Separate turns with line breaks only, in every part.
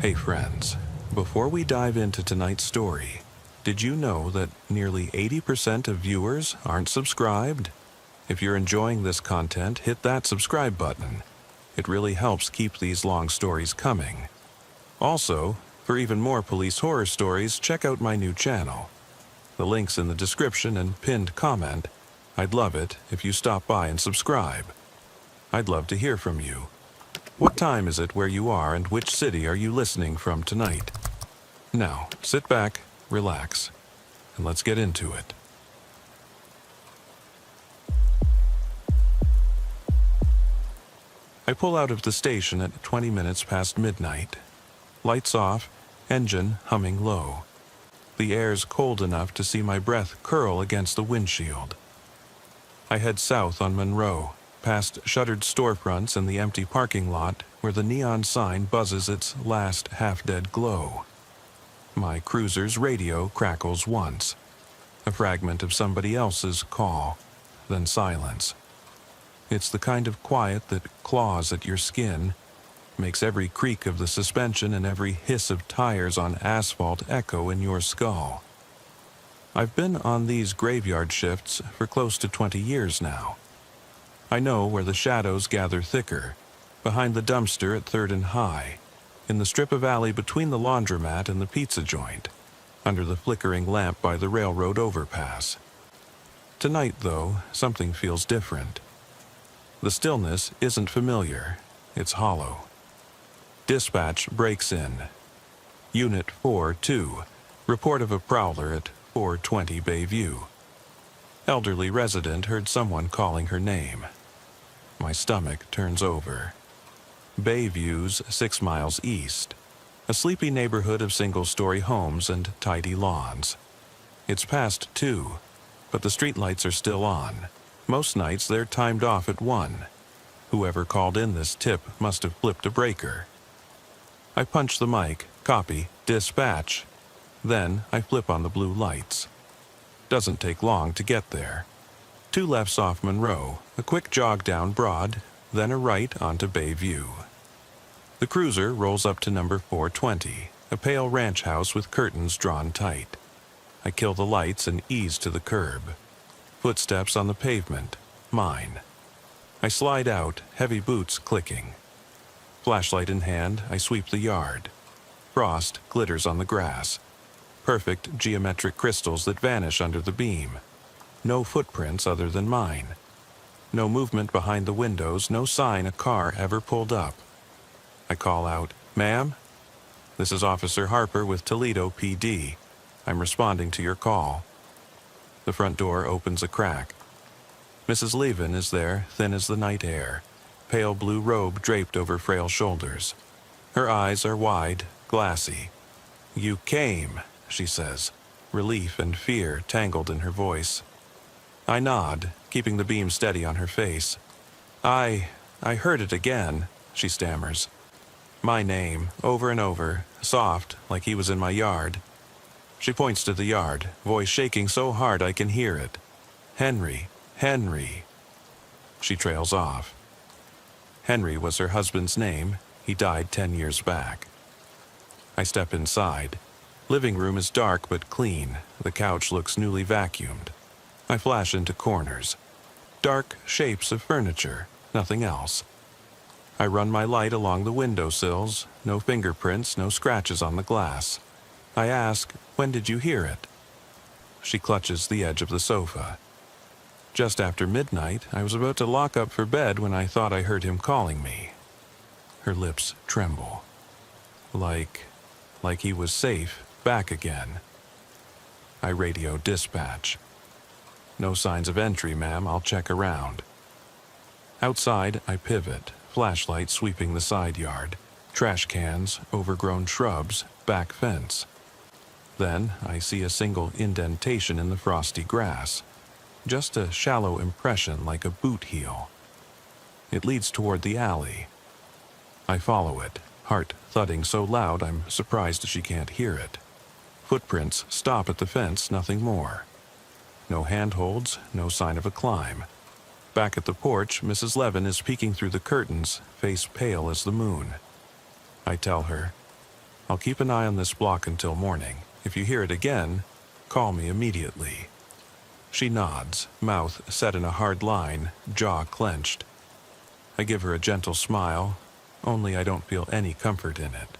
Hey friends, before we dive into tonight's story, did you know that nearly 80% of viewers aren't subscribed? If you're enjoying this content, hit that subscribe button. It really helps keep these long stories coming. Also, for even more police horror stories, check out my new channel. The link's in the description and pinned comment. I'd love it if you stop by and subscribe. I'd love to hear from you. What time is it where you are and which city are you listening from tonight? Now, sit back, relax, and let's get into it. I pull out of the station at 20 minutes past midnight. Lights off, engine humming low. The air's cold enough to see my breath curl against the windshield. I head south on Monroe, past shuttered storefronts and the empty parking lot where the neon sign buzzes its last half-dead glow. My cruiser's radio crackles once, a fragment of somebody else's call, then silence. It's the kind of quiet that claws at your skin, makes every creak of the suspension and every hiss of tires on asphalt echo in your skull. I've been on these graveyard shifts for close to 20 years now. I know where the shadows gather thicker, behind the dumpster at 3rd and High, in the strip of alley between the laundromat and the pizza joint, under the flickering lamp by the railroad overpass. Tonight, though, something feels different. The stillness isn't familiar, it's hollow. Dispatch breaks in. Unit 4-2, report of a prowler at 420 Bayview. Elderly resident heard someone calling her name. My stomach turns over. Bayview's 6 miles east, a sleepy neighborhood of single-story homes and tidy lawns. It's past 2, but the streetlights are still on. Most nights they're timed off at 1. Whoever called in this tip must have flipped a breaker. I punch the mic, copy, dispatch. Then I flip on the blue lights. Doesn't take long to get there. 2 lefts off Monroe, a quick jog down Broad, then a right onto Bayview. The cruiser rolls up to number 420, a pale ranch house with curtains drawn tight. I kill the lights and ease to the curb. Footsteps on the pavement, mine. I slide out, heavy boots clicking. Flashlight in hand, I sweep the yard. Frost glitters on the grass. Perfect geometric crystals that vanish under the beam. No footprints other than mine. No movement behind the windows, no sign a car ever pulled up. I call out, "Ma'am? This is Officer Harper with Toledo PD. I'm responding to your call." The front door opens a crack. Mrs. Levin is there, thin as the night air, pale blue robe draped over frail shoulders. Her eyes are wide, glassy. "You came," she says, relief and fear tangled in her voice. I nod, keeping the beam steady on her face. I heard it again," she stammers. My name, over and over, soft, like he was in my yard. She points to the yard, voice shaking so hard I can hear it. "Henry, Henry." She trails off. Henry was her husband's name. He died 10 years back. I step inside. Living room is dark but clean. The couch looks newly vacuumed. I flash into corners. Dark shapes of furniture, nothing else. I run my light along the windowsills, no fingerprints, no scratches on the glass. I ask, "When did you hear it?" She clutches the edge of the sofa. "Just after midnight, I was about to lock up for bed when I thought I heard him calling me." Her lips tremble. Like he was safe, back again. I radio dispatch. "No signs of entry, ma'am. I'll check around." Outside, I pivot, flashlight sweeping the side yard. Trash cans, overgrown shrubs, back fence. Then I see a single indentation in the frosty grass. Just a shallow impression like a boot heel. It leads toward the alley. I follow it, heart thudding so loud I'm surprised she can't hear it. Footprints stop at the fence, nothing more. No handholds, no sign of a climb. Back at the porch, Mrs. Levin is peeking through the curtains, face pale as the moon. I tell her, I'll keep an eye on this block until morning. If you hear it again, call me immediately." She nods, mouth set in a hard line, jaw clenched. I give her a gentle smile, only I don't feel any comfort in it.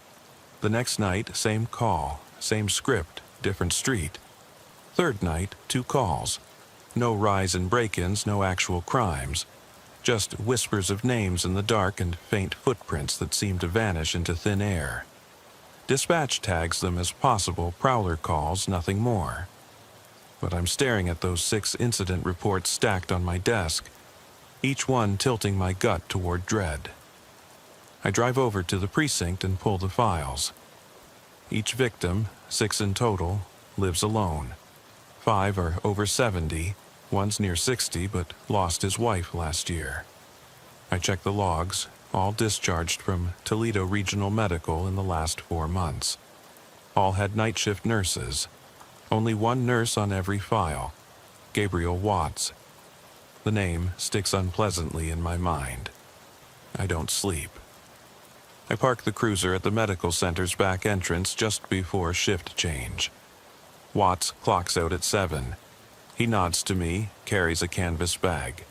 The next night, same call, same script, different street. Third night, 2 calls. No rise in break-ins, no actual crimes. Just whispers of names in the dark and faint footprints that seem to vanish into thin air. Dispatch tags them as possible prowler calls, nothing more. But I'm staring at those 6 incident reports stacked on my desk, each one tilting my gut toward dread. I drive over to the precinct and pull the files. Each victim, 6 in total, lives alone. 5 are over 70, one's near 60 but lost his wife last year. I check the logs, all discharged from Toledo Regional Medical in the last 4 months. All had night shift nurses. Only 1 nurse on every file, Gabriel Watts. The name sticks unpleasantly in my mind. I don't sleep. I park the cruiser at the medical center's back entrance just before shift change. Watts clocks out at 7. He nods to me, carries a canvas bag.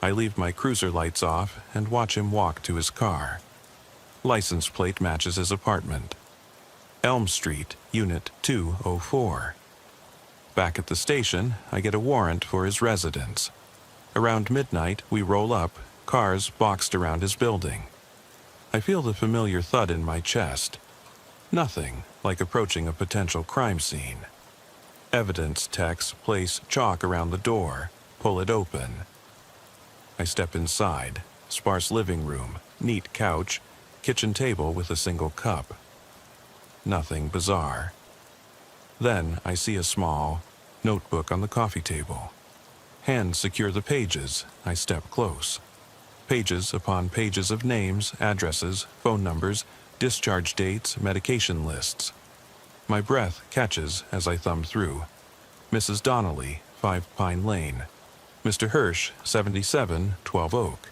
I leave my cruiser lights off and watch him walk to his car. License plate matches his apartment. Elm Street, Unit 204. Back at the station, I get a warrant for his residence. Around midnight, we roll up, cars boxed around his building. I feel the familiar thud in my chest. Nothing like approaching a potential crime scene. Evidence techs place chalk around the door, pull it open. I step inside, sparse living room, neat couch, kitchen table with a single cup. Nothing bizarre. Then I see a small notebook on the coffee table. Hands secure the pages. I step close. Pages upon pages of names, addresses, phone numbers, discharge dates, medication lists. My breath catches as I thumb through. Mrs. Donnelly, 5 Pine Lane. Mr. Hirsch, 77, 12 Oak.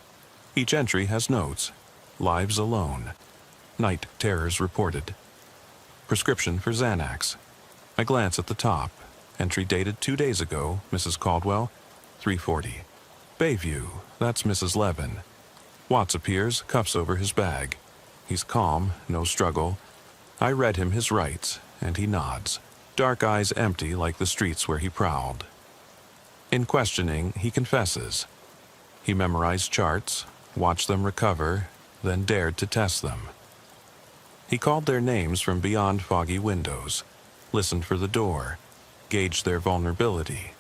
Each entry has notes. Lives alone. Night terrors reported. Prescription for Xanax. I glance at the top. Entry dated 2 days ago, Mrs. Caldwell, 3:40. Bayview, that's Mrs. Levin. Watts appears, cuffs over his bag. He's calm, no struggle. I read him his rights, and he nods. Dark eyes empty like the streets where he prowled. In questioning, he confesses. He memorized charts, watched them recover, then dared to test them. He called their names from beyond foggy windows, listened for the door, gauged their vulnerability.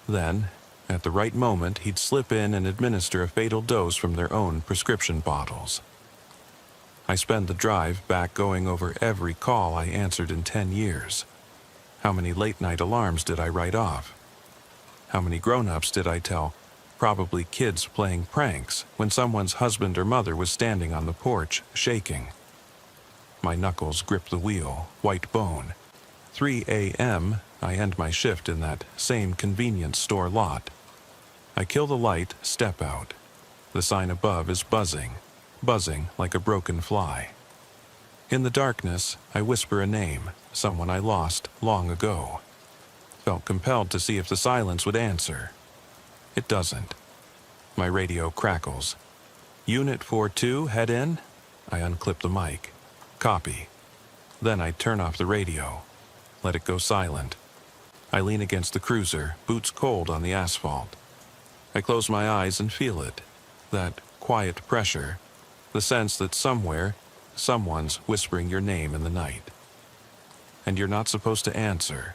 Then, at the right moment, he'd slip in and administer a fatal dose from their own prescription bottles. I spend the drive back going over every call I answered in 10 years. How many late-night alarms did I write off? How many grown-ups did I tell? Probably kids playing pranks when someone's husband or mother was standing on the porch, shaking. My knuckles grip the wheel, white bone. 3 a.m., I end my shift in that same convenience store lot. I kill the light, step out. The sign above is buzzing like a broken fly. In the darkness, I whisper a name, someone I lost long ago. Felt compelled to see if the silence would answer. It doesn't. My radio crackles. Unit 42, head in? I unclip the mic. Copy. Then I turn off the radio. Let it go silent. I lean against the cruiser, boots cold on the asphalt. I close my eyes and feel it. That quiet pressure. The sense that somewhere, someone's whispering your name in the night. And you're not supposed to answer.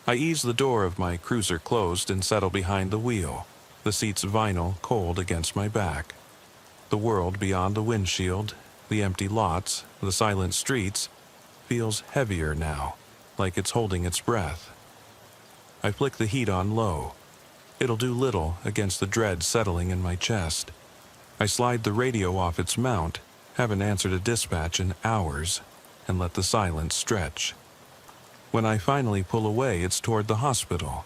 I ease the door of my cruiser closed and settle behind the wheel, the seat's vinyl cold against my back. The world beyond the windshield, the empty lots, the silent streets, feels heavier now, like it's holding its breath. I flick the heat on low. It'll do little against the dread settling in my chest. I slide the radio off its mount, haven't answered a dispatch in hours, and let the silence stretch. When I finally pull away, it's toward the hospital.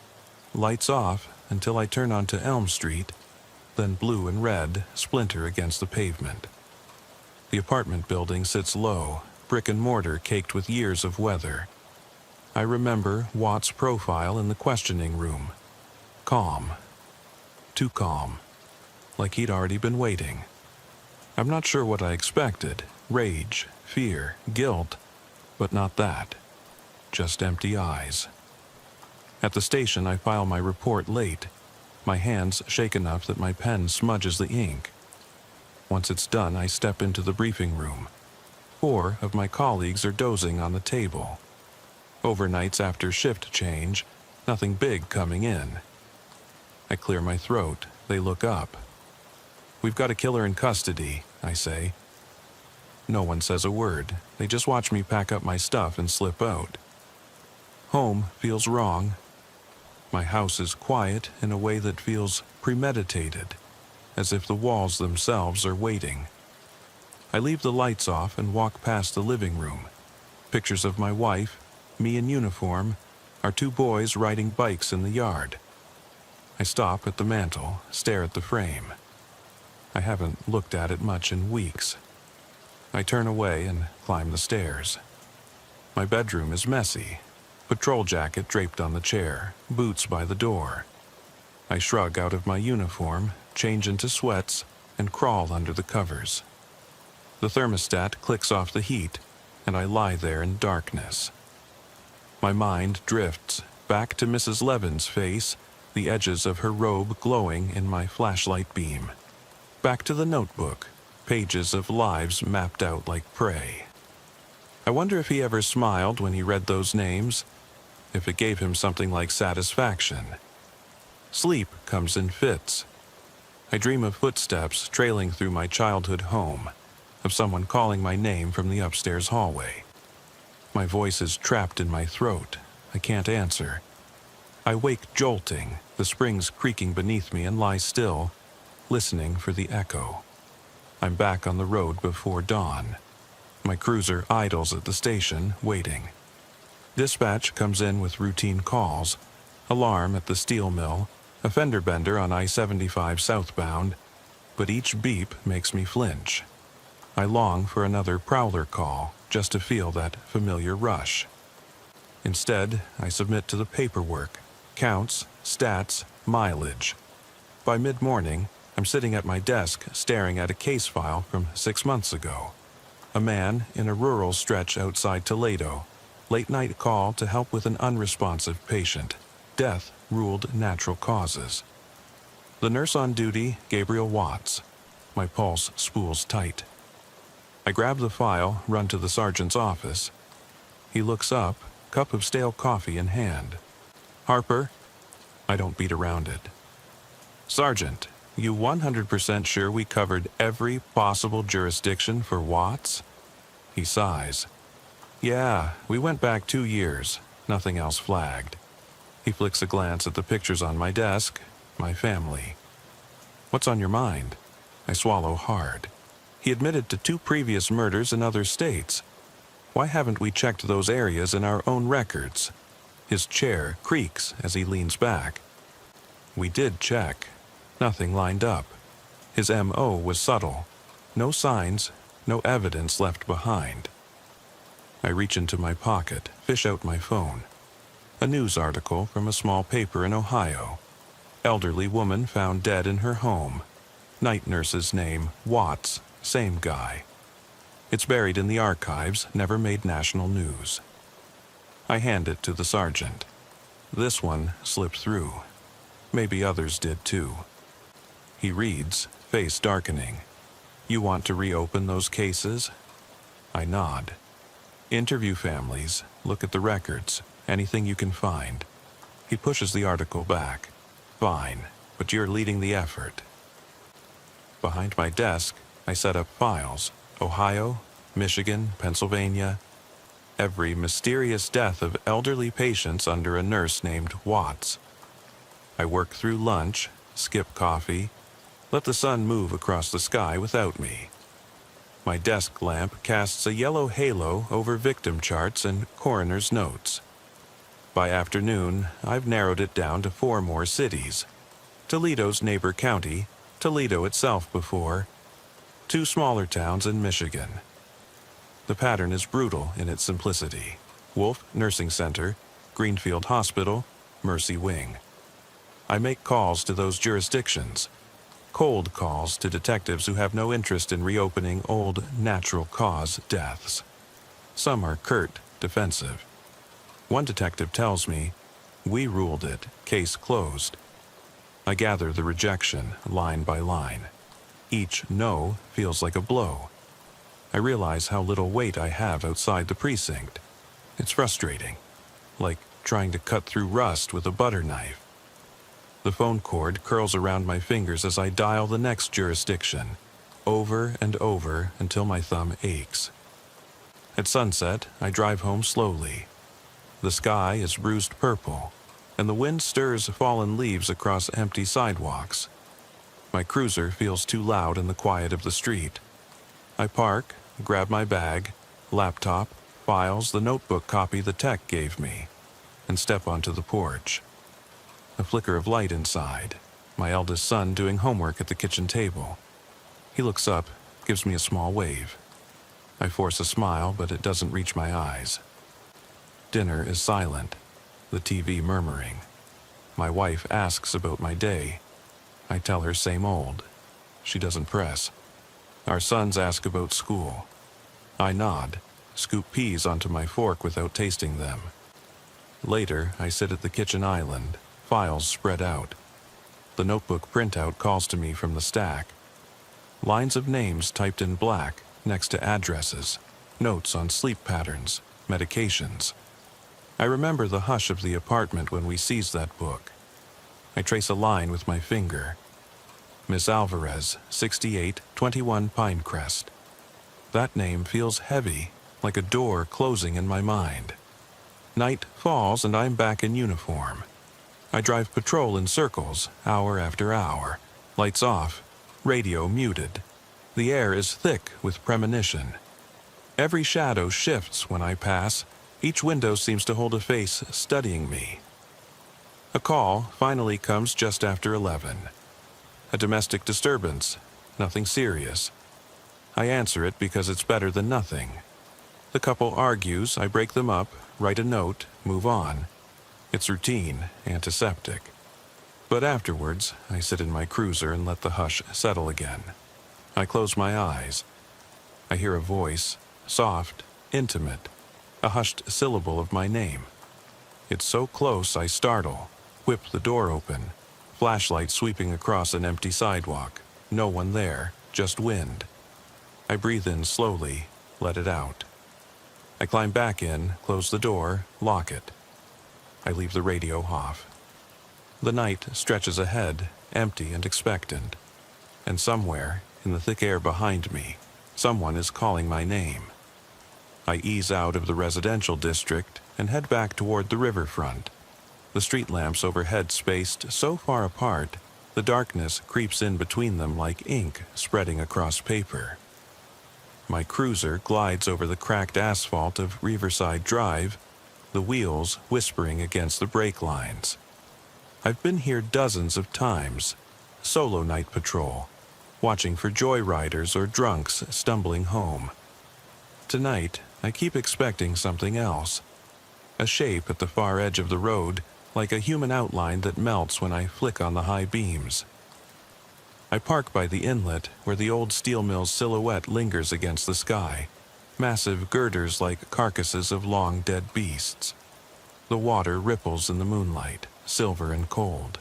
Lights off until I turn onto Elm Street, then blue and red splinter against the pavement. The apartment building sits low, brick and mortar caked with years of weather. I remember Watt's profile in the questioning room. Calm. Too calm. Like he'd already been waiting. I'm not sure what I expected. Rage, fear, guilt. But not that. Just empty eyes. At the station, I file my report late. My hands shake enough that my pen smudges the ink. Once it's done, I step into the briefing room. 4 of my colleagues are dozing on the table. Overnights after shift change, nothing big coming in. I clear my throat. They look up. "We've got a killer in custody," I say. No one says a word. They just watch me pack up my stuff and slip out. Home feels wrong. My house is quiet in a way that feels premeditated, as if the walls themselves are waiting. I leave the lights off and walk past the living room. Pictures of my wife, me in uniform, our 2 boys riding bikes in the yard. I stop at the mantel, stare at the frame. I haven't looked at it much in weeks. I turn away and climb the stairs. My bedroom is messy. Patrol jacket draped on the chair, boots by the door. I shrug out of my uniform, change into sweats, and crawl under the covers. The thermostat clicks off the heat, and I lie there in darkness. My mind drifts back to Mrs. Levin's face, the edges of her robe glowing in my flashlight beam. Back to the notebook, pages of lives mapped out like prey. I wonder if he ever smiled when he read those names, if it gave him something like satisfaction. Sleep comes in fits. I dream of footsteps trailing through my childhood home, of someone calling my name from the upstairs hallway. My voice is trapped in my throat. I can't answer. I wake jolting, the springs creaking beneath me, and lie still, listening for the echo. I'm back on the road before dawn. My cruiser idles at the station, waiting. Dispatch comes in with routine calls, alarm at the steel mill, a fender bender on I-75 southbound, but each beep makes me flinch. I long for another prowler call, just to feel that familiar rush. Instead, I submit to the paperwork, counts, stats, mileage. By mid-morning, I'm sitting at my desk staring at a case file from 6 months ago. A man in a rural stretch outside Toledo. Late-night call to help with an unresponsive patient. Death ruled natural causes. The nurse on duty, Gabriel Watts. My pulse spools tight. I grab the file, run to the sergeant's office. He looks up, cup of stale coffee in hand. "Harper?" I don't beat around it. "Sergeant, you 100% sure we covered every possible jurisdiction for Watts?" He sighs. "Yeah, we went back 2 years. Nothing else flagged." He flicks a glance at the pictures on my desk, my family. "What's on your mind?" I swallow hard. He admitted to 2 previous murders in other states. Why haven't we checked those areas in our own records? His chair creaks as he leans back. We did check. Nothing lined up. His M.O. was subtle. No signs, no evidence left behind. I reach into my pocket, fish out my phone. A news article from a small paper in Ohio. Elderly woman found dead in her home. Night nurse's name, Watts, same guy. It's buried in the archives, never made national news. I hand it to the sergeant. This one slipped through. Maybe others did too. He reads, face darkening. "You want to reopen those cases?" I nod. "Interview families, look at the records, anything you can find." He pushes the article back. "Fine, but you're leading the effort." Behind my desk, I set up files. Ohio, Michigan, Pennsylvania. Every mysterious death of elderly patients under a nurse named Watts. I work through lunch, skip coffee, let the sun move across the sky without me. My desk lamp casts a yellow halo over victim charts and coroner's notes. By afternoon, I've narrowed it down to 4 more cities. Toledo's neighbor county, Toledo itself before, 2 smaller towns in Michigan. The pattern is brutal in its simplicity. Wolf Nursing Center, Greenfield Hospital, Mercy Wing. I make calls to those jurisdictions. Cold calls to detectives who have no interest in reopening old natural cause deaths. Some are curt, defensive. One detective tells me, "We ruled it, case closed." I gather the rejection line by line. Each no feels like a blow. I realize how little weight I have outside the precinct. It's frustrating, like trying to cut through rust with a butter knife. The phone cord curls around my fingers as I dial the next jurisdiction, over and over until my thumb aches. At sunset, I drive home slowly. The sky is bruised purple, and the wind stirs fallen leaves across empty sidewalks. My cruiser feels too loud in the quiet of the street. I park, grab my bag, laptop, files, the notebook copy the tech gave me, and step onto the porch. A flicker of light inside, my eldest son doing homework at the kitchen table. He looks up, gives me a small wave. I force a smile, but it doesn't reach my eyes. Dinner is silent, the TV murmuring. My wife asks about my day. I tell her same old. She doesn't press. Our sons ask about school. I nod, scoop peas onto my fork without tasting them. Later, I sit at the kitchen island, files spread out. The notebook printout calls to me from the stack. Lines of names typed in black next to addresses, notes on sleep patterns, medications. I remember the hush of the apartment when we seized that book. I trace a line with my finger. Miss Alvarez, 68, 21 Pinecrest. That name feels heavy, like a door closing in my mind. Night falls and I'm back in uniform. I drive patrol in circles, hour after hour. Lights off, radio muted. The air is thick with premonition. Every shadow shifts when I pass. Each window seems to hold a face studying me. A call finally comes just after 11. A domestic disturbance, nothing serious. I answer it because it's better than nothing. The couple argues, I break them up, write a note, move on. It's routine, antiseptic. But afterwards, I sit in my cruiser and let the hush settle again. I close my eyes. I hear a voice, soft, intimate, a hushed syllable of my name. It's so close I startle, whip the door open, flashlight sweeping across an empty sidewalk. No one there, just wind. I breathe in slowly, let it out. I climb back in, close the door, lock it. I leave the radio off. The night stretches ahead, empty and expectant. And somewhere, in the thick air behind me, someone is calling my name. I ease out of the residential district and head back toward the riverfront. The street lamps overhead spaced so far apart, the darkness creeps in between them like ink spreading across paper. My cruiser glides over the cracked asphalt of Riverside Drive, the wheels whispering against the brake lines. I've been here dozens of times, solo night patrol, watching for joyriders or drunks stumbling home. Tonight, I keep expecting something else. A shape at the far edge of the road, like a human outline that melts when I flick on the high beams. I park by the inlet where the old steel mill's silhouette lingers against the sky, massive girders like carcasses of long dead beasts. The water ripples in the moonlight, silver and cold.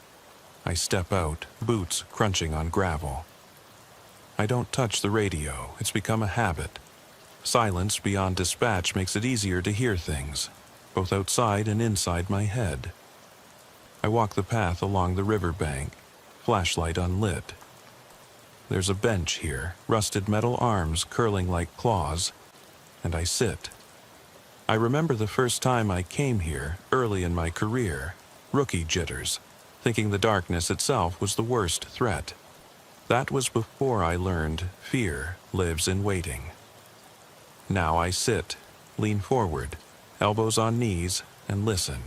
I step out, boots crunching on gravel. I don't touch the radio, it's become a habit. Silence beyond dispatch makes it easier to hear things, both outside and inside my head. I walk the path along the riverbank, flashlight unlit. There's a bench here, rusted metal arms curling like claws, and I sit. I remember the first time I came here, early in my career, rookie jitters, thinking the darkness itself was the worst threat. That was before I learned fear lives in waiting. Now I sit, lean forward, elbows on knees, and listen.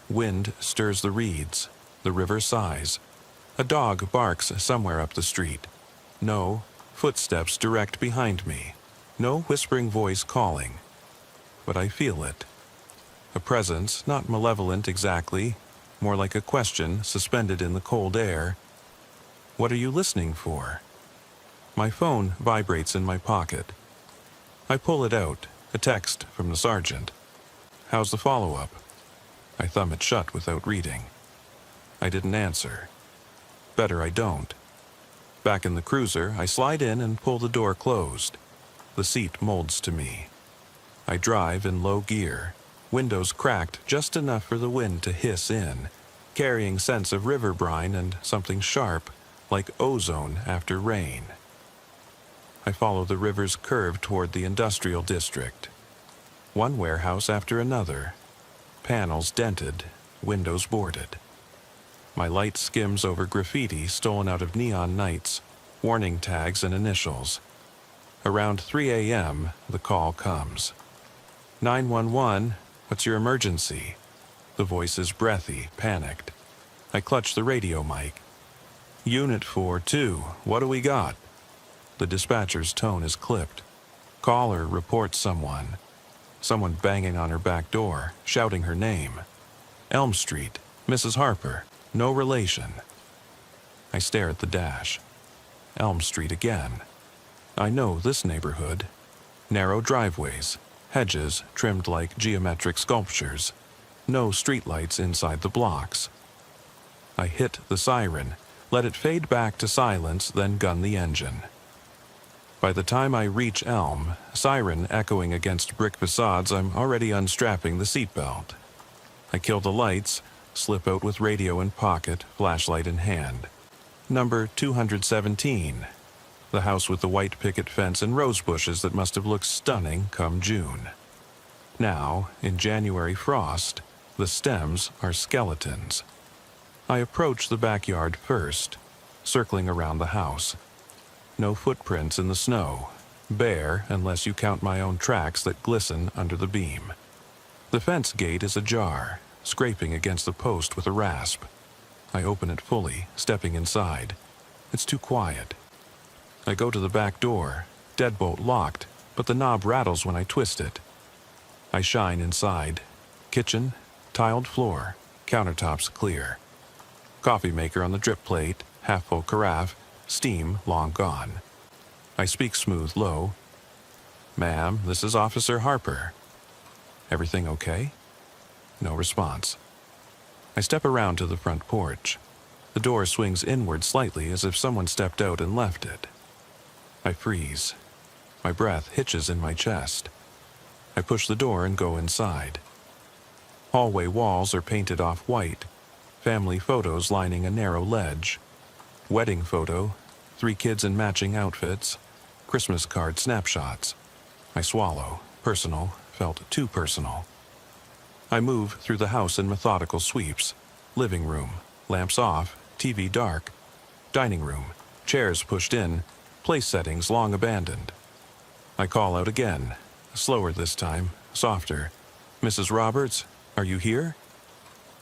Wind stirs the reeds, the river sighs. A dog barks somewhere up the street. No, footsteps direct behind me. No whispering voice calling, but I feel it. A presence, not malevolent exactly, more like a question suspended in the cold air. What are you listening for? My phone vibrates in my pocket. I pull it out, a text from the sergeant. How's the follow-up? I thumb it shut without reading. I didn't answer. Better I don't. Back in the cruiser, I slide in and pull the door closed. The seat molds to me. I drive in low gear, windows cracked just enough for the wind to hiss in, carrying scents of river brine and something sharp, like ozone after rain. I follow the river's curve toward the industrial district. One warehouse after another, panels dented, windows boarded. My light skims over graffiti stolen out of neon nights, warning tags and initials. Around 3 a.m., the call comes. 911, what's your emergency? The voice is breathy, panicked. I clutch the radio mic. Unit 4-2, what do we got? The dispatcher's tone is clipped. Caller reports someone. Someone banging on her back door, shouting her name. Elm Street, Mrs. Harper, no relation. I stare at the dash. Elm Street again. I know this neighborhood. Narrow driveways, hedges trimmed like geometric sculptures. No streetlights inside the blocks. I hit the siren, let it fade back to silence, then gun the engine. By the time I reach Elm, siren echoing against brick facades, I'm already unstrapping the seatbelt. I kill the lights, slip out with radio in pocket, flashlight in hand. Number 217. The house with the white picket fence and rose bushes that must have looked stunning come June. Now, in January frost, the stems are skeletons. I approach the backyard first, circling around the house. No footprints in the snow, bare unless you count my own tracks that glisten under the beam. The fence gate is ajar, scraping against the post with a rasp. I open it fully, stepping inside. It's too quiet. I go to the back door, deadbolt locked, but the knob rattles when I twist it. I shine inside. Kitchen, tiled floor, countertops clear. Coffee maker on the drip plate, half-full carafe, steam long gone. I speak smooth, low. Ma'am, this is Officer Harper. Everything okay? No response. I step around to the front porch. The door swings inward slightly as if someone stepped out and left it. I freeze. My breath hitches in my chest. I push the door and go inside. Hallway walls are painted off-white, family photos lining a narrow ledge. Wedding photo, 3 kids in matching outfits, Christmas card snapshots. I swallow. Personal, felt too personal. I move through the house in methodical sweeps. Living room, lamps off, TV dark. Dining room, chairs pushed in, place settings long abandoned. I call out again, slower this time, softer. Mrs. Roberts, are you here?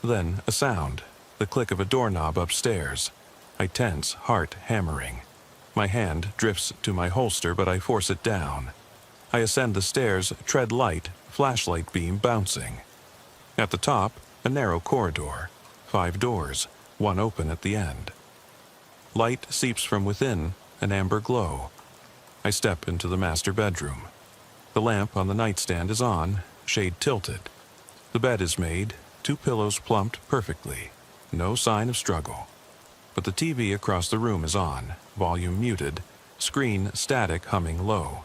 Then a sound, the click of a doorknob upstairs. I tense, heart hammering. My hand drifts to my holster, but I force it down. I ascend the stairs, tread light, flashlight beam bouncing. At the top, a narrow corridor, 5 doors, one open at the end. Light seeps from within, an amber glow. I step into the master bedroom. The lamp on the nightstand is on, shade tilted. The bed is made, 2 pillows plumped perfectly. No sign of struggle. But the TV across the room is on, volume muted, screen static humming low.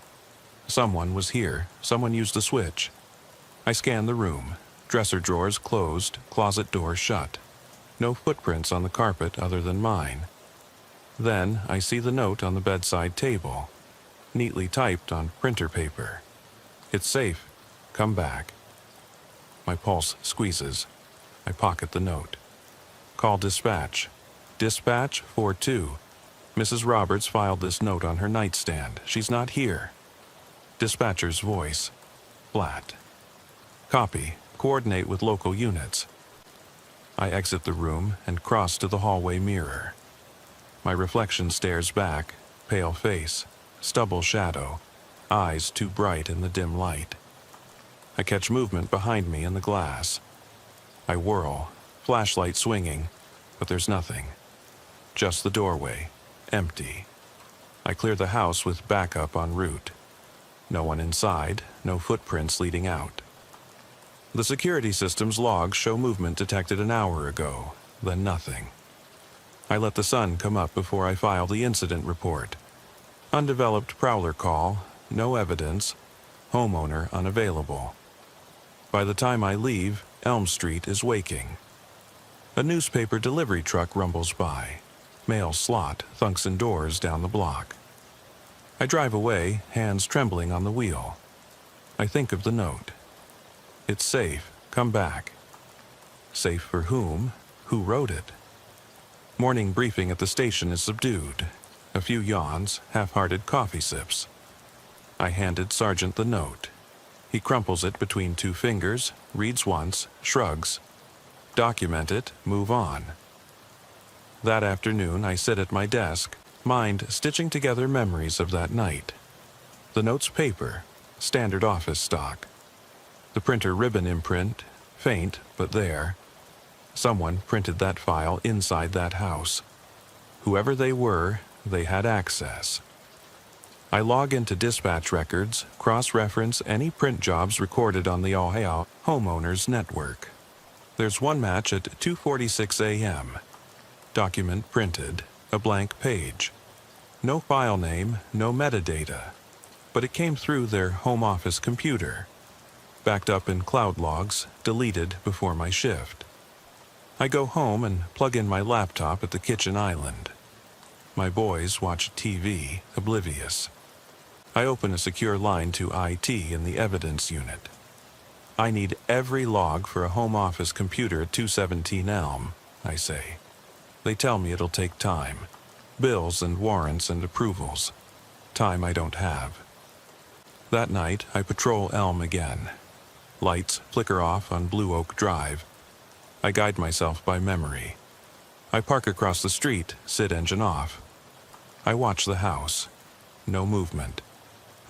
Someone was here, someone used the switch. I scan the room, dresser drawers closed, closet doors shut. No footprints on the carpet other than mine. Then I see the note on the bedside table, neatly typed on printer paper. It's safe. Come back. My pulse squeezes. I pocket the note. Call dispatch. Dispatch 4-2. Mrs. Roberts filed this note on her nightstand. She's not here. Dispatcher's voice. Flat. Copy. Coordinate with local units. I exit the room and cross to the hallway mirror. My reflection stares back, pale face, stubble shadow. eyes too bright in the dim light. I catch movement behind me in the glass. I whirl, flashlight swinging, but there's nothing. Just the doorway, empty. I clear the house with backup en route. No one inside, no footprints leading out. The security system's logs show movement detected an hour ago, then nothing. I let the sun come up before I file the incident report. Undeveloped prowler call, no evidence, homeowner unavailable. By the time I leave, Elm Street is waking. A newspaper delivery truck rumbles by. Mail slot thunks indoors down the block. I drive away, hands trembling on the wheel. I think of the note. It's safe, come back. Safe for whom? Who wrote it? Morning briefing at the station is subdued. A few yawns, half-hearted coffee sips. I handed Sergeant the note. He crumples it between two fingers, reads once, shrugs. Document it, move on. That afternoon, I sit at my desk, mind stitching together memories of that night. The note's paper, standard office stock. The printer ribbon imprint, faint, but there. Someone printed that file inside that house. Whoever they were, they had access. I log into dispatch records, cross-reference any print jobs recorded on the Ohio homeowners network. There's one match at 2:46 a.m. Document printed, a blank page. No file name, no metadata. But it came through their home office computer. Backed up in cloud logs, deleted before my shift. I go home and plug in my laptop at the kitchen island. My boys watch TV, oblivious. I open a secure line to IT in the evidence unit. I need every log for a home office computer at 217 Elm, I say. They tell me it'll take time. Bills and warrants and approvals. Time I don't have. That night, I patrol Elm again. Lights flicker off on Blue Oak Drive. I guide myself by memory. I park across the street, sit engine off. I watch the house. No movement.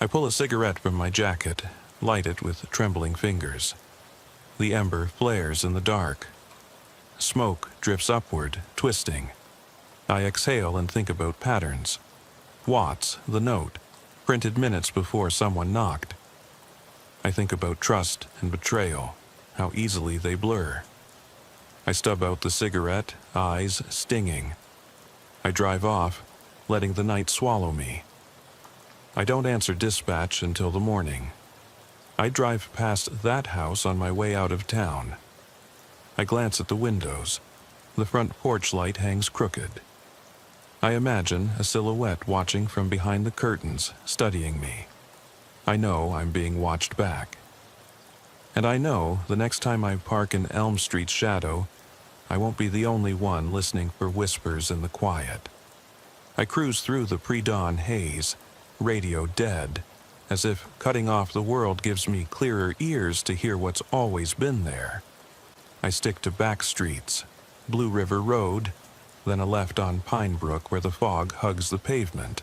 I pull a cigarette from my jacket, light it with trembling fingers. The ember flares in the dark. Smoke drifts upward, twisting. I exhale and think about patterns. Watts, the note, printed minutes before someone knocked. I think about trust and betrayal, how easily they blur. I stub out the cigarette, eyes stinging. I drive off, letting the night swallow me. I don't answer dispatch until the morning. I drive past that house on my way out of town. I glance at the windows. The front porch light hangs crooked. I imagine a silhouette watching from behind the curtains, studying me. I know I'm being watched back. And I know the next time I park in Elm Street's shadow, I won't be the only one listening for whispers in the quiet. I cruise through the pre-dawn haze, radio dead, as if cutting off the world gives me clearer ears to hear what's always been there. I stick to back streets, Blue River Road, then a left on Pine Brook where the fog hugs the pavement,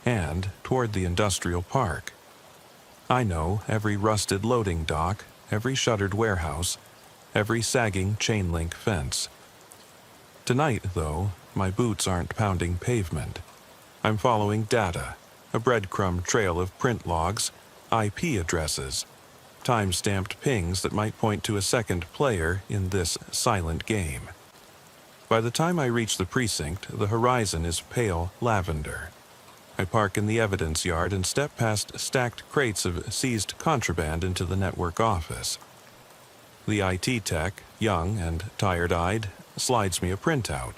and toward the industrial park. I know every rusted loading dock, every shuttered warehouse, every sagging chain-link fence. Tonight, though, my boots aren't pounding pavement. I'm following data, a breadcrumb trail of print logs, IP addresses, time-stamped pings that might point to a second player in this silent game. By the time I reach the precinct, the horizon is pale lavender. I park in the evidence yard and step past stacked crates of seized contraband into the network office. The IT tech, young and tired-eyed, slides me a printout.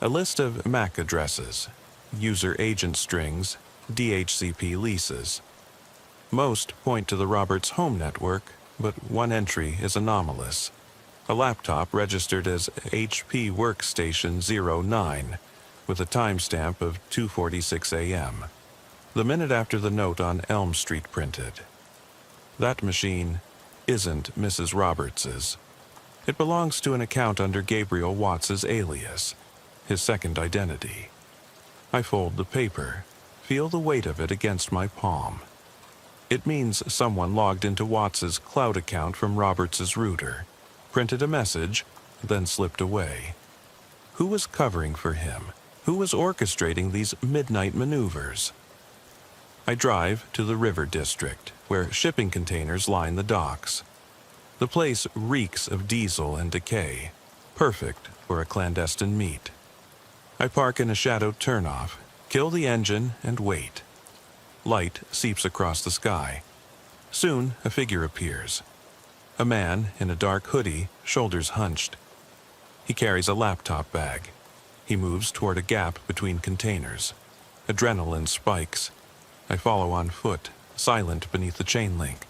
A list of MAC addresses, user agent strings, DHCP leases. Most point to the Roberts home network, but one entry is anomalous. A laptop registered as HP Workstation 09 with a timestamp of 2:46 a.m., the minute after the note on Elm Street printed. That machine isn't Mrs. Roberts's. It belongs to an account under Gabriel Watts's alias, his second identity. I fold the paper, feel the weight of it against my palm. It means someone logged into Watts's cloud account from Roberts's router, printed a message, then slipped away. Who was covering for him? Who was orchestrating these midnight maneuvers? I drive to the River District, where shipping containers line the docks. The place reeks of diesel and decay, perfect for a clandestine meet. I park in a shadowed turnoff, kill the engine, and wait. Light seeps across the sky. Soon, a figure appears. A man in a dark hoodie, shoulders hunched. He carries a laptop bag. He moves toward a gap between containers. Adrenaline spikes. I follow on foot, silent beneath the chain link.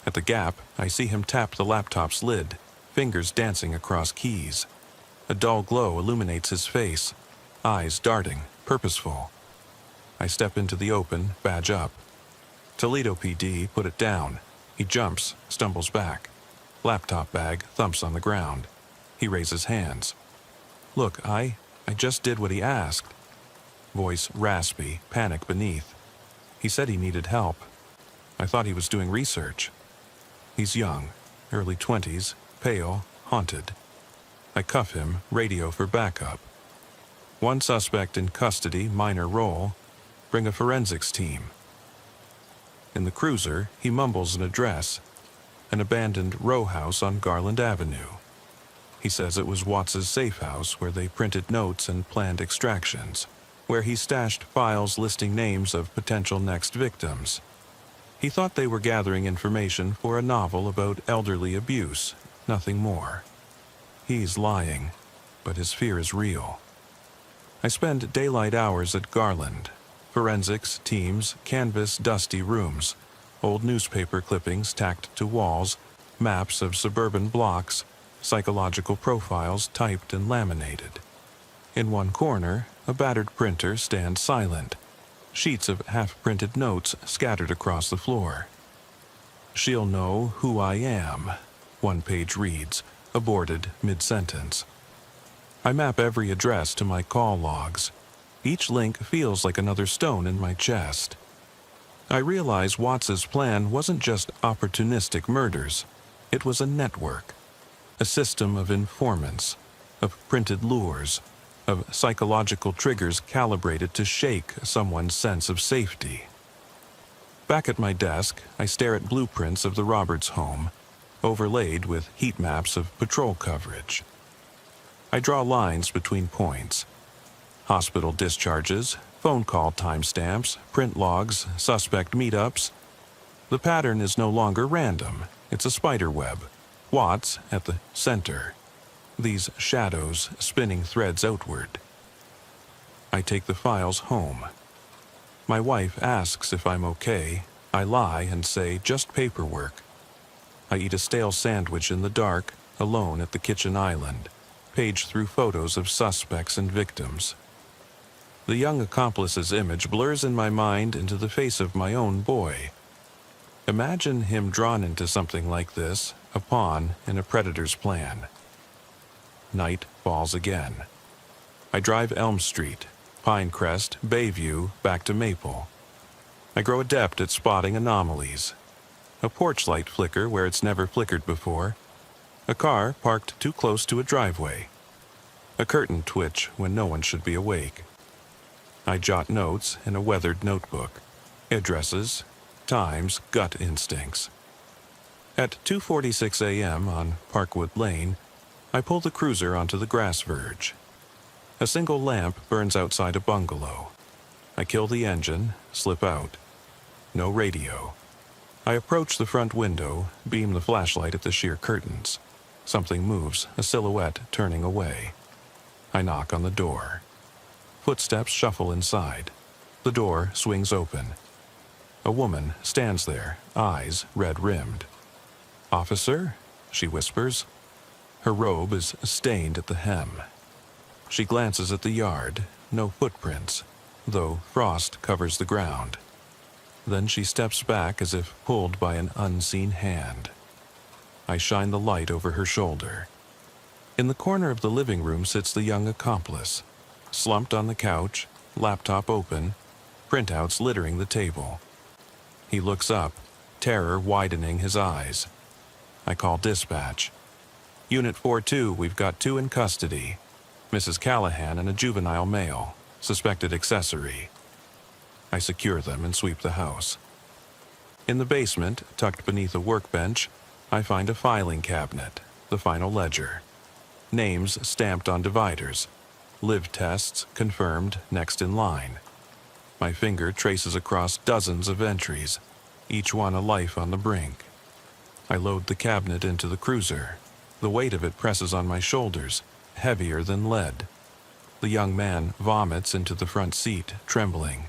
At the gap, I see him tap the laptop's lid, fingers dancing across keys. A dull glow illuminates his face, eyes darting, purposeful. I step into the open, badge up. Toledo PD, put it down. He jumps, stumbles back. Laptop bag thumps on the ground. He raises hands. Look, I just did what he asked. Voice raspy, panic beneath. He said he needed help. I thought he was doing research. He's young, early 20s, pale, haunted. I cuff him, radio for backup. One suspect in custody, minor role. Bring a forensics team. In the cruiser, he mumbles an address, an abandoned row house on Garland Avenue. He says it was Watts's safe house where they printed notes and planned extractions, where he stashed files listing names of potential next victims. He thought they were gathering information for a novel about elderly abuse, nothing more. He's lying, but his fear is real. I spend daylight hours at Garland. Forensics, teams, canvas, dusty rooms, old newspaper clippings tacked to walls, maps of suburban blocks, psychological profiles typed and laminated. In one corner, a battered printer stands silent, sheets of half-printed notes scattered across the floor. She'll know who I am, one page reads, aborted mid-sentence. I map every address to my call logs. Each link feels like another stone in my chest. I realize Watts's plan wasn't just opportunistic murders. It was a network, a system of informants, of printed lures, of psychological triggers calibrated to shake someone's sense of safety. Back at my desk, I stare at blueprints of the Roberts home, overlaid with heat maps of patrol coverage. I draw lines between points. Hospital discharges, phone call timestamps, print logs, suspect meetups. The pattern is no longer random. It's a spider web. Watts at the center. These shadows spinning threads outward. I take the files home. My wife asks if I'm okay. I lie and say just paperwork. I eat a stale sandwich in the dark, alone at the kitchen island, page through photos of suspects and victims. The young accomplice's image blurs in my mind into the face of my own boy. Imagine him drawn into something like this, a pawn in a predator's plan. Night falls again. I drive Elm Street, Pinecrest, Bayview, back to Maple. I grow adept at spotting anomalies. A porch light flicker where it's never flickered before. A car parked too close to a driveway. A curtain twitch when no one should be awake. I jot notes in a weathered notebook. Addresses, times, gut instincts. At 2:46 a.m. on Parkwood Lane, I pull the cruiser onto the grass verge. A single lamp burns outside a bungalow. I kill the engine, slip out. No radio. I approach the front window, beam the flashlight at the sheer curtains. Something moves, a silhouette turning away. I knock on the door. Footsteps shuffle inside. The door swings open. A woman stands there, eyes red-rimmed. "Officer?" she whispers. Her robe is stained at the hem. She glances at the yard, no footprints, though frost covers the ground. Then she steps back as if pulled by an unseen hand. I shine the light over her shoulder. In the corner of the living room sits the young accomplice, slumped on the couch, laptop open, printouts littering the table. He looks up, terror widening his eyes. I call dispatch. Unit 4-2, we've got 2 in custody. Mrs. Callahan and a juvenile male, suspected accessory. I secure them and sweep the house. In the basement, tucked beneath a workbench, I find a filing cabinet, the final ledger. Names stamped on dividers. Live tests confirmed next in line. My finger traces across dozens of entries, each one a life on the brink. I load the cabinet into the cruiser. The weight of it presses on my shoulders, heavier than lead. The young man vomits into the front seat, trembling.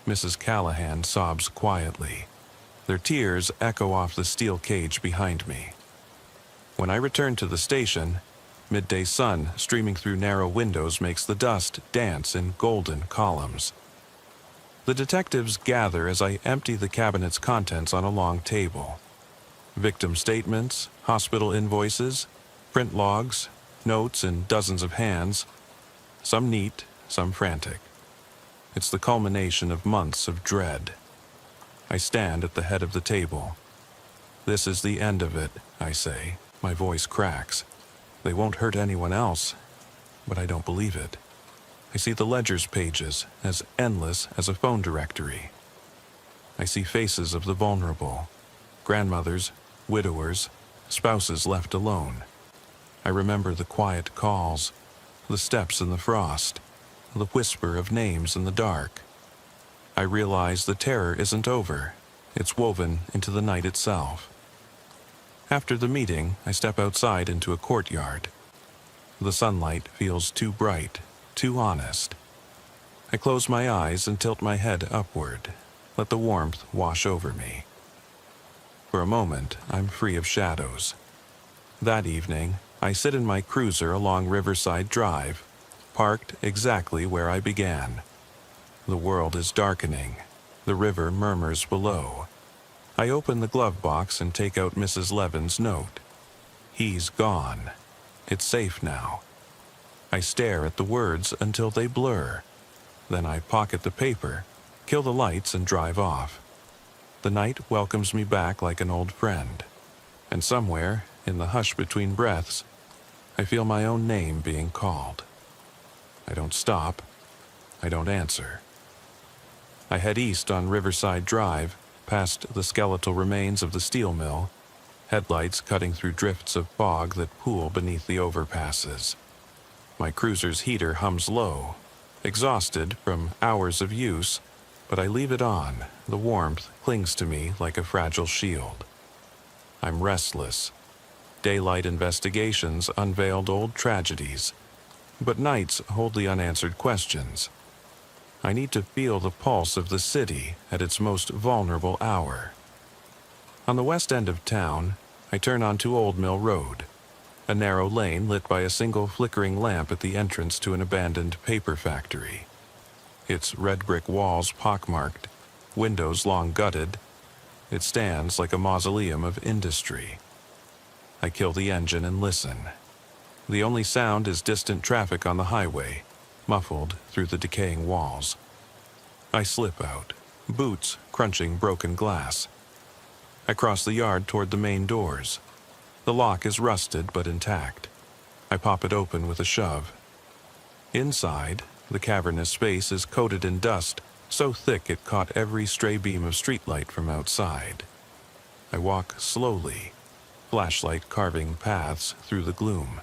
Mrs. Callahan sobs quietly. Their tears echo off the steel cage behind me. When I return to the station, midday sun streaming through narrow windows makes the dust dance in golden columns. The detectives gather as I empty the cabinet's contents on a long table. Victim statements, hospital invoices, print logs, notes in dozens of hands, some neat, some frantic. It's the culmination of months of dread. I stand at the head of the table. This is the end of it, I say. My voice cracks. They won't hurt anyone else, but I don't believe it. I see the ledger's pages as endless as a phone directory. I see faces of the vulnerable, grandmothers, widowers, spouses left alone. I remember the quiet calls, the steps in the frost, the whisper of names in the dark. I realize the terror isn't over. It's woven into the night itself. After the meeting, I step outside into a courtyard. The sunlight feels too bright, too honest. I close my eyes and tilt my head upward. Let the warmth wash over me. For a moment, I'm free of shadows. That evening, I sit in my cruiser along Riverside Drive, parked exactly where I began. The world is darkening. The river murmurs below. I open the glove box and take out Mrs. Levin's note. He's gone. It's safe now. I stare at the words until they blur. Then I pocket the paper, kill the lights, and drive off. The night welcomes me back like an old friend. And somewhere, in the hush between breaths, I feel my own name being called. I don't stop. I don't answer. I head east on Riverside Drive, past the skeletal remains of the steel mill, headlights cutting through drifts of fog that pool beneath the overpasses. My cruiser's heater hums low, exhausted from hours of use, but I leave it on. The warmth clings to me like a fragile shield. I'm restless. Daylight investigations unveiled old tragedies, but nights hold the unanswered questions. I need to feel the pulse of the city at its most vulnerable hour. On the west end of town, I turn onto Old Mill Road, a narrow lane lit by a single flickering lamp at the entrance to an abandoned paper factory. Its red brick walls pockmarked, windows long gutted. It stands like a mausoleum of industry. I kill the engine and listen. The only sound is distant traffic on the highway, muffled through the decaying walls. I slip out, boots crunching broken glass. I cross the yard toward the main doors. The lock is rusted but intact. I pop it open with a shove. Inside, the cavernous space is coated in dust, so thick it caught every stray beam of streetlight from outside. I walk slowly, flashlight carving paths through the gloom.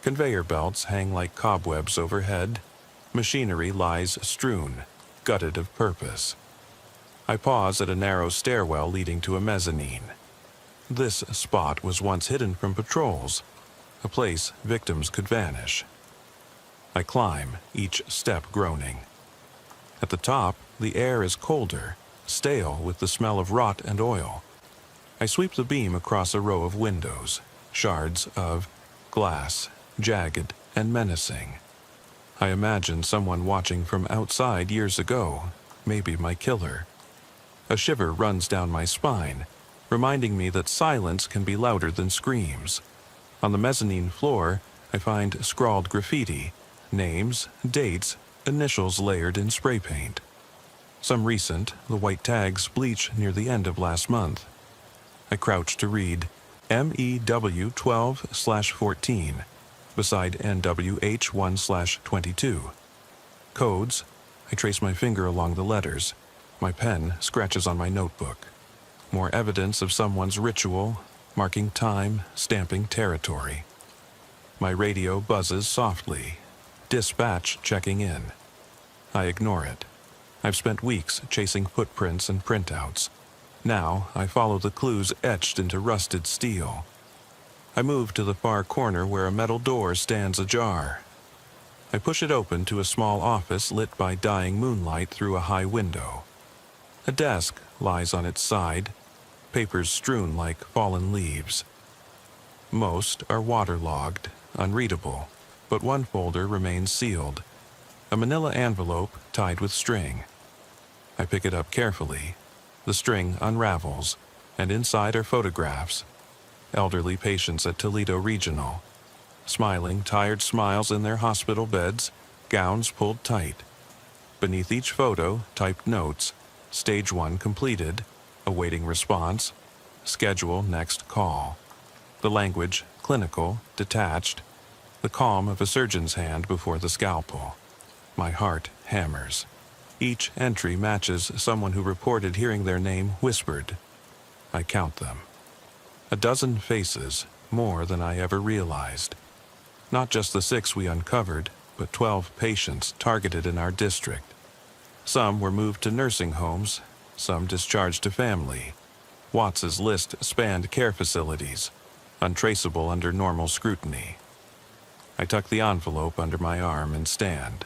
Conveyor belts hang like cobwebs overhead. Machinery lies strewn, gutted of purpose. I pause at a narrow stairwell leading to a mezzanine. This spot was once hidden from patrols, a place victims could vanish. I climb, each step groaning. At the top, the air is colder, stale with the smell of rot and oil. I sweep the beam across a row of windows, shards of glass, jagged and menacing. I imagine someone watching from outside years ago, maybe my killer. A shiver runs down my spine, reminding me that silence can be louder than screams. On the mezzanine floor, I find scrawled graffiti, names, dates, initials layered in spray paint. Some recent, the white tags bleach near the end of last month. I crouch to read MEW 12/14 beside NWH 1/22. Codes. I trace my finger along the letters. My pen scratches on my notebook. More evidence of someone's ritual, marking time, stamping territory. My radio buzzes softly. Dispatch checking in. I ignore it. I've spent weeks chasing footprints and printouts. Now I follow the clues etched into rusted steel. I move to the far corner where a metal door stands ajar. I push it open to a small office lit by dying moonlight through a high window. A desk lies on its side, papers strewn like fallen leaves. Most are waterlogged, unreadable, but one folder remains sealed, a manila envelope tied with string. I pick it up carefully. The string unravels, and inside are photographs. Elderly patients at Toledo Regional, smiling tired smiles in their hospital beds, gowns pulled tight. Beneath each photo, typed notes: Stage 1 completed, awaiting response, schedule next call. The language, clinical, detached, the calm of a surgeon's hand before the scalpel. My heart hammers. Each entry matches someone who reported hearing their name whispered. I count them. A dozen faces, more than I ever realized. Not just the 6 we uncovered, but 12 patients targeted in our district. Some were moved to nursing homes, some discharged to family. Watts's list spanned care facilities, untraceable under normal scrutiny. I tuck the envelope under my arm and stand.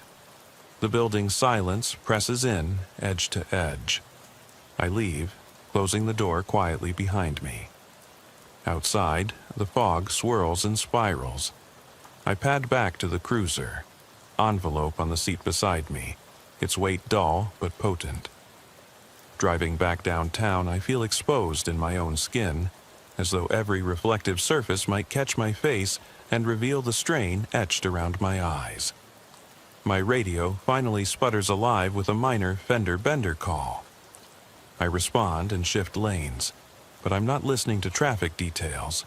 The building's silence presses in, edge to edge. I leave, closing the door quietly behind me. Outside, the fog swirls and spirals. I pad back to the cruiser, envelope on the seat beside me, its weight dull but potent. Driving back downtown, I feel exposed in my own skin, as though every reflective surface might catch my face and reveal the strain etched around my eyes. My radio finally sputters alive with a minor fender-bender call. I respond and shift lanes, but I'm not listening to traffic details.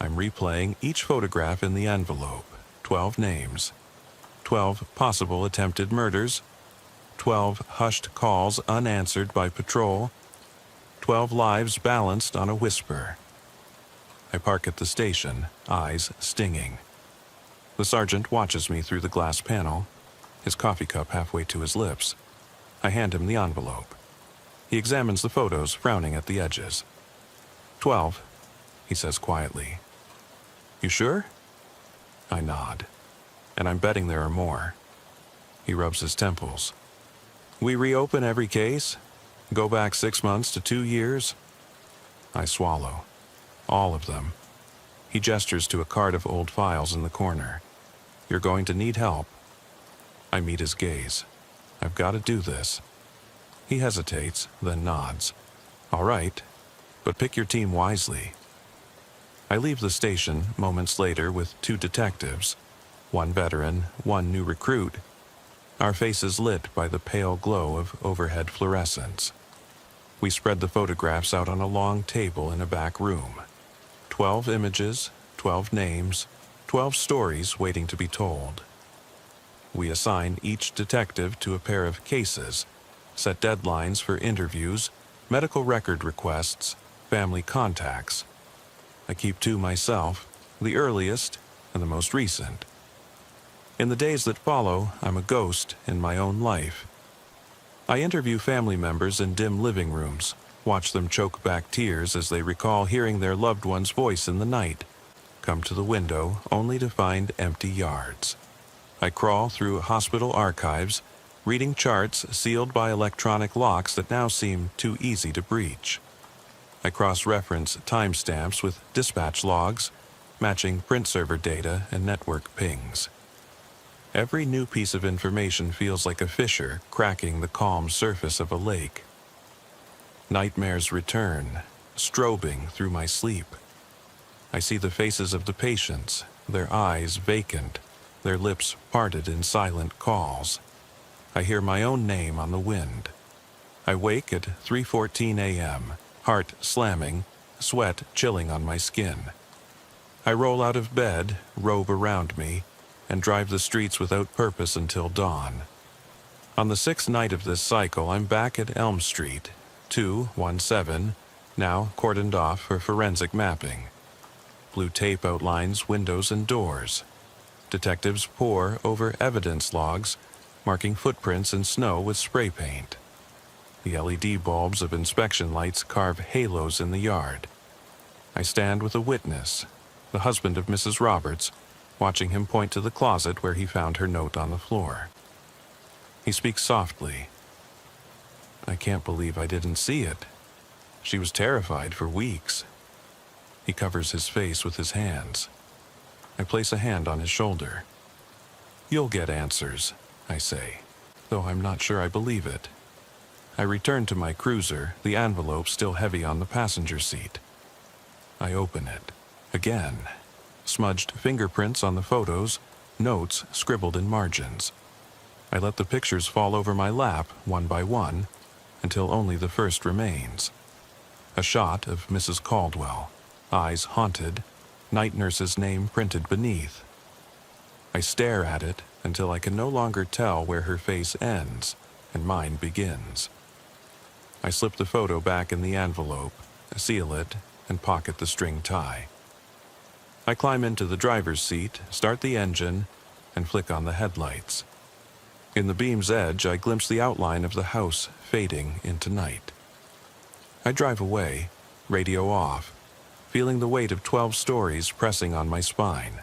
I'm replaying each photograph in the envelope, 12 names, 12 possible attempted murders, 12 hushed calls unanswered by patrol, 12 lives balanced on a whisper. I park at the station, eyes stinging. The sergeant watches me through the glass panel, his coffee cup halfway to his lips. I hand him the envelope. He examines the photos, frowning at the edges. 12, he says quietly. You sure? I nod, and I'm betting there are more. He rubs his temples. We reopen every case? Go back 6 months to 2 years? I swallow. All of them. He gestures to a card of old files in the corner. You're going to need help. I meet his gaze. I've got to do this. He hesitates, then nods. All right, but pick your team wisely. I leave the station moments later with 2 detectives, 1 veteran, 1 new recruit, our faces lit by the pale glow of overhead fluorescence. We spread the photographs out on a long table in a back room. 12 images, 12 names, 12 stories waiting to be told. We assign each detective to a pair of cases, set deadlines for interviews, medical record requests, family contacts. I keep 2 myself, the earliest and the most recent. In the days that follow, I'm a ghost in my own life. I interview family members in dim living rooms, watch them choke back tears as they recall hearing their loved one's voice in the night, come to the window only to find empty yards. I crawl through hospital archives, reading charts sealed by electronic locks that now seem too easy to breach. I cross-reference timestamps with dispatch logs, matching print server data and network pings. Every new piece of information feels like a fissure cracking the calm surface of a lake. Nightmares return, strobing through my sleep. I see the faces of the patients, their eyes vacant, their lips parted in silent calls. I hear my own name on the wind. I wake at 3:14 a.m., heart slamming, sweat chilling on my skin. I roll out of bed, robe around me, and drive the streets without purpose until dawn. On the sixth night of this cycle, I'm back at Elm Street, 217, now cordoned off for forensic mapping. Blue tape outlines windows and doors. Detectives pore over evidence logs, marking footprints in snow with spray paint. The LED bulbs of inspection lights carve halos in the yard. I stand with a witness, the husband of Mrs. Roberts, watching him point to the closet where he found her note on the floor. He speaks softly. I can't believe I didn't see it. She was terrified for weeks. He covers his face with his hands. I place a hand on his shoulder. You'll get answers, I say, though I'm not sure I believe it. I return to my cruiser, the envelope still heavy on the passenger seat. I open it. Again. Smudged fingerprints on the photos, notes scribbled in margins. I let the pictures fall over my lap, one by one, until only the first remains. A shot of Mrs. Caldwell, eyes haunted, night nurse's name printed beneath. I stare at it until I can no longer tell where her face ends and mine begins. I slip the photo back in the envelope, seal it, and pocket the string tie. I climb into the driver's seat, start the engine, and flick on the headlights. In the beam's edge, I glimpse the outline of the house fading into night. I drive away, radio off, feeling the weight of 12 stories pressing on my spine.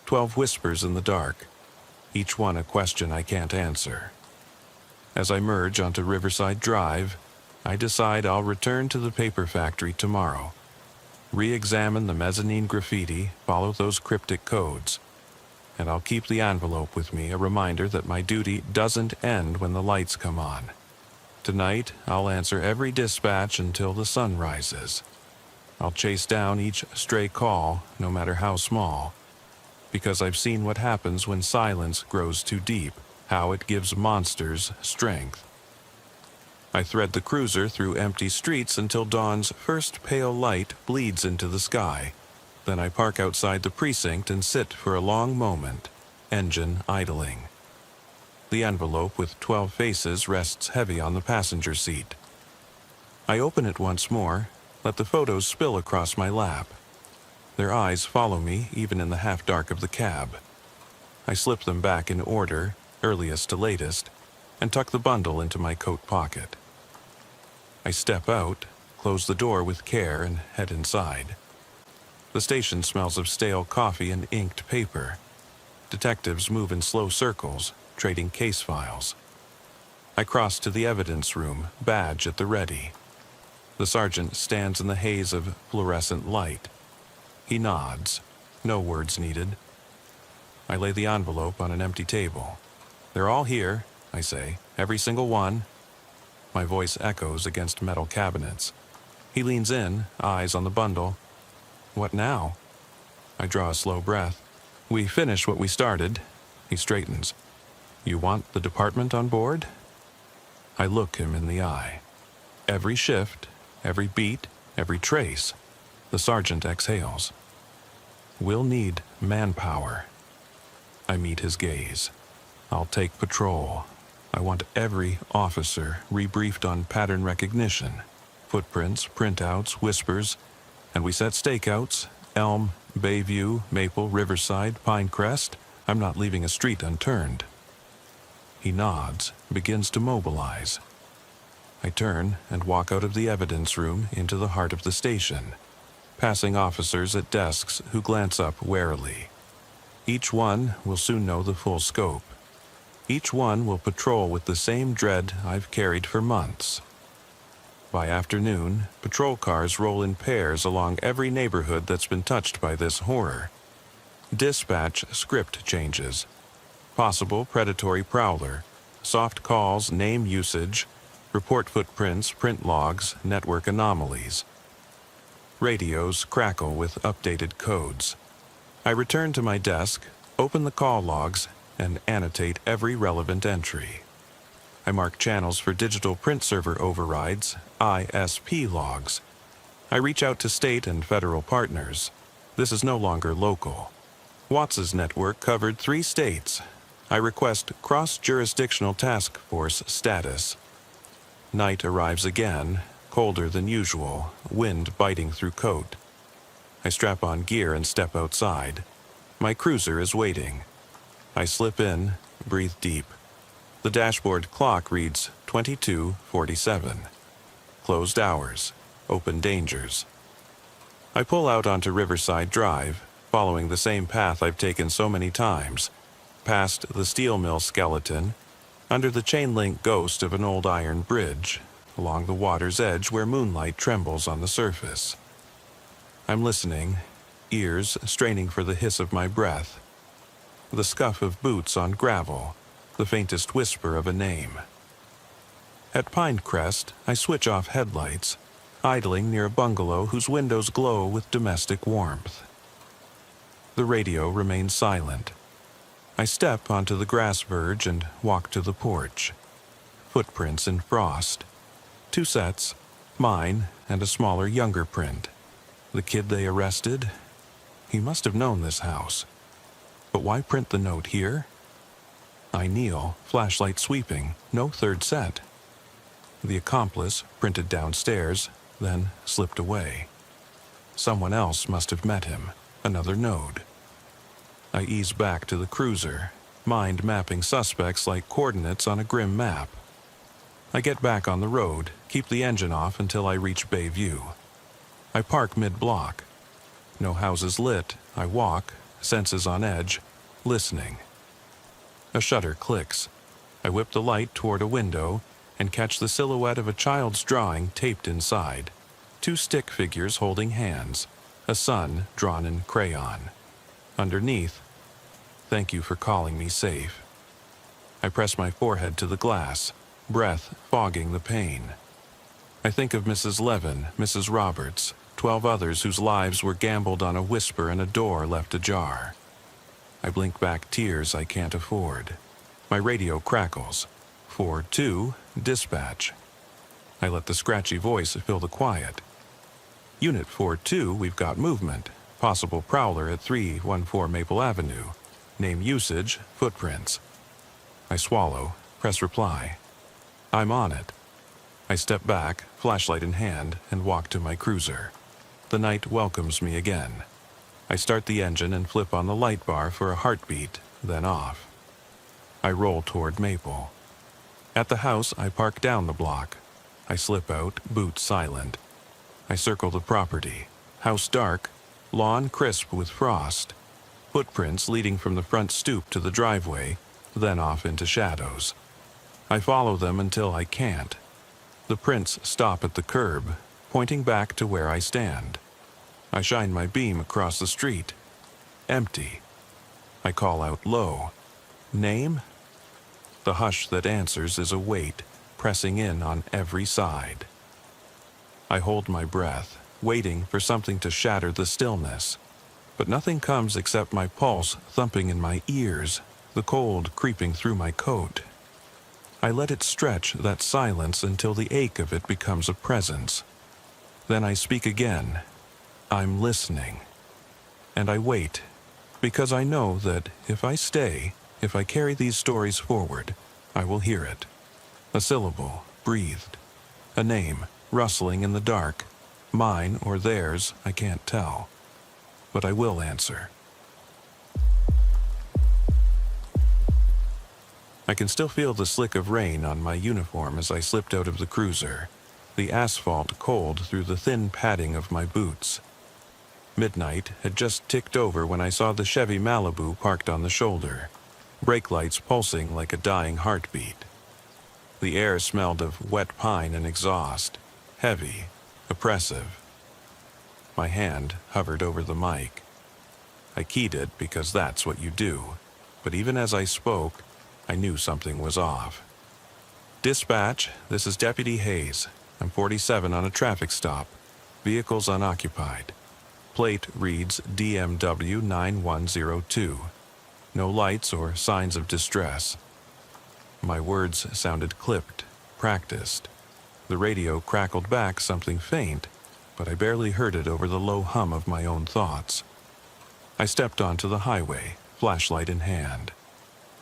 12 whispers in the dark, each one a question I can't answer. As I merge onto Riverside Drive, I decide I'll return to the paper factory tomorrow. Re-examine the mezzanine graffiti, follow those cryptic codes. And I'll keep the envelope with me, a reminder that my duty doesn't end when the lights come on. Tonight, I'll answer every dispatch until the sun rises. I'll chase down each stray call, no matter how small, because I've seen what happens when silence grows too deep, how it gives monsters strength. I thread the cruiser through empty streets until dawn's first pale light bleeds into the sky. Then I park outside the precinct and sit for a long moment, engine idling. The envelope with 12 faces rests heavy on the passenger seat. I open it once more, let the photos spill across my lap. Their eyes follow me even in the half-dark of the cab. I slip them back in order, earliest to latest, and tuck the bundle into my coat pocket. I step out, close the door with care, and head inside. The station smells of stale coffee and inked paper. Detectives move in slow circles, trading case files. I cross to the evidence room, badge at the ready. The sergeant stands in the haze of fluorescent light. He nods. No words needed. I lay the envelope on an empty table. They're all here, I say, every single one. My voice echoes against metal cabinets. He leans in, eyes on the bundle. What now? I draw a slow breath. We finish what we started. He straightens. You want the department on board? I look him in the eye. Every shift, every beat, every trace. The sergeant exhales. We'll need manpower. I meet his gaze. I'll take patrol. I want every officer rebriefed on pattern recognition. Footprints, printouts, whispers, and we set stakeouts, Elm, Bayview, Maple, Riverside, Pinecrest. I'm not leaving a street unturned. He nods, begins to mobilize. I turn and walk out of the evidence room into the heart of the station, passing officers at desks who glance up warily. Each one will soon know the full scope. Each one will patrol with the same dread I've carried for months. By afternoon, patrol cars roll in pairs along every neighborhood that's been touched by this horror. Dispatch script changes. Possible predatory prowler. Soft calls, name usage. Report footprints, print logs, network anomalies. Radios crackle with updated codes. I return to my desk, open the call logs, and annotate every relevant entry. I mark channels for digital print server overrides, ISP logs. I reach out to state and federal partners. This is no longer local. Watts's network covered 3 states. I request cross-jurisdictional task force status. Night arrives again, colder than usual, wind biting through coat. I strap on gear and step outside. My cruiser is waiting. I slip in, breathe deep. The dashboard clock reads 22:47. Closed hours, open dangers. I pull out onto Riverside Drive, following the same path I've taken so many times, past the steel mill skeleton, under the chain-link ghost of an old iron bridge, along the water's edge where moonlight trembles on the surface. I'm listening, ears straining for the hiss of my breath, the scuff of boots on gravel, the faintest whisper of a name. At Pinecrest, I switch off headlights, idling near a bungalow whose windows glow with domestic warmth. The radio remains silent. I step onto the grass verge and walk to the porch. Footprints in frost. 2 sets, mine and a smaller, younger print. The kid they arrested? He must have known this house. But why print the note here? I kneel, flashlight sweeping, no 3rd set. The accomplice printed downstairs, then slipped away. Someone else must have met him, another node. I ease back to the cruiser, mind mapping suspects like coordinates on a grim map. I get back on the road, keep the engine off until I reach Bayview. I park mid-block. No houses lit, I walk, senses on edge, listening. A shutter clicks. I whip the light toward a window and catch the silhouette of a child's drawing taped inside. 2 stick figures holding hands, a sun drawn in crayon. Underneath, "Thank you for calling me safe." I press my forehead to the glass, breath fogging the pain. I think of Mrs. Levin, Mrs. Roberts, 12 others whose lives were gambled on a whisper and a door left ajar. I blink back tears I can't afford. My radio crackles. 4-2, dispatch. I let the scratchy voice fill the quiet. Unit 4-2, we've got movement. Possible prowler at 314 Maple Avenue. Name usage, footprints. I swallow, press reply. I'm on it. I step back, flashlight in hand, and walk to my cruiser. The night welcomes me again. I start the engine and flip on the light bar for a heartbeat, then off. I roll toward Maple. At the house, I park down the block. I slip out, boots silent. I circle the property. House dark, lawn crisp with frost. Footprints leading from the front stoop to the driveway, then off into shadows. I follow them until I can't. The prints stop at the curb, pointing back to where I stand. I shine my beam across the street. Empty. I call out low. Name? The hush that answers is a weight, pressing in on every side. I hold my breath, waiting for something to shatter the stillness. But nothing comes except my pulse thumping in my ears, the cold creeping through my coat. I let it stretch that silence until the ache of it becomes a presence. Then I speak again. I'm listening. And I wait, because I know that if I stay, if I carry these stories forward, I will hear it. A syllable, breathed. A name, rustling in the dark. Mine or theirs, I can't tell. But I will answer. I can still feel the slick of rain on my uniform as I slipped out of the cruiser, the asphalt cold through the thin padding of my boots. Midnight had just ticked over when I saw the Chevy Malibu parked on the shoulder, brake lights pulsing like a dying heartbeat. The air smelled of wet pine and exhaust, heavy, oppressive. My hand hovered over the mic. I keyed it because that's what you do, but even as I spoke, I knew something was off. Dispatch, this is Deputy Hayes. I'm 47 on a traffic stop. Vehicles unoccupied. Plate reads DMW 9102. No lights or signs of distress. My words sounded clipped, practiced. The radio crackled back something faint, but I barely heard it over the low hum of my own thoughts. I stepped onto the highway, flashlight in hand.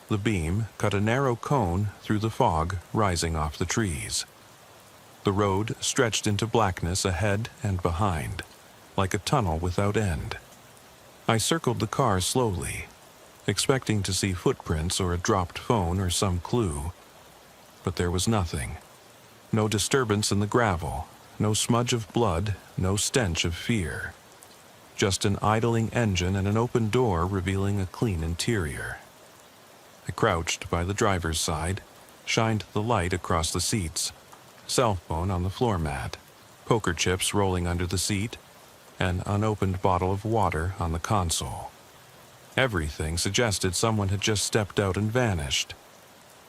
The beam cut a narrow cone through the fog rising off the trees. The road stretched into blackness ahead and behind, like a tunnel without end. I circled the car slowly, expecting to see footprints or a dropped phone or some clue. But there was nothing. No disturbance in the gravel, no smudge of blood, no stench of fear. Just an idling engine and an open door revealing a clean interior. I crouched by the driver's side, shined the light across the seats, cell phone on the floor mat, poker chips rolling under the seat, an unopened bottle of water on the console. Everything suggested someone had just stepped out and vanished.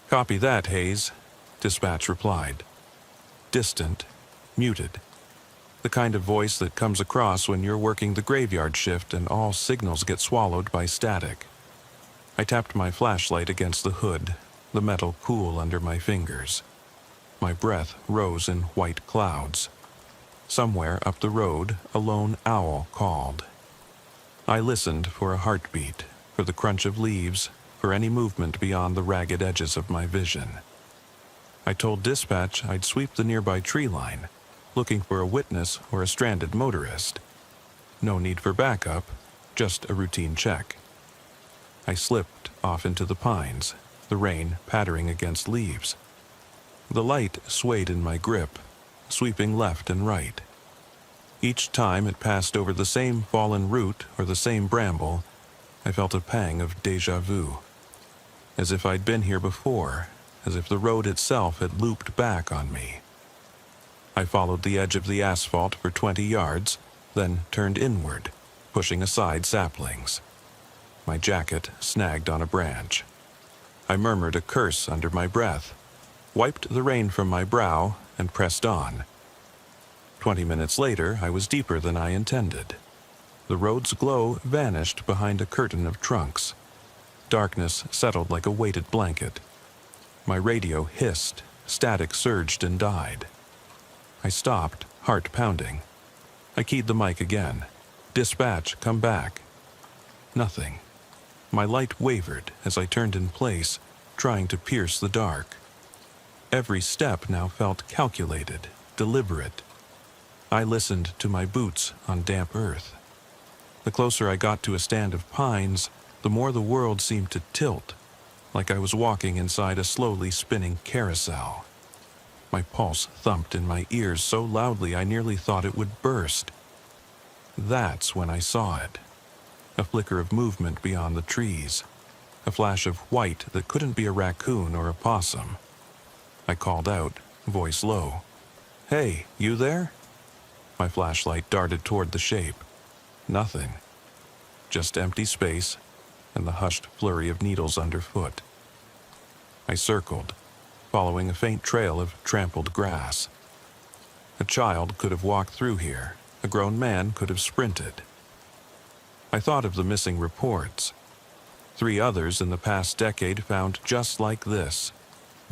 "Copy that, Hayes," dispatch replied. Distant, muted. The kind of voice that comes across when you're working the graveyard shift and all signals get swallowed by static. I tapped my flashlight against the hood, the metal cool under my fingers. My breath rose in white clouds. Somewhere up the road, a lone owl called. I listened for a heartbeat, for the crunch of leaves, for any movement beyond the ragged edges of my vision. I told dispatch I'd sweep the nearby tree line, looking for a witness or a stranded motorist. No need for backup, just a routine check. I slipped off into the pines, the rain pattering against leaves. The light swayed in my grip, sweeping left and right. Each time it passed over the same fallen root or the same bramble, I felt a pang of déjà vu. As if I'd been here before, as if the road itself had looped back on me. I followed the edge of the asphalt for 20 yards, then turned inward, pushing aside saplings. My jacket snagged on a branch. I murmured a curse under my breath, wiped the rain from my brow, and pressed on. 20 minutes later, I was deeper than I intended. The road's glow vanished behind a curtain of trunks. Darkness settled like a weighted blanket. My radio hissed, static surged and died. I stopped, heart pounding. I keyed the mic again. "Dispatch, come back." Nothing. My light wavered as I turned in place, trying to pierce the dark. Every step now felt calculated, deliberate. I listened to my boots on damp earth. The closer I got to a stand of pines, the more the world seemed to tilt, like I was walking inside a slowly spinning carousel. My pulse thumped in my ears so loudly I nearly thought it would burst. That's when I saw it. A flicker of movement beyond the trees. A flash of white that couldn't be a raccoon or a possum. I called out, voice low. "Hey, you there?" My flashlight darted toward the shape. Nothing. Just empty space and the hushed flurry of needles underfoot. I circled, following a faint trail of trampled grass. A child could have walked through here. A grown man could have sprinted. I thought of the missing reports. 3 others in the past decade found just like this.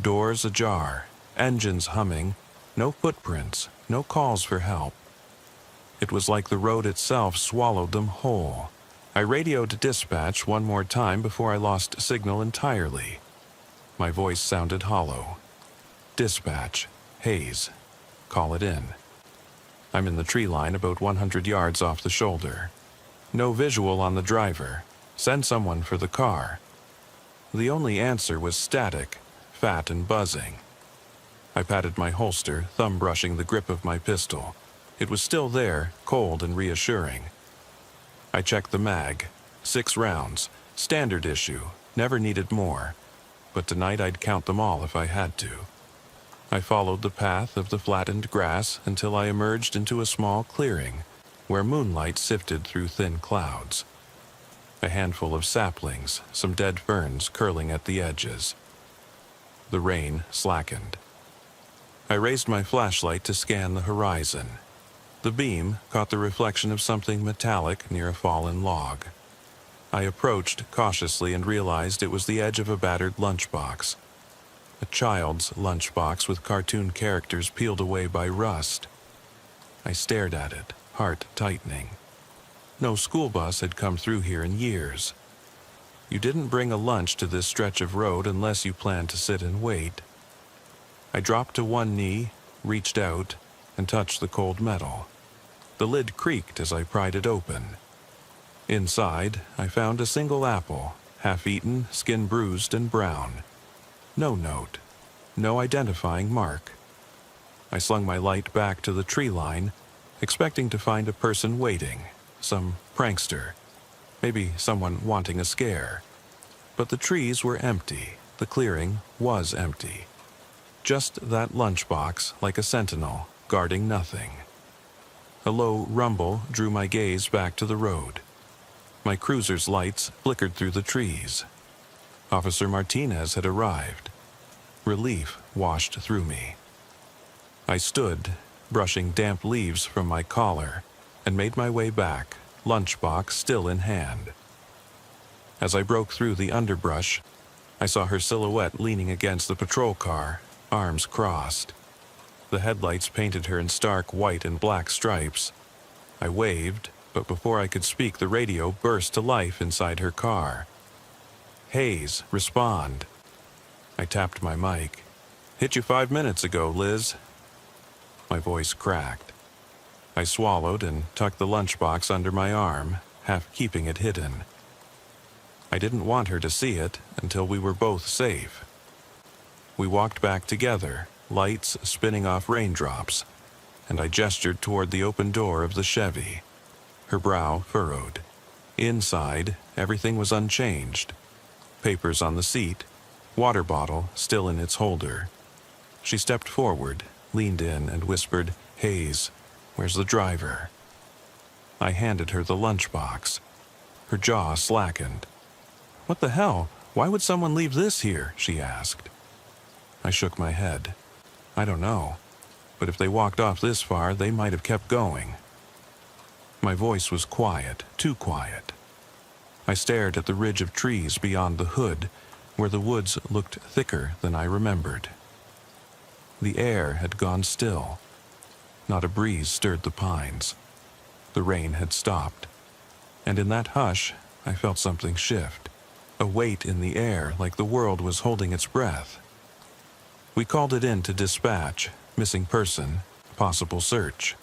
Doors ajar, engines humming, no footprints, no calls for help. It was like the road itself swallowed them whole. I radioed dispatch one more time before I lost signal entirely. My voice sounded hollow. "Dispatch, Hayes. Call it in. I'm in the tree line about 100 yards off the shoulder. No visual on the driver. Send someone for the car." The only answer was static, fat and buzzing. I patted my holster, thumb brushing the grip of my pistol. It was still there, cold and reassuring. I checked the mag. 6 rounds. Standard issue. Never needed more. But tonight I'd count them all if I had to. I followed the path of the flattened grass until I emerged into a small clearing, where moonlight sifted through thin clouds. A handful of saplings, some dead ferns curling at the edges. The rain slackened. I raised my flashlight to scan the horizon. The beam caught the reflection of something metallic near a fallen log. I approached cautiously and realized it was the edge of a battered lunchbox. a child's lunchbox with cartoon characters peeled away by rust. I stared at it, heart tightening. No school bus had come through here in years. You didn't bring a lunch to this stretch of road unless you planned to sit and wait. I dropped to one knee, reached out, and touched the cold metal. The lid creaked as I pried it open. Inside, I found a single apple, half-eaten, skin bruised and brown. No note, no identifying mark. I slung my light back to the tree line, expecting to find a person waiting, some prankster, maybe someone wanting a scare. But the trees were empty, the clearing was empty. Just that lunchbox, like a sentinel, guarding nothing. A low rumble drew my gaze back to the road. My cruiser's lights flickered through the trees. Officer Martinez had arrived. Relief washed through me. I stood, brushing damp leaves from my collar, and made my way back, lunchbox still in hand. As I broke through the underbrush, I saw her silhouette leaning against the patrol car, arms crossed. The headlights painted her in stark white and black stripes. I waved, but before I could speak, the radio burst to life inside her car. "Hayes, respond." I tapped my mic. "Hit you 5 minutes ago, Liz." My voice cracked. I swallowed and tucked the lunchbox under my arm, half keeping it hidden. I didn't want her to see it until we were both safe. We walked back together, lights spinning off raindrops, and I gestured toward the open door of the Chevy. Her brow furrowed. Inside, everything was unchanged. Papers on the seat, water bottle still in its holder. She stepped forward, leaned in, and whispered, "Hayes, where's the driver?" I handed her the lunchbox. Her jaw slackened. "What the hell? Why would someone leave this here?" she asked. I shook my head. "I don't know, but if they walked off this far, they might have kept going." My voice was quiet, too quiet. I stared at the ridge of trees beyond the hood, where the woods looked thicker than I remembered. The air had gone still. Not a breeze stirred the pines. The rain had stopped. And in that hush, I felt something shift. A weight in the air, like the world was holding its breath. We called it in to dispatch, missing person, possible search.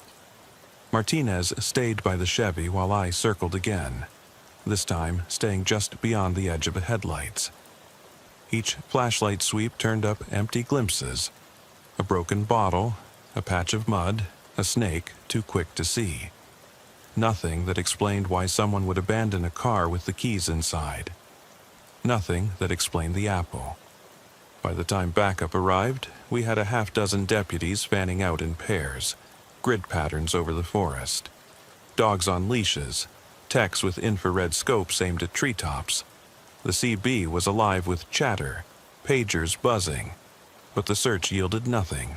Martinez stayed by the Chevy while I circled again, this time staying just beyond the edge of the headlights. Each flashlight sweep turned up empty glimpses. A broken bottle, a patch of mud, a snake too quick to see. Nothing that explained why someone would abandon a car with the keys inside. Nothing that explained the apple. By the time backup arrived, we had a half-dozen deputies fanning out in pairs, grid patterns over the forest. Dogs on leashes, techs with infrared scopes aimed at treetops. The CB was alive with chatter, pagers buzzing, but the search yielded nothing.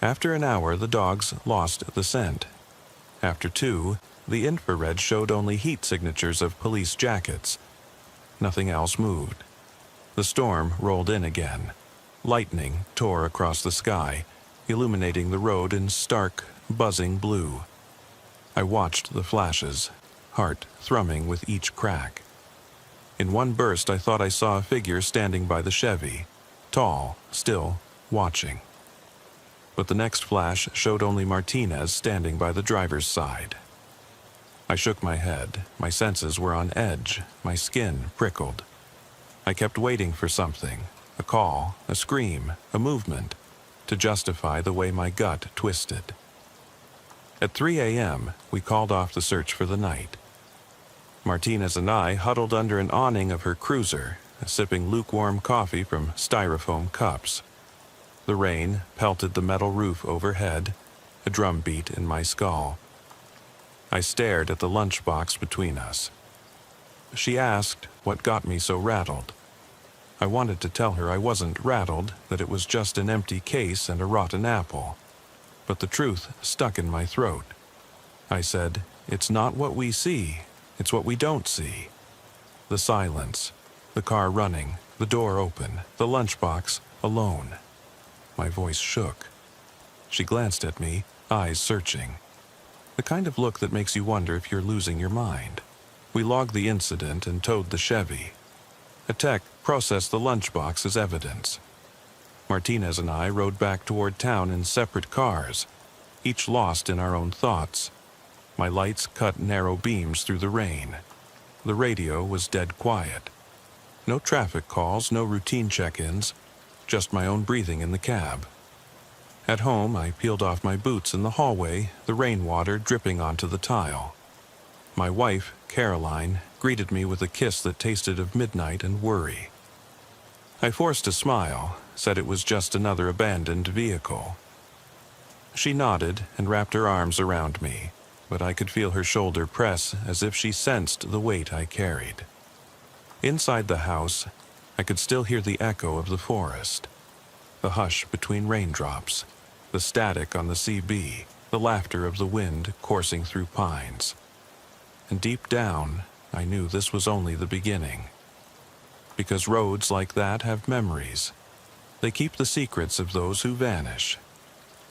After an hour, the dogs lost the scent. After 2, the infrared showed only heat signatures of police jackets. Nothing else moved. The storm rolled in again. Lightning tore across the sky, illuminating the road in stark, buzzing blue. I watched the flashes, heart thrumming with each crack. In one burst, I thought I saw a figure standing by the Chevy, tall, still, watching. But the next flash showed only Martinez standing by the driver's side. I shook my head. My senses were on edge. My skin prickled. I kept waiting for something, a call, a scream, a movement, to justify the way my gut twisted. At 3 a.m., we called off the search for the night. Martinez and I huddled under an awning of her cruiser, sipping lukewarm coffee from styrofoam cups. The rain pelted the metal roof overhead, a drumbeat in my skull. I stared at the lunchbox between us. She asked what got me so rattled. I wanted to tell her I wasn't rattled, that it was just an empty case and a rotten apple. But the truth stuck in my throat. I said, "It's not what we see, it's what we don't see." The silence, the car running, the door open, the lunchbox alone. My voice shook. She glanced at me, eyes searching. The kind of look that makes you wonder if you're losing your mind. We logged the incident and towed the Chevy. A tech processed the lunchbox as evidence. Martinez and I rode back toward town in separate cars, each lost in our own thoughts. My lights cut narrow beams through the rain. The radio was dead quiet. No traffic calls, no routine check-ins, just my own breathing in the cab. At home, I peeled off my boots in the hallway, the rainwater dripping onto the tile. My wife, Caroline, greeted me with a kiss that tasted of midnight and worry. I forced a smile, said it was just another abandoned vehicle. She nodded and wrapped her arms around me, but I could feel her shoulder press as if she sensed the weight I carried. Inside the house, I could still hear the echo of the forest, the hush between raindrops, the static on the CB, the laughter of the wind coursing through pines. And deep down, I knew this was only the beginning. Because roads like that have memories. They keep the secrets of those who vanish.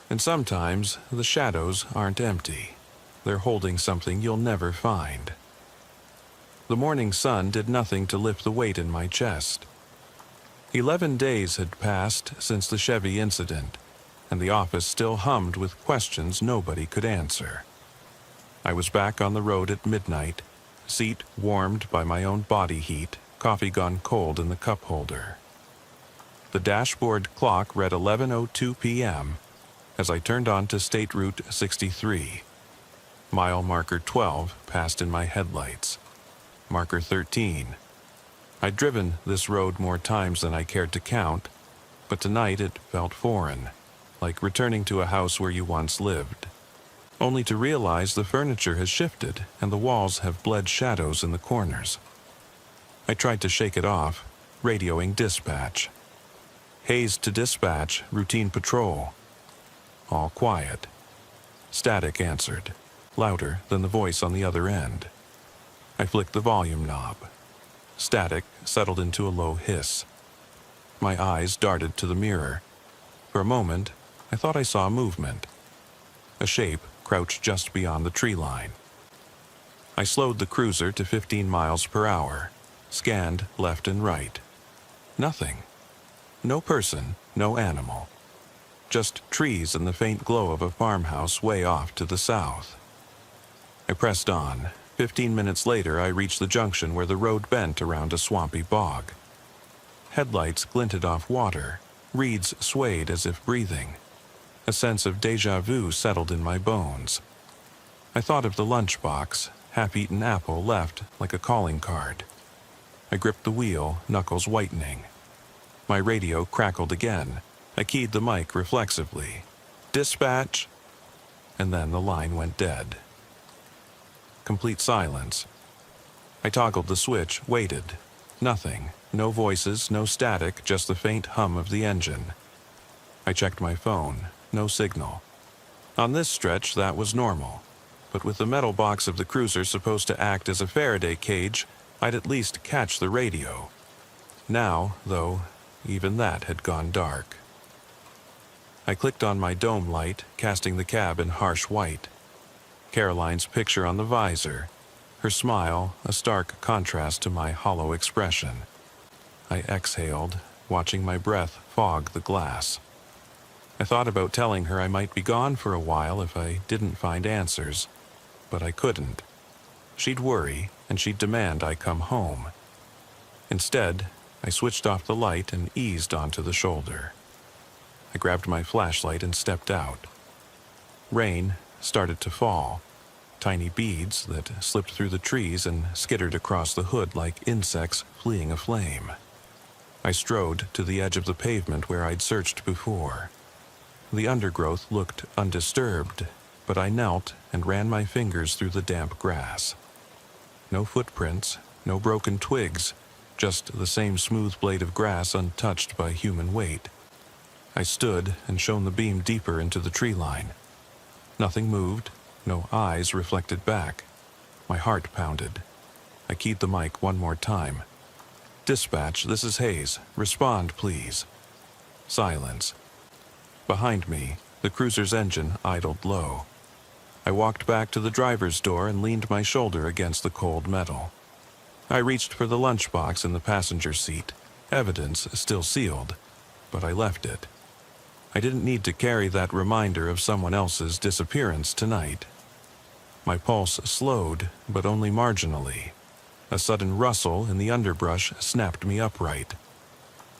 And sometimes the shadows aren't empty. They're holding something you'll never find. The morning sun did nothing to lift the weight in my chest. 11 days had passed since the Chevy incident, and the office still hummed with questions nobody could answer. I was back on the road at midnight, seat warmed by my own body heat, coffee gone cold in the cup holder. The dashboard clock read 11:02 p.m. as I turned onto State Route 63. Mile marker 12 passed in my headlights. Marker 13. I'd driven this road more times than I cared to count, but tonight it felt foreign, like returning to a house where you once lived, only to realize the furniture has shifted and the walls have bled shadows in the corners. I tried to shake it off, radioing dispatch. Haze to dispatch, routine patrol. All quiet. Static answered, louder than the voice on the other end. I flicked the volume knob. Static settled into a low hiss. My eyes darted to the mirror. For a moment, I thought I saw movement. A shape crouched just beyond the tree line. I slowed the cruiser to 15 miles per hour, scanned left and right. Nothing. No person, no animal. Just trees and the faint glow of a farmhouse way off to the south. I pressed on. 15 minutes later, I reached the junction where the road bent around a swampy bog. Headlights glinted off water. Reeds swayed as if breathing. A sense of déjà vu settled in my bones. I thought of the lunchbox, half-eaten apple left like a calling card. I gripped the wheel, knuckles whitening. My radio crackled again. I keyed the mic reflexively. Dispatch! And then the line went dead. Complete silence. I toggled the switch, waited. Nothing. No voices, no static, just the faint hum of the engine. I checked my phone. No signal. On this stretch, that was normal. But with the metal box of the cruiser supposed to act as a Faraday cage, I'd at least catch the radio. Now, though, even that had gone dark. I clicked on my dome light, casting the cab in harsh white. Caroline's picture on the visor, her smile a stark contrast to my hollow expression. I exhaled, watching my breath fog the glass. I thought about telling her I might be gone for a while if I didn't find answers, but I couldn't. She'd worry, and she'd demand I come home. Instead, I switched off the light and eased onto the shoulder. I grabbed my flashlight and stepped out. Rain started to fall, tiny beads that slipped through the trees and skittered across the hood like insects fleeing a flame. I strode to the edge of the pavement where I'd searched before. The undergrowth looked undisturbed, but I knelt and ran my fingers through the damp grass. No footprints, no broken twigs, just the same smooth blade of grass untouched by human weight. I stood and shone the beam deeper into the tree line. Nothing moved, no eyes reflected back. My heart pounded. I keyed the mic one more time. Dispatch, this is Hayes. Respond, please. Silence. Behind me, the cruiser's engine idled low. I walked back to the driver's door and leaned my shoulder against the cold metal. I reached for the lunchbox in the passenger seat, evidence still sealed, but I left it. I didn't need to carry that reminder of someone else's disappearance tonight. My pulse slowed, but only marginally. A sudden rustle in the underbrush snapped me upright.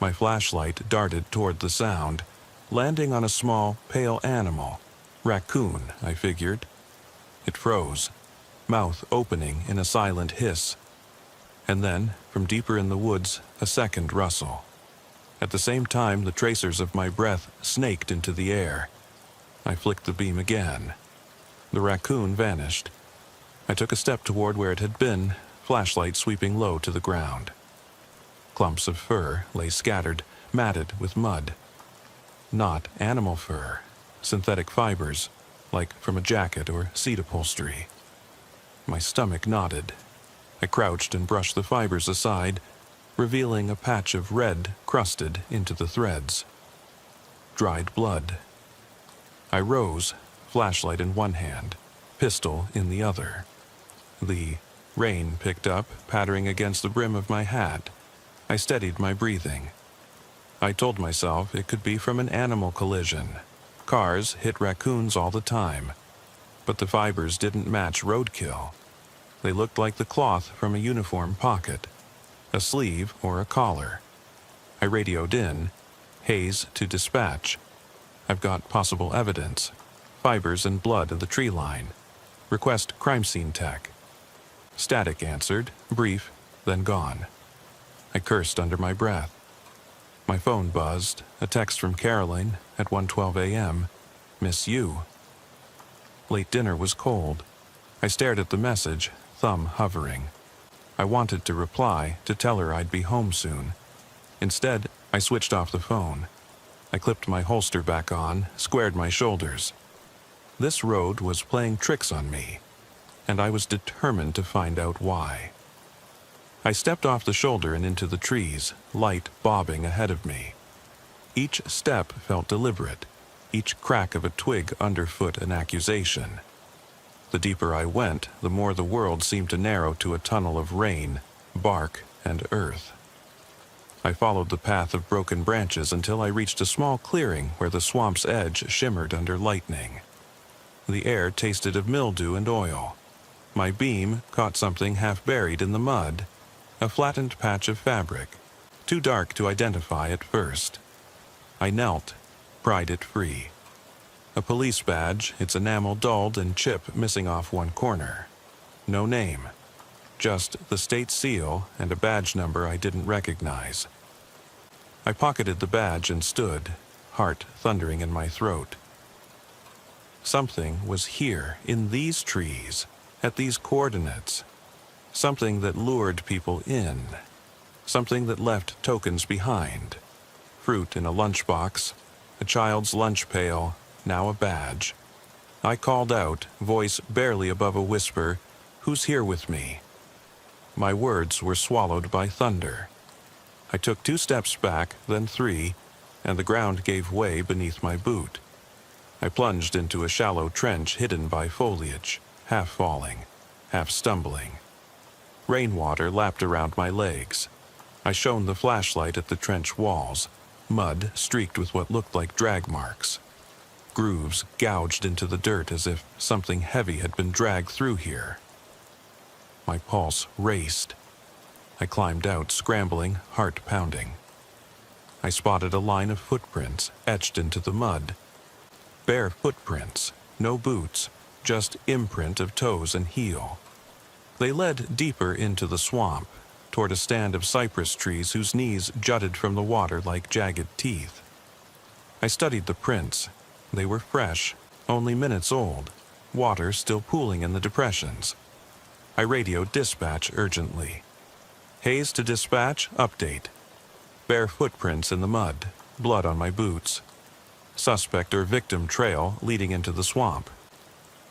My flashlight darted toward the sound, landing on a small, pale animal. Raccoon, I figured. It froze, mouth opening in a silent hiss. And then, from deeper in the woods, a second rustle. At the same time, the tracers of my breath snaked into the air. I flicked the beam again. The raccoon vanished. I took a step toward where it had been, flashlight sweeping low to the ground. Clumps of fur lay scattered, matted with mud. Not animal fur, synthetic fibers, like from a jacket or seat upholstery. My stomach knotted. I crouched and brushed the fibers aside, revealing a patch of red crusted into the threads. Dried blood. I rose, flashlight in one hand, pistol in the other. The rain picked up, pattering against the brim of my hat. I steadied my breathing. I told myself it could be from an animal collision. Cars hit raccoons all the time, but the fibers didn't match roadkill. They looked like the cloth from a uniform pocket, a sleeve or a collar. I radioed in, Hayes to dispatch. I've got possible evidence. Fibers and blood in the tree line. Request crime scene tech. Static answered, brief, then gone. I cursed under my breath. My phone buzzed, a text from Caroline at 1:12 a.m. Miss you. Late dinner was cold. I stared at the message, thumb hovering. I wanted to reply, to tell her I'd be home soon. Instead, I switched off the phone. I clipped my holster back on, squared my shoulders. This road was playing tricks on me, and I was determined to find out why. I stepped off the shoulder and into the trees, light bobbing ahead of me. Each step felt deliberate, each crack of a twig underfoot an accusation. The deeper I went, the more the world seemed to narrow to a tunnel of rain, bark, and earth. I followed the path of broken branches until I reached a small clearing where the swamp's edge shimmered under lightning. The air tasted of mildew and oil. My beam caught something half buried in the mud, a flattened patch of fabric, too dark to identify at first. I knelt, pried it free. A police badge, its enamel dulled and chip missing off one corner. No name, just the state seal and a badge number I didn't recognize. I pocketed the badge and stood, heart thundering in my throat. Something was here, in these trees, at these coordinates. Something that lured people in. Something that left tokens behind. Fruit in a lunchbox, a child's lunch pail, now a badge. I called out, voice barely above a whisper, "Who's here with me?" My words were swallowed by thunder. I took 2 steps back, then 3, and the ground gave way beneath my boot. I plunged into a shallow trench hidden by foliage, half falling, half stumbling. Rainwater lapped around my legs. I shone the flashlight at the trench walls, mud streaked with what looked like drag marks. Grooves gouged into the dirt as if something heavy had been dragged through here. My pulse raced. I climbed out, scrambling, heart pounding. I spotted a line of footprints etched into the mud. Bare footprints, no boots, just imprint of toes and heel. They led deeper into the swamp, toward a stand of cypress trees whose knees jutted from the water like jagged teeth. I studied the prints. They were fresh, only minutes old, water still pooling in the depressions. I radioed dispatch urgently. Hayes to dispatch, update. Bare footprints in the mud, blood on my boots. Suspect or victim trail leading into the swamp.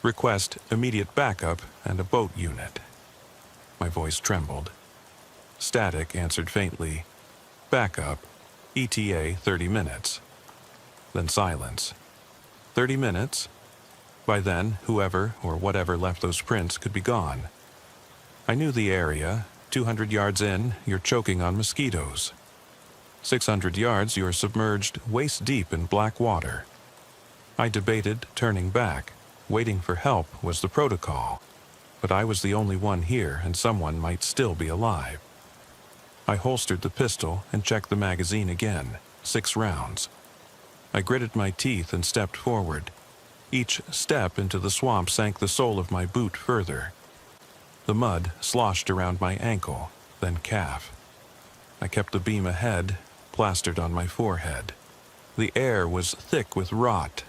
Request immediate backup and a boat unit. My voice trembled. Static answered faintly. Backup, ETA 30 minutes. then silence. 30 minutes? By then, whoever or whatever left those prints could be gone. I knew the area. 200 yards in, you're choking on mosquitoes. 600 yards, you're submerged waist-deep in black water. I debated turning back. Waiting for help was the protocol. But I was the only one here, and someone might still be alive. I holstered the pistol and checked the magazine again. 6 rounds. I gritted my teeth and stepped forward. Each step into the swamp sank the sole of my boot further. The mud sloshed around my ankle, then calf. I kept the beam ahead, plastered on my forehead. The air was thick with rot.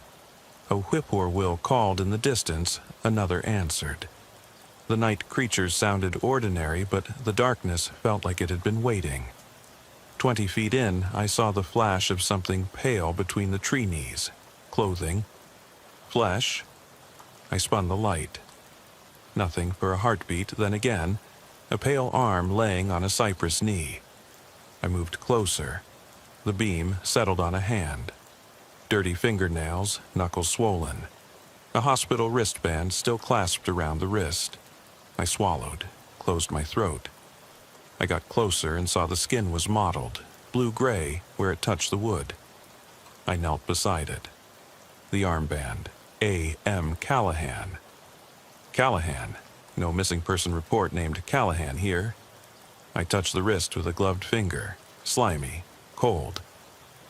A whippoorwill called in the distance, another answered. The night creatures sounded ordinary, but the darkness felt like it had been waiting. 20 feet in, I saw the flash of something pale between the tree knees. Clothing. Flesh. I spun the light. Nothing for a heartbeat, then again, a pale arm laying on a cypress knee. I moved closer. The beam settled on a hand. Dirty fingernails, knuckles swollen. A hospital wristband still clasped around the wrist. I swallowed, closed my throat. I got closer and saw the skin was mottled, blue-gray where it touched the wood. I knelt beside it. The armband, A.M. Callahan. Callahan. No missing person report named Callahan here. I touched the wrist with a gloved finger, slimy, cold.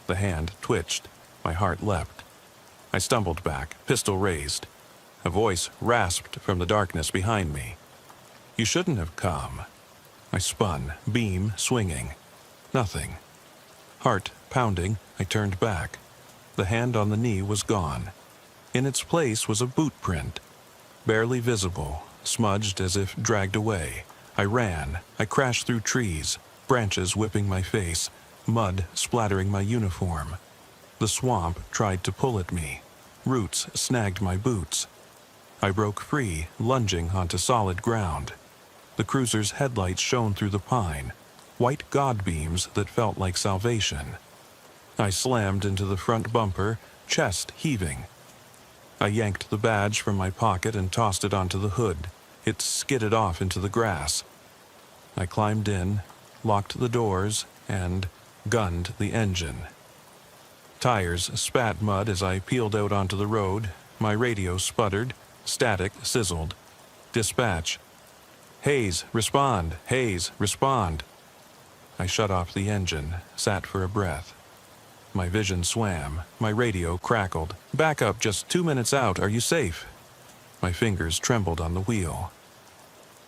The hand twitched. My heart leapt. I stumbled back, pistol raised. A voice rasped from the darkness behind me. "You shouldn't have come." I spun, beam swinging. Nothing. Heart pounding, I turned back. The hand on the knee was gone. In its place was a boot print. Barely visible, smudged as if dragged away. I ran. I crashed through trees, branches whipping my face, mud splattering my uniform. The swamp tried to pull at me. Roots snagged my boots. I broke free, lunging onto solid ground. The cruiser's headlights shone through the pine, white god beams that felt like salvation. I slammed into the front bumper, chest heaving. I yanked the badge from my pocket and tossed it onto the hood. It skidded off into the grass. I climbed in, locked the doors, and gunned the engine. Tires spat mud as I peeled out onto the road. My radio sputtered. Static sizzled. Dispatch. "Hayes, respond! Hayes, respond!" I shut off the engine, sat for a breath. My vision swam. My radio crackled. "Back up just 2 minutes out. Are you safe?" My fingers trembled on the wheel.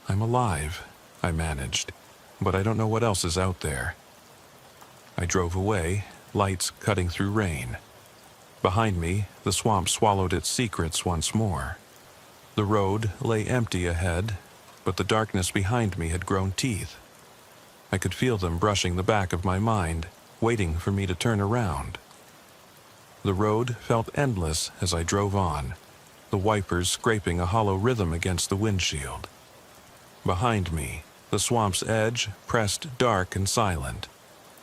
"I'm alive," I managed, "but I don't know what else is out there." I drove away, lights cutting through rain. Behind me, the swamp swallowed its secrets once more. The road lay empty ahead, but the darkness behind me had grown teeth. I could feel them brushing the back of my mind, waiting for me to turn around. The road felt endless as I drove on, the wipers scraping a hollow rhythm against the windshield. Behind me, the swamp's edge pressed dark and silent,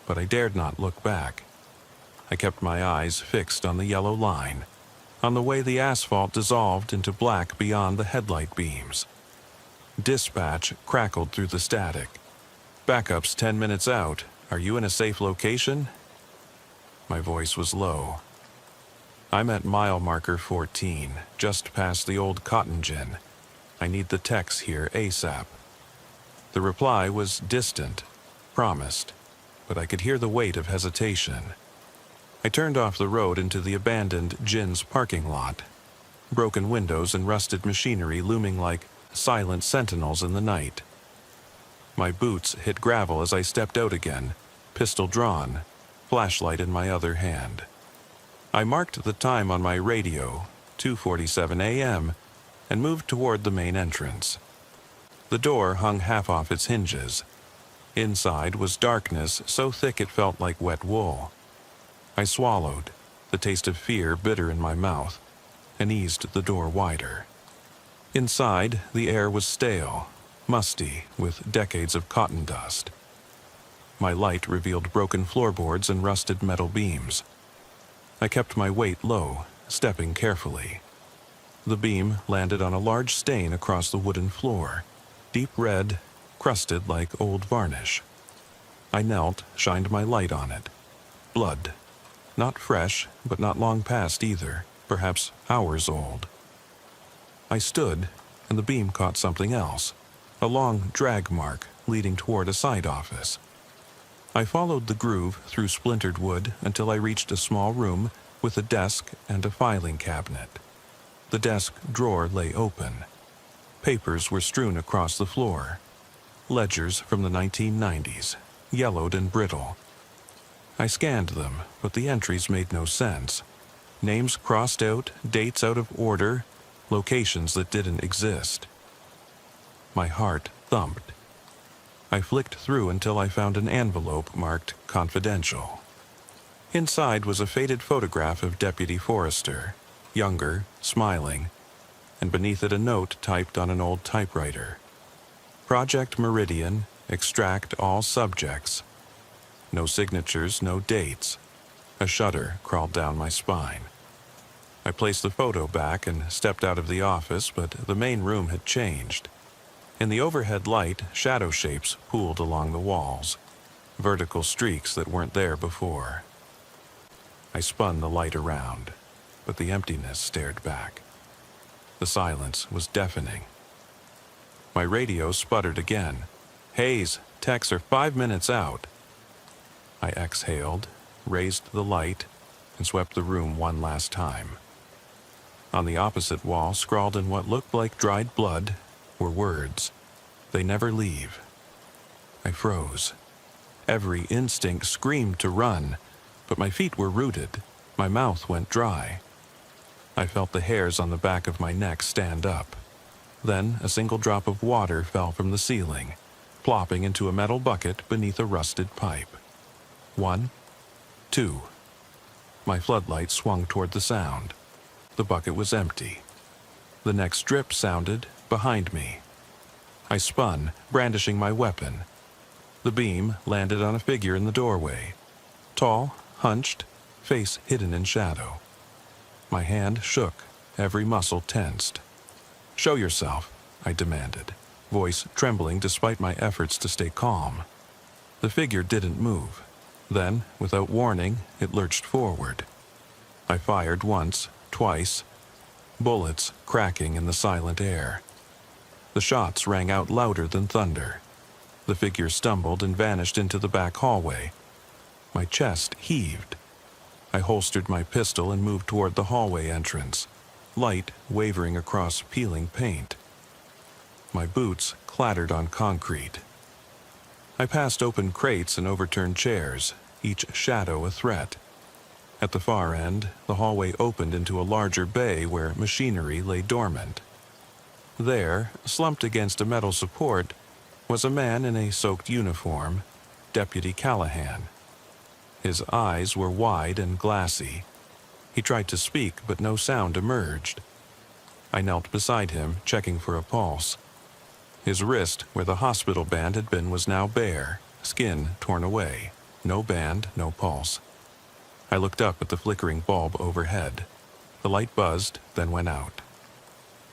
but I dared not look back. I kept my eyes fixed on the yellow line, on the way the asphalt dissolved into black beyond the headlight beams. Dispatch crackled through the static. "Backup's 10 minutes out. Are you in a safe location?" My voice was low. "I'm at mile marker 14, just past the old cotton gin. I need the techs here ASAP." The reply was distant, promised, but I could hear the weight of hesitation. I turned off the road into the abandoned gin's parking lot. Broken windows and rusted machinery looming like silent sentinels in the night. My boots hit gravel as I stepped out again, pistol drawn, flashlight in my other hand. I marked the time on my radio, 2:47 a.m., and moved toward the main entrance. The door hung half off its hinges. Inside was darkness so thick it felt like wet wool. I swallowed, the taste of fear bitter in my mouth, and eased the door wider. Inside, the air was stale, musty, with decades of cotton dust. My light revealed broken floorboards and rusted metal beams. I kept my weight low, stepping carefully. The beam landed on a large stain across the wooden floor, deep red, crusted like old varnish. I knelt, shined my light on it. Blood. Not fresh, but not long past either, perhaps hours old. I stood, and the beam caught something else, a long drag mark leading toward a side office. I followed the groove through splintered wood until I reached a small room with a desk and a filing cabinet. The desk drawer lay open. Papers were strewn across the floor. Ledgers from the 1990s, yellowed and brittle. I scanned them, but the entries made no sense. Names crossed out, dates out of order, locations that didn't exist. My heart thumped. I flicked through until I found an envelope marked confidential. Inside was a faded photograph of Deputy Forrester, younger, smiling, and beneath it a note typed on an old typewriter. Project Meridian, extract all subjects. No signatures, no dates. A shudder crawled down my spine. I placed the photo back and stepped out of the office, but the main room had changed. In the overhead light, shadow shapes pooled along the walls, vertical streaks that weren't there before. I spun the light around, but the emptiness stared back. The silence was deafening. My radio sputtered again. "Hayes, techs are 5 minutes out." I exhaled, raised the light, and swept the room one last time. On the opposite wall, scrawled in what looked like dried blood, were words. "They never leave." I froze. Every instinct screamed to run, but my feet were rooted. My mouth went dry. I felt the hairs on the back of my neck stand up. Then a single drop of water fell from the ceiling, plopping into a metal bucket beneath a rusted pipe. 1, 2. My floodlight swung toward the sound. The bucket was empty. The next drip sounded behind me. I spun, brandishing my weapon. The beam landed on a figure in the doorway. Tall, hunched, face hidden in shadow. My hand shook, every muscle tensed. "Show yourself," I demanded, voice trembling despite my efforts to stay calm. The figure didn't move. Then, without warning, it lurched forward. I fired once, twice, bullets cracking in the silent air. The shots rang out louder than thunder. The figure stumbled and vanished into the back hallway. My chest heaved. I holstered my pistol and moved toward the hallway entrance, light wavering across peeling paint. My boots clattered on concrete. I passed open crates and overturned chairs, each shadow a threat. At the far end, the hallway opened into a larger bay where machinery lay dormant. There, slumped against a metal support, was a man in a soaked uniform, Deputy Callahan. His eyes were wide and glassy. He tried to speak, but no sound emerged. I knelt beside him, checking for a pulse. His wrist, where the hospital band had been, was now bare, skin torn away. No band, no pulse. I looked up at the flickering bulb overhead. The light buzzed, then went out.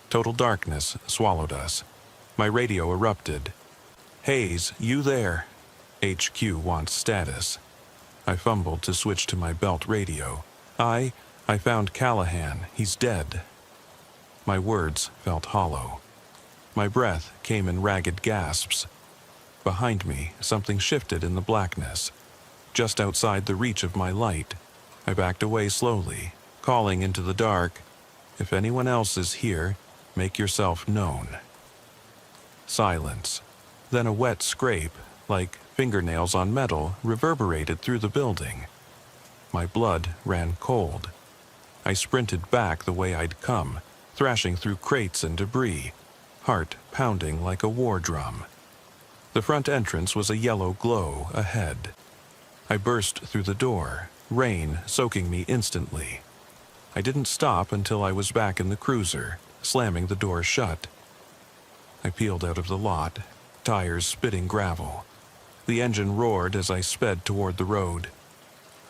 Total darkness swallowed us. My radio erupted. "Hayes, you there? HQ wants status." I fumbled to switch to my belt radio. I found Callahan. He's dead." My words felt hollow. My breath came in ragged gasps. Behind me, something shifted in the blackness. Just outside the reach of my light, I backed away slowly, calling into the dark, "If anyone else is here, make yourself known." Silence. Then a wet scrape, like fingernails on metal, reverberated through the building. My blood ran cold. I sprinted back the way I'd come, thrashing through crates and debris, heart pounding like a war drum. The front entrance was a yellow glow ahead. I burst through the door, rain soaking me instantly. I didn't stop until I was back in the cruiser, slamming the door shut. I peeled out of the lot, tires spitting gravel. The engine roared as I sped toward the road.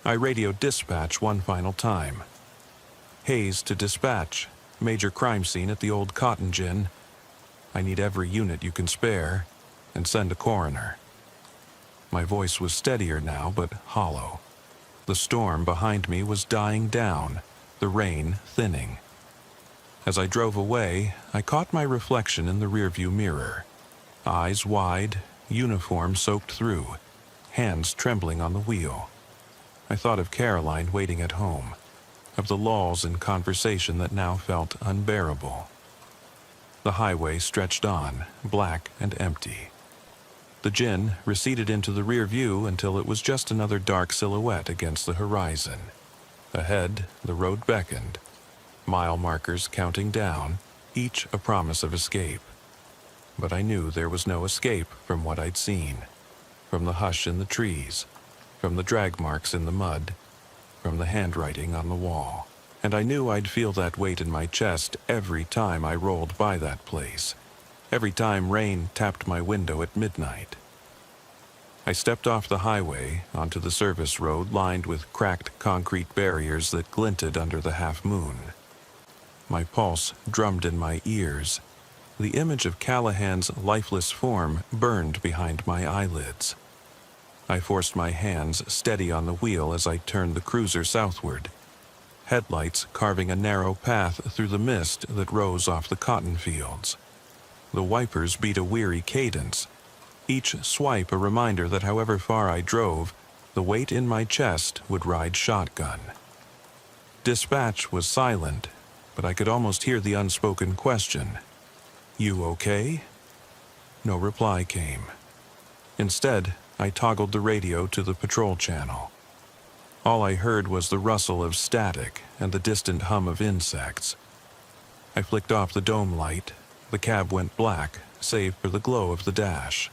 I radioed dispatch one final time. Hayes to dispatch. Major crime scene at the old cotton gin. I need every unit you can spare, and send a coroner. My voice was steadier now, but hollow. The storm behind me was dying down, the rain thinning. As I drove away, I caught my reflection in the rearview mirror. Eyes wide, uniform soaked through, hands trembling on the wheel. I thought of Caroline waiting at home, of the lulls in conversation that now felt unbearable. The highway stretched on, black and empty. The gin receded into the rear view until it was just another dark silhouette against the horizon. Ahead, the road beckoned, mile markers counting down, each a promise of escape. But I knew there was no escape from what I'd seen, from the hush in the trees, from the drag marks in the mud, from the handwriting on the wall. And I knew I'd feel that weight in my chest every time I rolled by that place, every time rain tapped my window at midnight. I stepped off the highway onto the service road lined with cracked concrete barriers that glinted under the half-moon. My pulse drummed in my ears. The image of Callahan's lifeless form burned behind my eyelids. I forced my hands steady on the wheel as I turned the cruiser southward, headlights carving a narrow path through the mist that rose off the cotton fields. The wipers beat a weary cadence, each swipe a reminder that however far I drove, the weight in my chest would ride shotgun. Dispatch was silent, but I could almost hear the unspoken question, "You okay?" No reply came. Instead, I toggled the radio to the patrol channel. All I heard was the rustle of static and the distant hum of insects. I flicked off the dome light. The cab went black, save for the glow of the dash.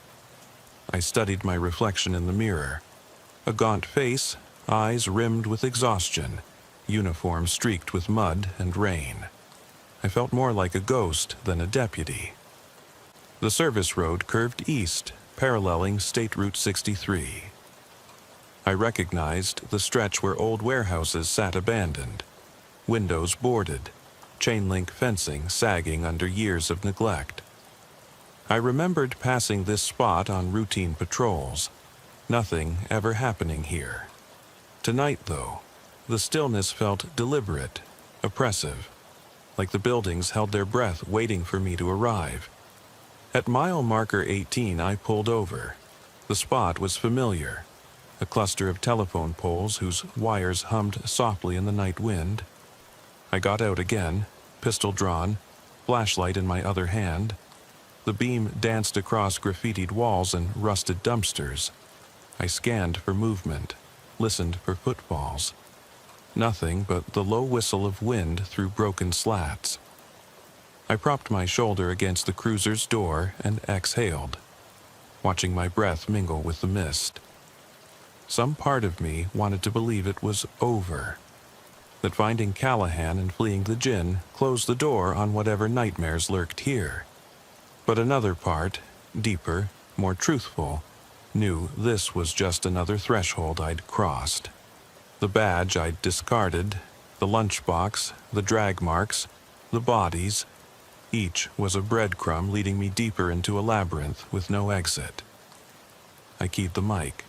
I studied my reflection in the mirror. A gaunt face, eyes rimmed with exhaustion, uniform streaked with mud and rain. I felt more like a ghost than a deputy. The service road curved east, paralleling State Route 63. I recognized the stretch where old warehouses sat abandoned, windows boarded, chain-link fencing sagging under years of neglect. I remembered passing this spot on routine patrols, nothing ever happening here. Tonight, though, the stillness felt deliberate, oppressive, like the buildings held their breath waiting for me to arrive. At mile marker 18, I pulled over. The spot was familiar. A cluster of telephone poles whose wires hummed softly in the night wind. I got out again, pistol drawn, flashlight in my other hand. The beam danced across graffitied walls and rusted dumpsters. I scanned for movement, listened for footfalls. Nothing but the low whistle of wind through broken slats. I propped my shoulder against the cruiser's door and exhaled, watching my breath mingle with the mist. Some part of me wanted to believe it was over, that finding Callahan and fleeing the gin closed the door on whatever nightmares lurked here. But another part, deeper, more truthful, knew this was just another threshold I'd crossed. The badge I'd discarded, the lunchbox, the drag marks, the bodies, each was a breadcrumb leading me deeper into a labyrinth with no exit. I keyed the mic.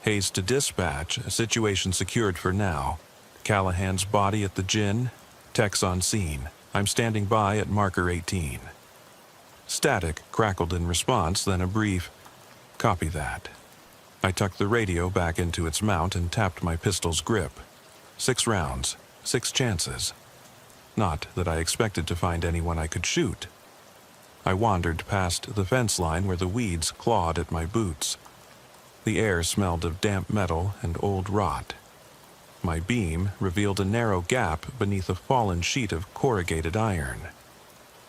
Hayes to dispatch, a situation secured for now. Callahan's body at the gin, techs on scene. I'm standing by at marker 18. Static crackled in response, then a brief, "Copy that." I tucked the radio back into its mount and tapped my pistol's grip. 6 rounds, 6 chances. Not that I expected to find anyone I could shoot. I wandered past the fence line where the weeds clawed at my boots. The air smelled of damp metal and old rot. My beam revealed a narrow gap beneath a fallen sheet of corrugated iron.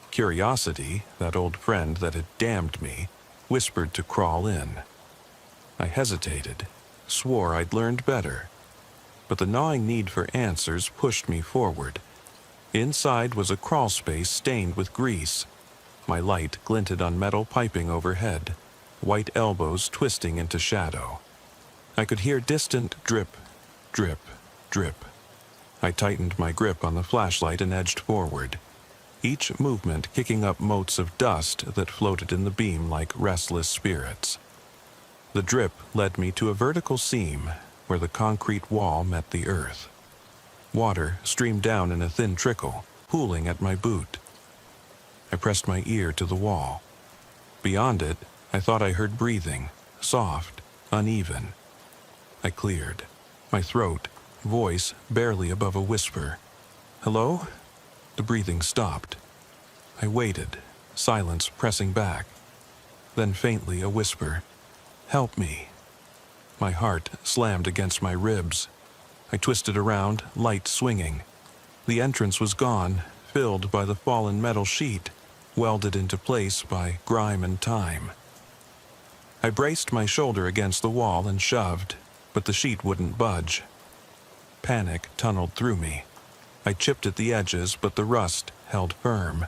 Curiosity, that old friend that had damned me, whispered to crawl in. I hesitated, swore I'd learned better. But the gnawing need for answers pushed me forward. Inside was a crawl space stained with grease. My light glinted on metal piping overhead, white elbows twisting into shadow. I could hear distant drip, Drip, drip. I tightened my grip on the flashlight and edged forward, each movement kicking up motes of dust that floated in the beam like restless spirits. The drip led me to a vertical seam where the concrete wall met the earth. Water streamed down in a thin trickle, pooling at my boot. I pressed my ear to the wall. Beyond it, I thought I heard breathing, soft, uneven. I cleared, my throat, voice barely above a whisper. "Hello?" The breathing stopped. I waited, silence pressing back. Then faintly a whisper, "Help me." My heart slammed against my ribs. I twisted around, light swinging. The entrance was gone, filled by the fallen metal sheet, welded into place by grime and time. I braced my shoulder against the wall and shoved, but the sheet wouldn't budge. Panic tunneled through me. I chipped at the edges, but the rust held firm.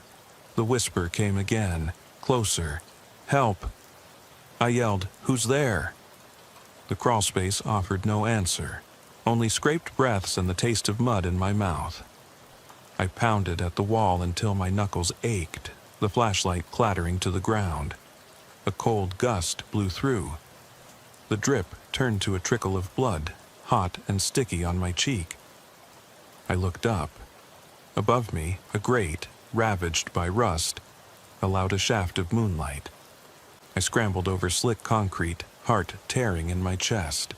The whisper came again, closer. "Help!" I yelled, "Who's there?" The crawlspace offered no answer, only scraped breaths and the taste of mud in my mouth. I pounded at the wall until my knuckles ached, the flashlight clattering to the ground. A cold gust blew through. The drip turned to a trickle of blood, hot and sticky on my cheek. I looked up. Above me, a grate, ravaged by rust, allowed a shaft of moonlight. I scrambled over slick concrete, heart tearing in my chest.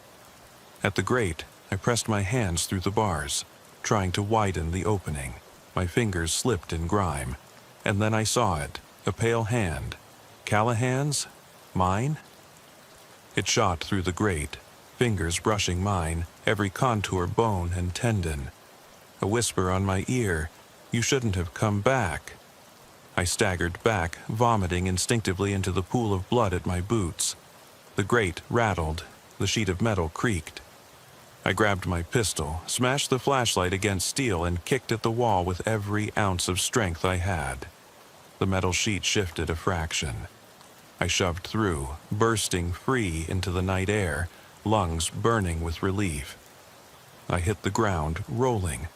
At the grate, I pressed my hands through the bars, trying to widen the opening. My fingers slipped in grime, and then I saw it, a pale hand. Callahan's? Mine? It shot through the grate, fingers brushing mine, every contour bone and tendon. A whisper on my ear, "You shouldn't have come back." I staggered back, vomiting instinctively into the pool of blood at my boots. The grate rattled, the sheet of metal creaked. I grabbed my pistol, smashed the flashlight against steel, and kicked at the wall with every ounce of strength I had. The metal sheet shifted a fraction. I shoved through, bursting free into the night air, lungs burning with relief. I hit the ground, rolling,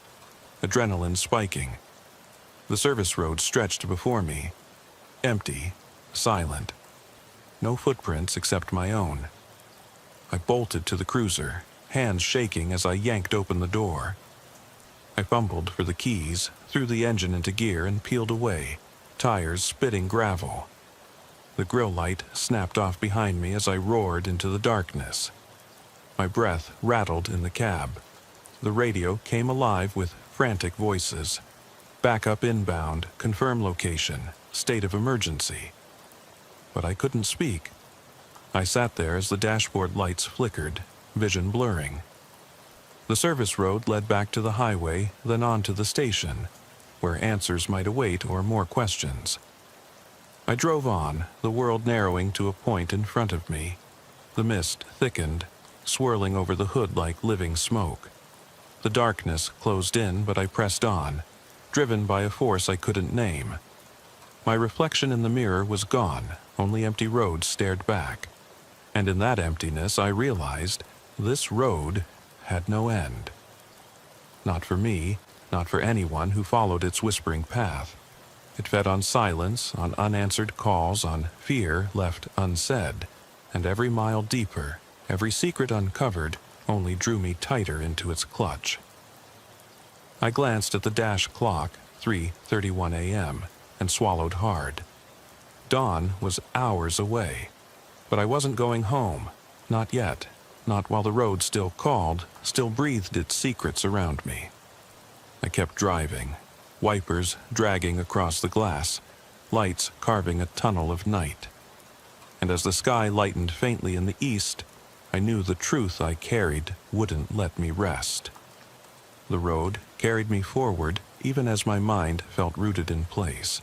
adrenaline spiking. The service road stretched before me, empty, silent. No footprints except my own. I bolted to the cruiser, hands shaking as I yanked open the door. I fumbled for the keys, threw the engine into gear, and peeled away, tires spitting gravel. The grill light snapped off behind me as I roared into the darkness. My breath rattled in the cab. The radio came alive with frantic voices. Backup inbound, confirm location, state of emergency. But I couldn't speak. I sat there as the dashboard lights flickered, vision blurring. The service road led back to the highway, then on to the station, where answers might await or more questions. I drove on, the world narrowing to a point in front of me. The mist thickened, swirling over the hood like living smoke. The darkness closed in, but I pressed on, driven by a force I couldn't name. My reflection in the mirror was gone, only empty roads stared back. And in that emptiness I realized this road had no end. Not for me, not for anyone who followed its whispering path. It fed on silence, on unanswered calls, on fear left unsaid, and every mile deeper, every secret uncovered, only drew me tighter into its clutch. I glanced at the dash clock, 3:31 a.m., and swallowed hard. Dawn was hours away, but I wasn't going home, not yet, not while the road still called, still breathed its secrets around me. I kept driving, wipers dragging across the glass, lights carving a tunnel of night. And as the sky lightened faintly in the east, I knew the truth I carried wouldn't let me rest. The road carried me forward even as my mind felt rooted in place.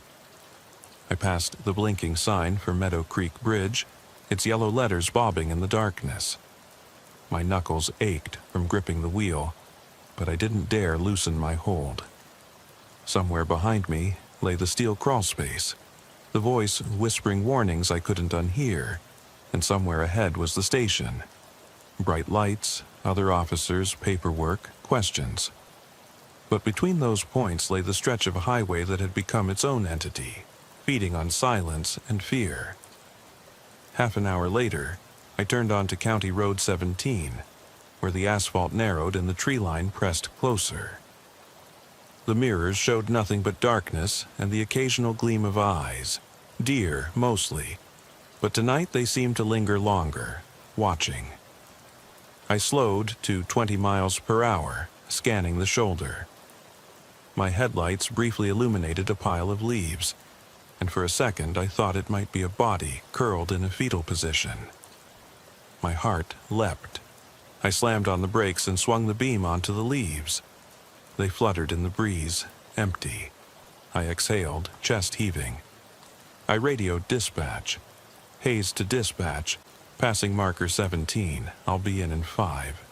I passed the blinking sign for Meadow Creek Bridge, its yellow letters bobbing in the darkness. My knuckles ached from gripping the wheel, but I didn't dare loosen my hold. Somewhere behind me lay the steel crawlspace, the voice whispering warnings I couldn't unhear, and somewhere ahead was the station. Bright lights, other officers, paperwork, questions. But between those points lay the stretch of a highway that had become its own entity, feeding on silence and fear. Half an hour later, I turned onto County Road 17, where the asphalt narrowed and the tree line pressed closer. The mirrors showed nothing but darkness and the occasional gleam of eyes, deer mostly, but tonight they seemed to linger longer, watching. I slowed to 20 miles per hour, scanning the shoulder. My headlights briefly illuminated a pile of leaves, and for a second I thought it might be a body curled in a fetal position. My heart leapt. I slammed on the brakes and swung the beam onto the leaves. They fluttered in the breeze, empty. I exhaled, chest heaving. I radioed dispatch. Hayes to dispatch. Passing marker 17. I'll be in 5.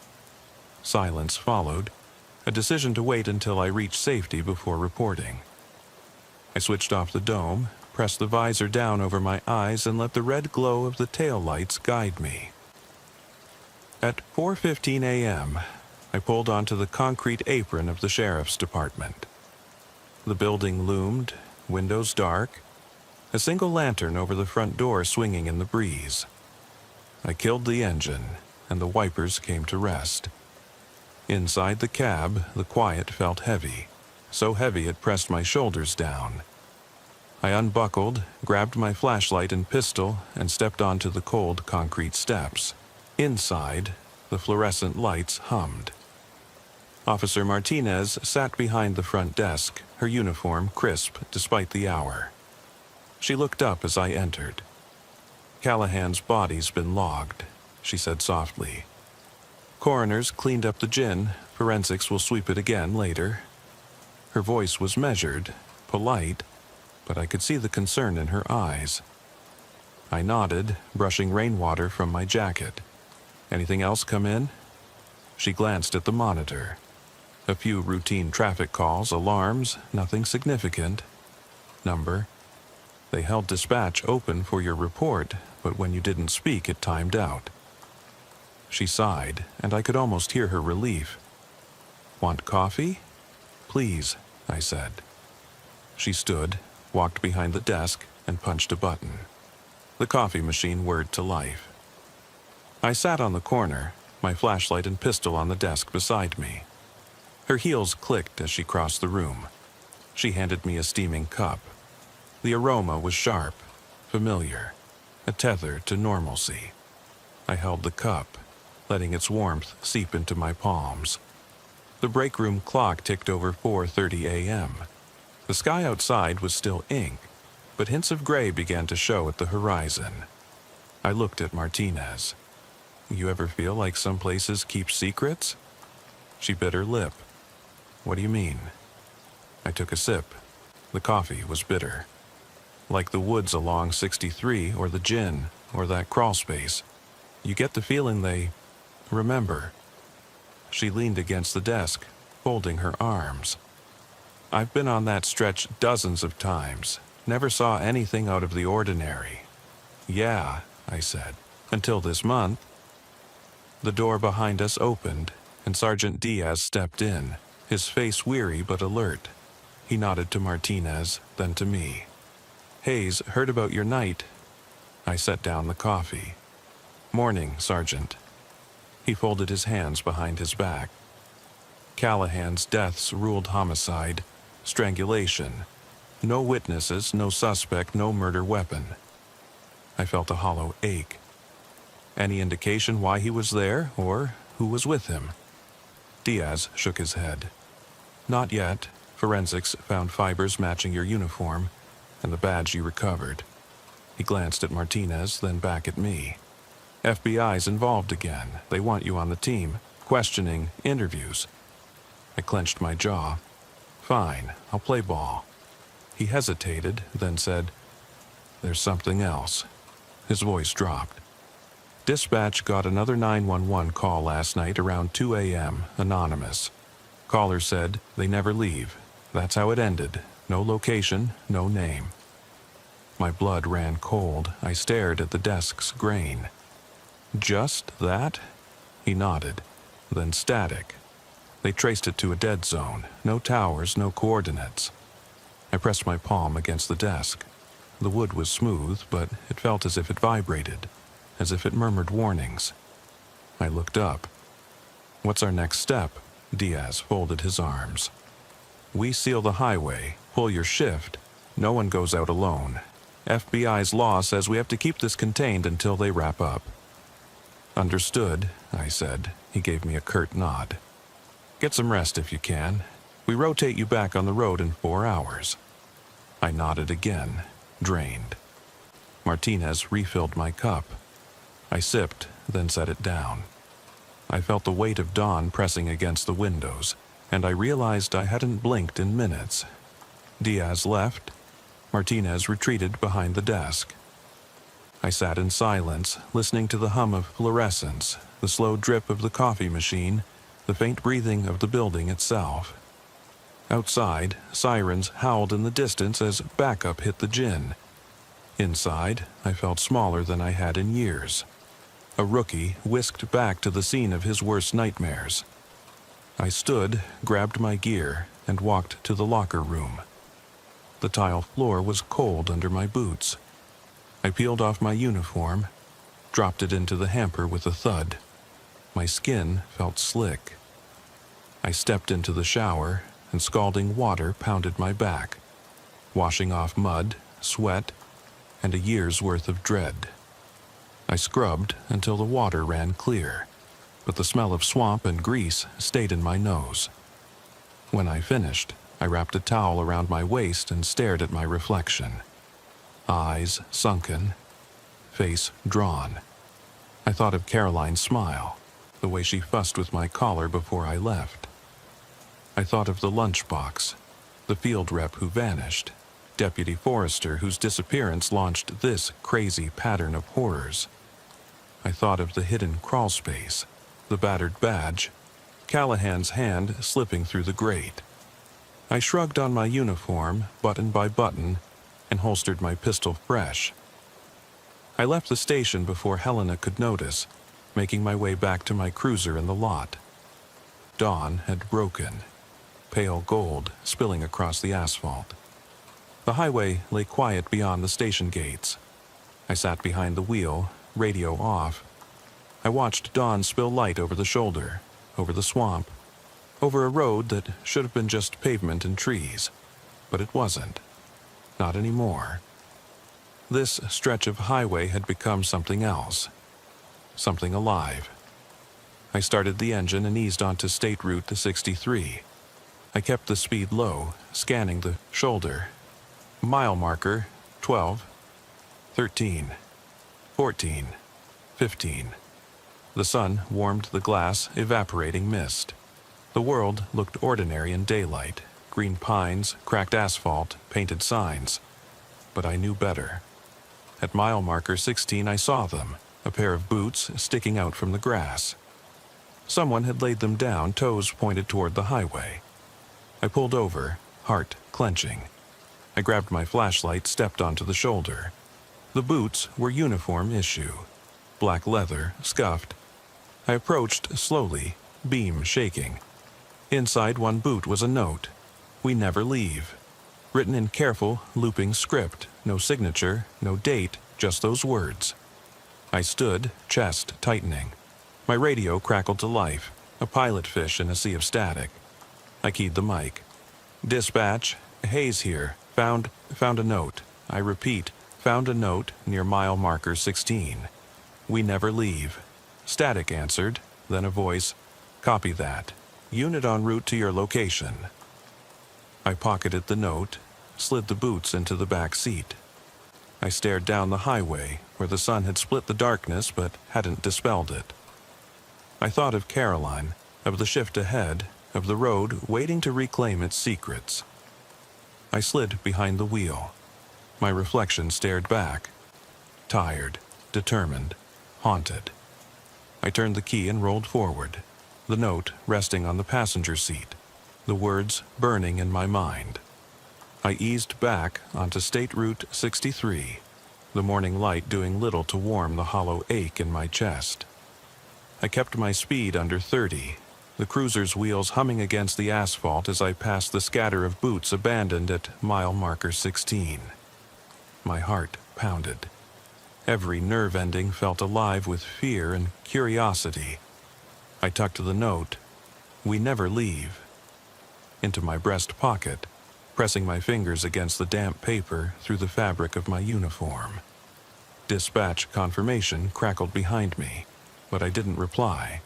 Silence followed. A decision to wait until I reached safety before reporting. I switched off the dome, pressed the visor down over my eyes, and let the red glow of the tail lights guide me. At 4:15 a.m., I pulled onto the concrete apron of the sheriff's department. The building loomed, windows dark, a single lantern over the front door swinging in the breeze. I killed the engine, and the wipers came to rest. Inside the cab, the quiet felt heavy, so heavy it pressed my shoulders down. I unbuckled, grabbed my flashlight and pistol, and stepped onto the cold concrete steps. Inside, the fluorescent lights hummed. Officer Martinez sat behind the front desk, her uniform crisp despite the hour. She looked up as I entered. "Callahan's body's been logged," she said softly. "Coroner's cleaned up the gin. Forensics will sweep it again later." Her voice was measured, polite, but I could see the concern in her eyes. I nodded, brushing rainwater from my jacket. "Anything else come in?" She glanced at the monitor. A few routine traffic calls, alarms, nothing significant. Number. They held dispatch open for your report, but when you didn't speak, it timed out. She sighed, and I could almost hear her relief. "Want coffee?" "Please," I said. She stood, walked behind the desk, and punched a button. The coffee machine whirred to life. I sat on the corner, my flashlight and pistol on the desk beside me. Her heels clicked as she crossed the room. She handed me a steaming cup. The aroma was sharp, familiar, a tether to normalcy. I held the cup, letting its warmth seep into my palms. The break room clock ticked over 4:30 a.m. The sky outside was still ink, but hints of gray began to show at the horizon. I looked at Martinez. "You ever feel like some places keep secrets?" She bit her lip. "What do you mean?" I took a sip. The coffee was bitter. Like the woods along 63 or the gin or that crawl space. You get the feeling they remember. She leaned against the desk, folding her arms. "I've been on that stretch dozens of times. Never saw anything out of the ordinary." "Yeah," I said, "until this month." The door behind us opened, and Sergeant Diaz stepped in, his face weary but alert. He nodded to Martinez, then to me. "Hayes, heard about your night." I set down the coffee. "Morning, Sergeant." He folded his hands behind his back. "Callahan's deaths ruled homicide, strangulation. No witnesses, no suspect, no murder weapon." I felt a hollow ache. "Any indication why he was there, or who was with him?" Diaz shook his head. "Not yet. Forensics found fibers matching your uniform, and the badge you recovered." He glanced at Martinez, then back at me. "FBI's involved again. They want you on the team. Questioning, interviews." I clenched my jaw. "Fine, I'll play ball." He hesitated, then said, "There's something else." His voice dropped. "Dispatch got another 911 call last night around 2 a.m., anonymous. Caller said they never leave. That's how it ended. No location, no name." My blood ran cold. I stared at the desk's grain. "Just that?" He nodded. then static. They traced it to a dead zone, no towers, no coordinates. I pressed my palm against the desk. The wood was smooth, but it felt as if it vibrated, as if it murmured warnings. I looked up. "What's our next step?" Diaz folded his arms. "We seal the highway, pull your shift. No one goes out alone. FBI's law says we have to keep this contained until they wrap up." "Understood," I said. He gave me a curt nod. "Get some rest if you can. We rotate you back on the road in 4 hours." I nodded again, drained. Martinez refilled my cup. I sipped, then set it down. I felt the weight of dawn pressing against the windows, and I realized I hadn't blinked in minutes. Diaz left. Martinez retreated behind the desk. I sat in silence, listening to the hum of fluorescence, the slow drip of the coffee machine, the faint breathing of the building itself. Outside, sirens howled in the distance as backup hit the gin. Inside, I felt smaller than I had in years. A rookie whisked back to the scene of his worst nightmares. I stood, grabbed my gear, and walked to the locker room. The tile floor was cold under my boots. I peeled off my uniform, dropped it into the hamper with a thud. My skin felt slick. I stepped into the shower, and scalding water pounded my back, washing off mud, sweat, and a year's worth of dread. I scrubbed until the water ran clear, but the smell of swamp and grease stayed in my nose. When I finished, I wrapped a towel around my waist and stared at my reflection. Eyes sunken, face drawn. I thought of Caroline's smile, the way she fussed with my collar before I left. I thought of the lunchbox, the field rep who vanished, Deputy Forrester whose disappearance launched this crazy pattern of horrors. I thought of the hidden crawl space, the battered badge, Callahan's hand slipping through the grate. I shrugged on my uniform, button by button, and holstered my pistol fresh. I left the station before Helena could notice, making my way back to my cruiser in the lot. Dawn had broken, pale gold spilling across the asphalt. The highway lay quiet beyond the station gates. I sat behind the wheel, radio off. I watched dawn spill light over the shoulder, over the swamp, over a road that should have been just pavement and trees, but it wasn't. Not anymore. This stretch of highway had become something else, something alive. I started the engine and eased onto State Route 63. I kept the speed low, scanning the shoulder. Mile marker, 12, 13, 14, 15. The sun warmed the glass, evaporating mist. The world looked ordinary in daylight. Green pines, cracked asphalt, painted signs. But I knew better. At mile marker 16 I saw them, a pair of boots sticking out from the grass. Someone had laid them down, toes pointed toward the highway. I pulled over, heart clenching. I grabbed my flashlight, stepped onto the shoulder. The boots were uniform issue. Black leather, scuffed. I approached slowly, beam shaking. Inside one boot was a note. "We never leave." Written in careful, looping script. No signature, no date, just those words. I stood, chest tightening. My radio crackled to life, a pilot fish in a sea of static. I keyed the mic. "Dispatch, Hayes here. Found a note. I repeat, found a note near mile marker 16. We never leave." Static answered, then a voice. "Copy that. Unit en route to your location." I pocketed the note, slid the boots into the back seat. I stared down the highway, where the sun had split the darkness but hadn't dispelled it. I thought of Caroline, of the shift ahead, of the road waiting to reclaim its secrets. I slid behind the wheel. My reflection stared back. Tired, determined, haunted. I turned the key and rolled forward, the note resting on the passenger seat, the words burning in my mind. I eased back onto State Route 63, the morning light doing little to warm the hollow ache in my chest. I kept my speed under 30, the cruiser's wheels humming against the asphalt as I passed the scatter of boots abandoned at mile marker 16. My heart pounded. Every nerve ending felt alive with fear and curiosity. I tucked the note, "We never leave," into my breast pocket, pressing my fingers against the damp paper through the fabric of my uniform. Dispatch confirmation crackled behind me, but I didn't reply.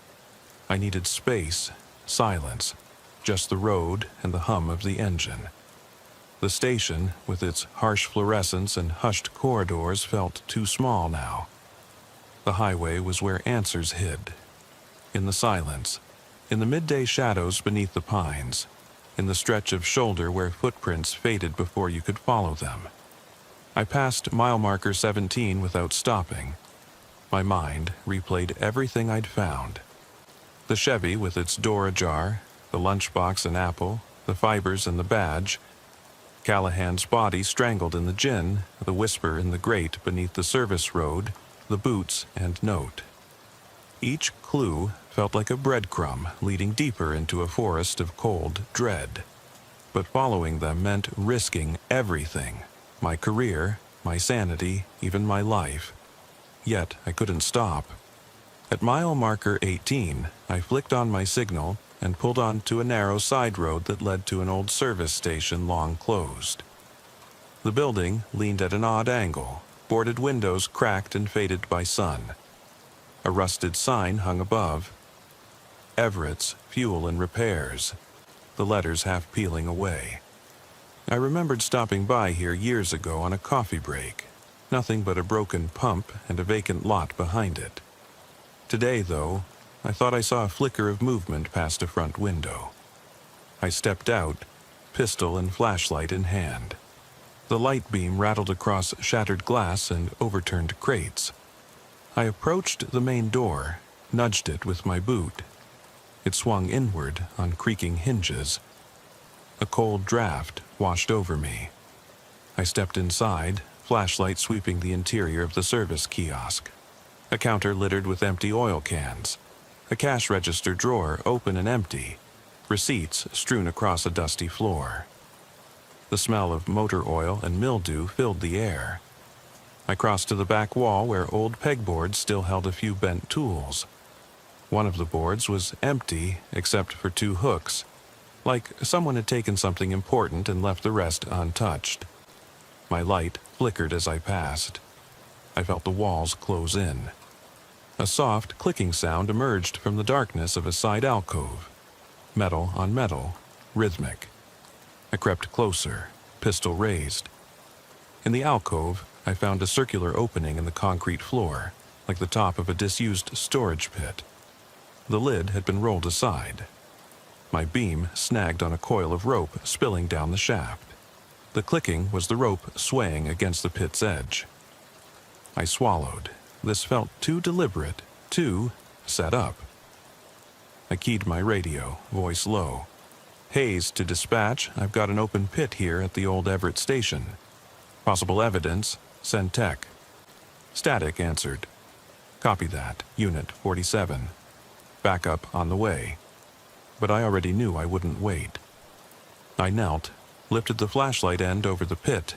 I needed space, silence, just the road and the hum of the engine. The station, with its harsh fluorescence and hushed corridors, felt too small now. The highway was where answers hid. In the silence, in the midday shadows beneath the pines, in the stretch of shoulder where footprints faded before you could follow them. I passed mile marker 17 without stopping. My mind replayed everything I'd found. The Chevy with its door ajar, the lunchbox and apple, the fibers and the badge, Callahan's body strangled in the gin, the whisper in the grate beneath the service road, the boots and note. Each clue felt like a breadcrumb leading deeper into a forest of cold dread. But following them meant risking everything. My career, my sanity, even my life. Yet I couldn't stop. At mile marker 18, I flicked on my signal and pulled onto a narrow side road that led to an old service station long closed. The building leaned at an odd angle, boarded windows cracked and faded by sun. A rusted sign hung above. Everett's Fuel and Repairs, the letters half peeling away. I remembered stopping by here years ago on a coffee break. Nothing but a broken pump and a vacant lot behind it. Today, though, I thought I saw a flicker of movement past a front window. I stepped out, pistol and flashlight in hand. The light beam rattled across shattered glass and overturned crates. I approached the main door, nudged it with my boot. It swung inward on creaking hinges. A cold draft washed over me. I stepped inside, flashlight sweeping the interior of the service kiosk. A counter littered with empty oil cans. A cash register drawer open and empty. Receipts strewn across a dusty floor. The smell of motor oil and mildew filled the air. I crossed to the back wall where old pegboards still held a few bent tools. One of the boards was empty except for 2 hooks, like someone had taken something important and left the rest untouched. My light flickered as I passed. I felt the walls close in. A soft clicking sound emerged from the darkness of a side alcove. Metal on metal, rhythmic. I crept closer, pistol raised. In the alcove, I found a circular opening in the concrete floor, like the top of a disused storage pit. The lid had been rolled aside. My beam snagged on a coil of rope spilling down the shaft. The clicking was the rope swaying against the pit's edge. I swallowed. This felt too deliberate, too set up. I keyed my radio, voice low. "Hayes to dispatch, I've got an open pit here at the old Everett station. Possible evidence, send tech." Static answered. "Copy that, Unit 47. Backup on the way." But I already knew I wouldn't wait. I knelt, lifted the flashlight end over the pit,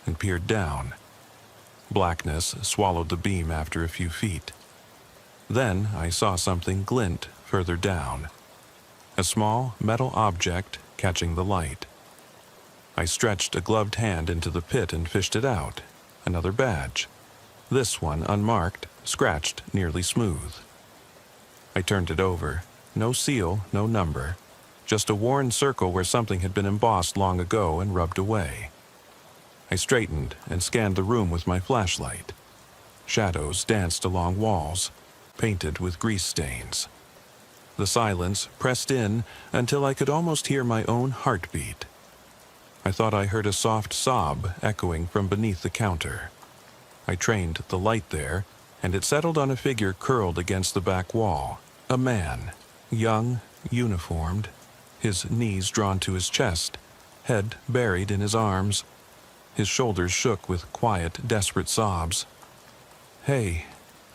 and peered down. Blackness swallowed the beam after a few feet. Then I saw something glint further down. A small metal object catching the light. I stretched a gloved hand into the pit and fished it out. Another badge. This one unmarked, scratched nearly smooth. I turned it over. No seal, no number. Just a worn circle where something had been embossed long ago and rubbed away. I straightened and scanned the room with my flashlight. Shadows danced along walls, painted with grease stains. The silence pressed in until I could almost hear my own heartbeat. I thought I heard a soft sob echoing from beneath the counter. I trained the light there, and it settled on a figure curled against the back wall. A man, young, uniformed, his knees drawn to his chest, head buried in his arms. His shoulders shook with quiet, desperate sobs. "Hey,"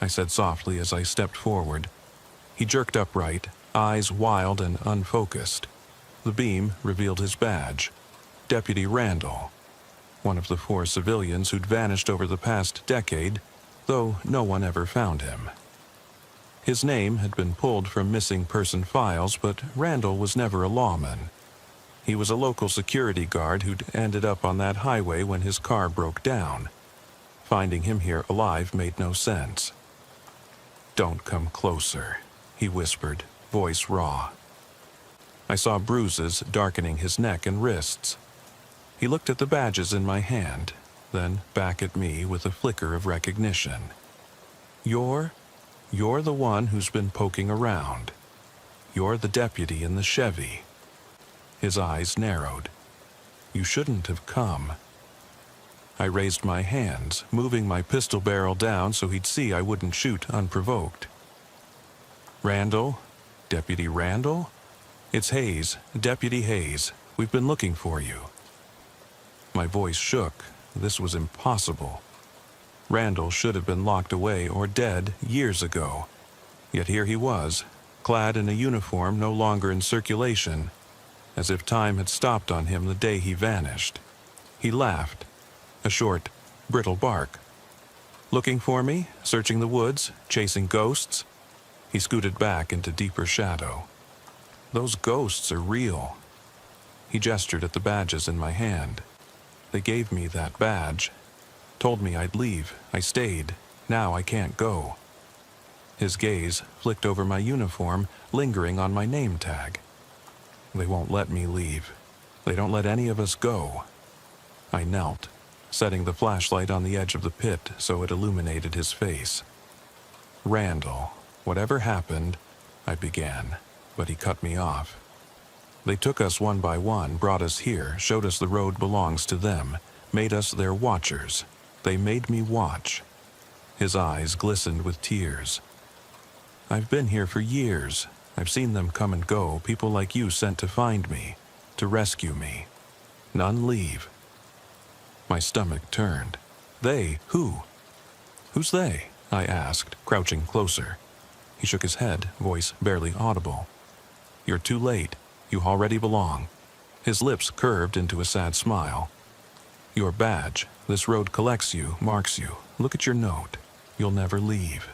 I said softly as I stepped forward. He jerked upright, eyes wild and unfocused. The beam revealed his badge. Deputy Randall, one of the 4 civilians who'd vanished over the past decade, though no one ever found him. His name had been pulled from missing person files, but Randall was never a lawman. He was a local security guard who'd ended up on that highway when his car broke down. Finding him here alive made no sense. "Don't come closer," he whispered, voice raw. I saw bruises darkening his neck and wrists. He looked at the badges in my hand, then back at me with a flicker of recognition. You're the one who's been poking around. You're the deputy in the Chevy." His eyes narrowed. "You shouldn't have come." I raised my hands, moving my pistol barrel down so he'd see I wouldn't shoot unprovoked. "Randall? Deputy Randall? It's Hayes, Deputy Hayes. We've been looking for you." My voice shook. This was impossible. Randall should have been locked away or dead years ago. Yet here he was, clad in a uniform no longer in circulation, as if time had stopped on him the day he vanished. He laughed, a short, brittle bark. "Looking for me? Searching the woods? Chasing ghosts?" He scooted back into deeper shadow. "Those ghosts are real." He gestured at the badges in my hand. "They gave me that badge. Told me I'd leave. I stayed. Now I can't go." His gaze flicked over my uniform, lingering on my name tag. "They won't let me leave. They don't let any of us go." I knelt, setting the flashlight on the edge of the pit so it illuminated his face. "Randall, whatever happened," I began, but he cut me off. "They took us one by one, brought us here, showed us the road belongs to them, made us their watchers. They made me watch." His eyes glistened with tears. "I've been here for years. I've seen them come and go, people like you sent to find me, to rescue me. None leave." My stomach turned. "They? Who?" "Who's they?" I asked, crouching closer. He shook his head, voice barely audible. "You're too late. You already belong." His lips curved into a sad smile. "Your badge. This road collects you, marks you. Look at your note. You'll never leave."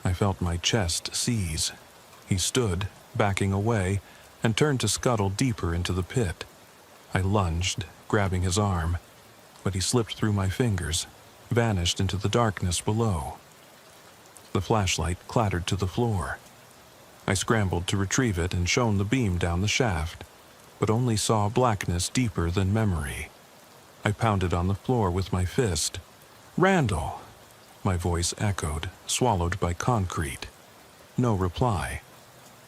I felt my chest seize. He stood, backing away, and turned to scuttle deeper into the pit. I lunged, grabbing his arm, but he slipped through my fingers, vanished into the darkness below. The flashlight clattered to the floor. I scrambled to retrieve it and shone the beam down the shaft, but only saw blackness deeper than memory. I pounded on the floor with my fist. "Randall!" My voice echoed, swallowed by concrete. No reply.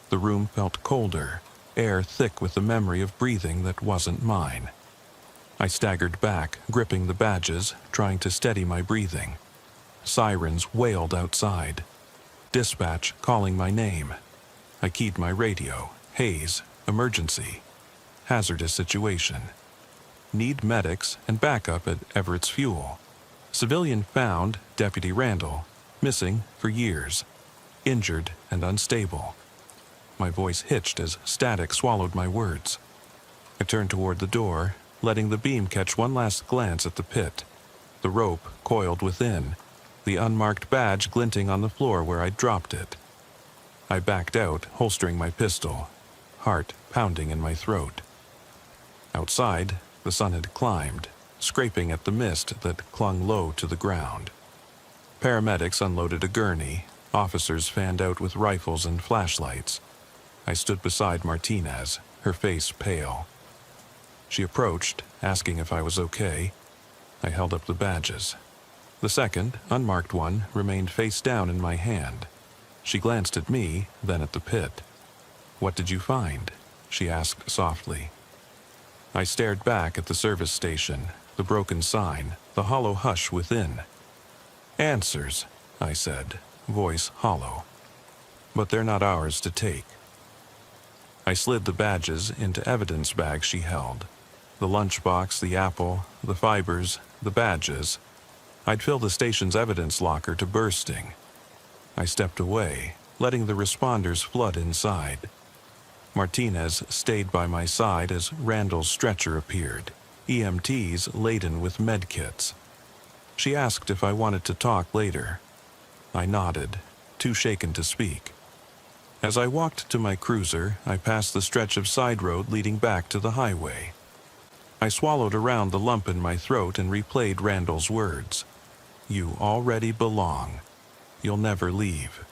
The room felt colder, air thick with the memory of breathing that wasn't mine. I staggered back, gripping the badges, trying to steady my breathing. Sirens wailed outside. Dispatch calling my name. I keyed my radio. "Hayes, emergency. Hazardous situation. Need medics and backup at Everett's Fuel. Civilian found, Deputy Randall. Missing for years. Injured and unstable." My voice hitched as static swallowed my words. I turned toward the door, letting the beam catch one last glance at the pit. The rope coiled within, the unmarked badge glinting on the floor where I'd dropped it. I backed out, holstering my pistol, heart pounding in my throat. Outside, the sun had climbed, scraping at the mist that clung low to the ground. Paramedics unloaded a gurney, officers fanned out with rifles and flashlights. I stood beside Martinez, her face pale. She approached, asking if I was okay. I held up the badges. The second, unmarked one, remained face down in my hand. She glanced at me, then at the pit. "What did you find?" she asked softly. I stared back at the service station, the broken sign, the hollow hush within. "Answers," I said, voice hollow. "But they're not ours to take." I slid the badges into evidence bags she held. The lunchbox, the apple, the fibers, the badges. I'd fill the station's evidence locker to bursting. I stepped away, letting the responders flood inside. Martinez stayed by my side as Randall's stretcher appeared, EMTs laden with med kits. She asked if I wanted to talk later. I nodded, too shaken to speak. As I walked to my cruiser, I passed the stretch of side road leading back to the highway. I swallowed around the lump in my throat and replayed Randall's words. "You already belong. You'll never leave."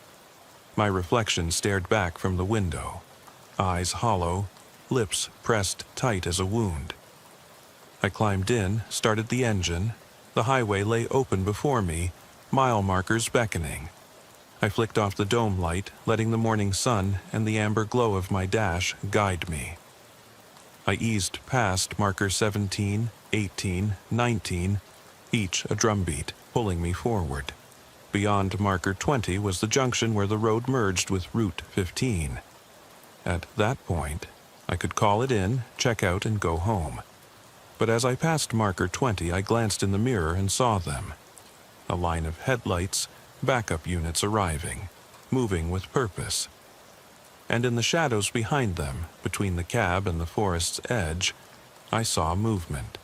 My reflection stared back from the window, eyes hollow, lips pressed tight as a wound. I climbed in, started the engine. The highway lay open before me, mile markers beckoning. I flicked off the dome light, letting the morning sun and the amber glow of my dash guide me. I eased past marker 17, 18, 19, each a drumbeat, pulling me forward. Beyond marker 20 was the junction where the road merged with Route 15. At that point, I could call it in, check out, and go home. But as I passed marker 20, I glanced in the mirror and saw them. A line of headlights, backup units arriving, moving with purpose. And in the shadows behind them, between the cab and the forest's edge, I saw movement.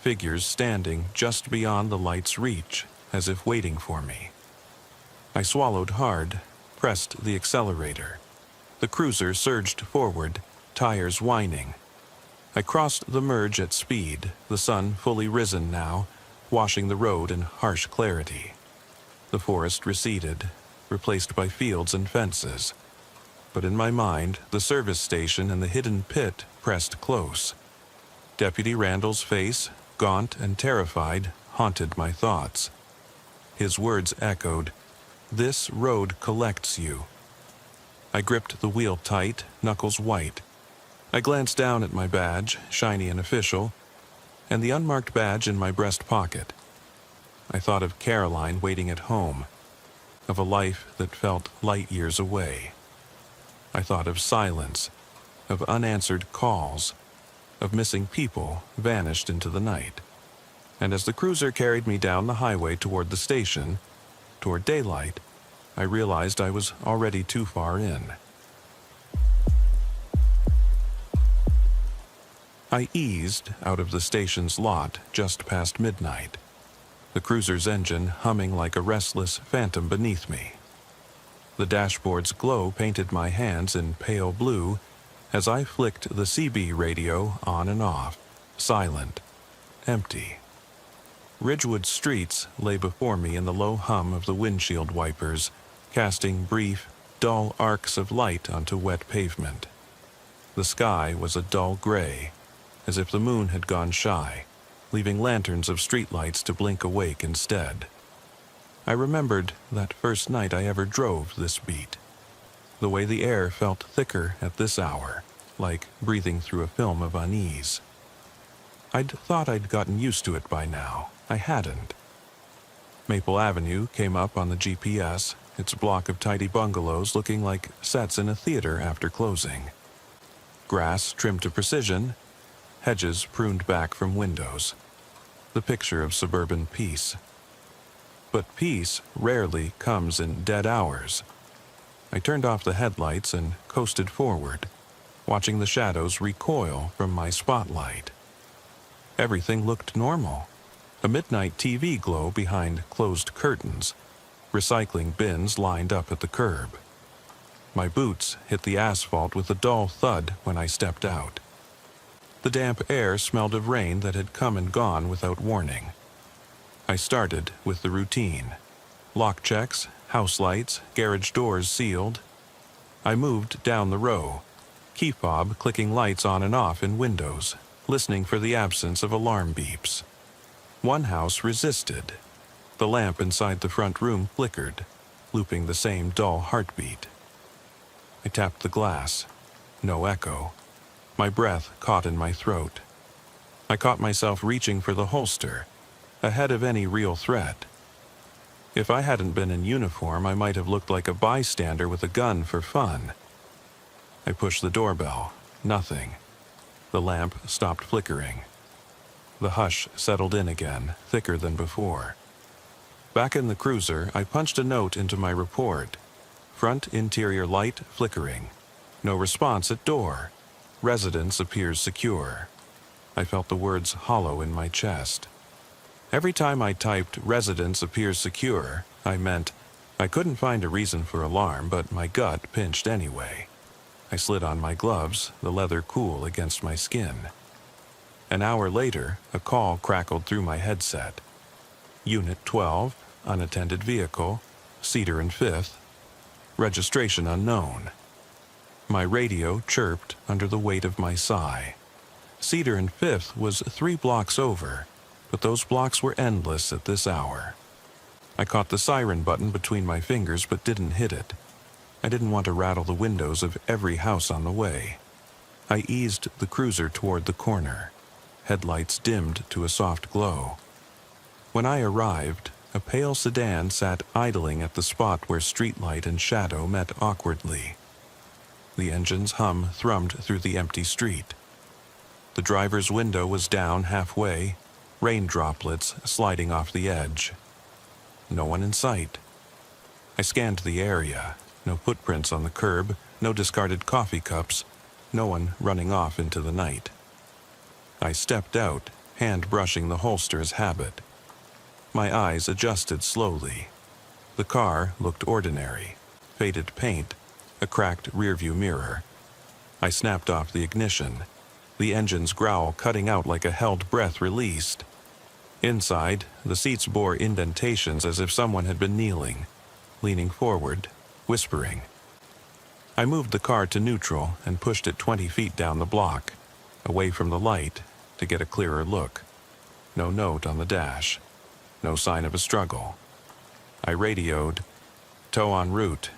Figures standing just beyond the light's reach, as if waiting for me. I swallowed hard, pressed the accelerator. The cruiser surged forward, tires whining. I crossed the merge at speed, the sun fully risen now, washing the road in harsh clarity. The forest receded, replaced by fields and fences. But in my mind, the service station and the hidden pit pressed close. Deputy Randall's face, gaunt and terrified, haunted my thoughts. His words echoed, "This road collects you." I gripped the wheel tight, knuckles white. I glanced down at my badge, shiny and official, and the unmarked badge in my breast pocket. I thought of Caroline waiting at home, of a life that felt light years away. I thought of silence, of unanswered calls, of missing people vanished into the night. And as the cruiser carried me down the highway toward the station, toward daylight, I realized I was already too far in. I eased out of the station's lot just past midnight, the cruiser's engine humming like a restless phantom beneath me. The dashboard's glow painted my hands in pale blue as I flicked the CB radio on and off, silent, empty. Ridgewood streets lay before me in the low hum of the windshield wipers, casting brief, dull arcs of light onto wet pavement. The sky was a dull gray, as if the moon had gone shy, leaving lanterns of streetlights to blink awake instead. I remembered that first night I ever drove this beat. The way the air felt thicker at this hour, like breathing through a film of unease. I'd thought I'd gotten used to it by now. I hadn't. Maple Avenue came up on the GPS, its block of tidy bungalows looking like sets in a theater after closing. Grass trimmed to precision, hedges pruned back from windows. The picture of suburban peace. But peace rarely comes in dead hours. I turned off the headlights and coasted forward, watching the shadows recoil from my spotlight. Everything looked normal. A midnight TV glow behind closed curtains, recycling bins lined up at the curb. My boots hit the asphalt with a dull thud when I stepped out. The damp air smelled of rain that had come and gone without warning. I started with the routine. Lock checks, house lights, garage doors sealed. I moved down the row, key fob clicking lights on and off in windows, listening for the absence of alarm beeps. One house resisted. The lamp inside the front room flickered, looping the same dull heartbeat. I tapped the glass. No echo. My breath caught in my throat. I caught myself reaching for the holster, ahead of any real threat. If I hadn't been in uniform, I might have looked like a bystander with a gun for fun. I pushed the doorbell. Nothing. The lamp stopped flickering. The hush settled in again, thicker than before. Back in the cruiser, I punched a note into my report. Front interior light flickering. No response at door. Residence appears secure. I felt the words hollow in my chest. Every time I typed residence appears secure, I meant I couldn't find a reason for alarm, but my gut pinched anyway. I slid on my gloves, the leather cool against my skin. An hour later, a call crackled through my headset. Unit 12, unattended vehicle, Cedar and 5th. Registration unknown. My radio chirped under the weight of my sigh. Cedar and 5th was 3 blocks over, but those blocks were endless at this hour. I caught the siren button between my fingers but didn't hit it. I didn't want to rattle the windows of every house on the way. I eased the cruiser toward the corner. Headlights dimmed to a soft glow. When I arrived, a pale sedan sat idling at the spot where streetlight and shadow met awkwardly. The engine's hum thrummed through the empty street. The driver's window was down halfway, rain droplets sliding off the edge. No one in sight. I scanned the area. No footprints on the curb, no discarded coffee cups, no one running off into the night. I stepped out, hand brushing the holster as habit. My eyes adjusted slowly. The car looked ordinary. Faded paint, a cracked rearview mirror. I snapped off the ignition, the engine's growl cutting out like a held breath released. Inside, the seats bore indentations as if someone had been kneeling, leaning forward, whispering. I moved the car to neutral and pushed it 20 feet down the block, away from the light, to get a clearer look. No note on the dash. No sign of a struggle. I radioed, "Tow en route.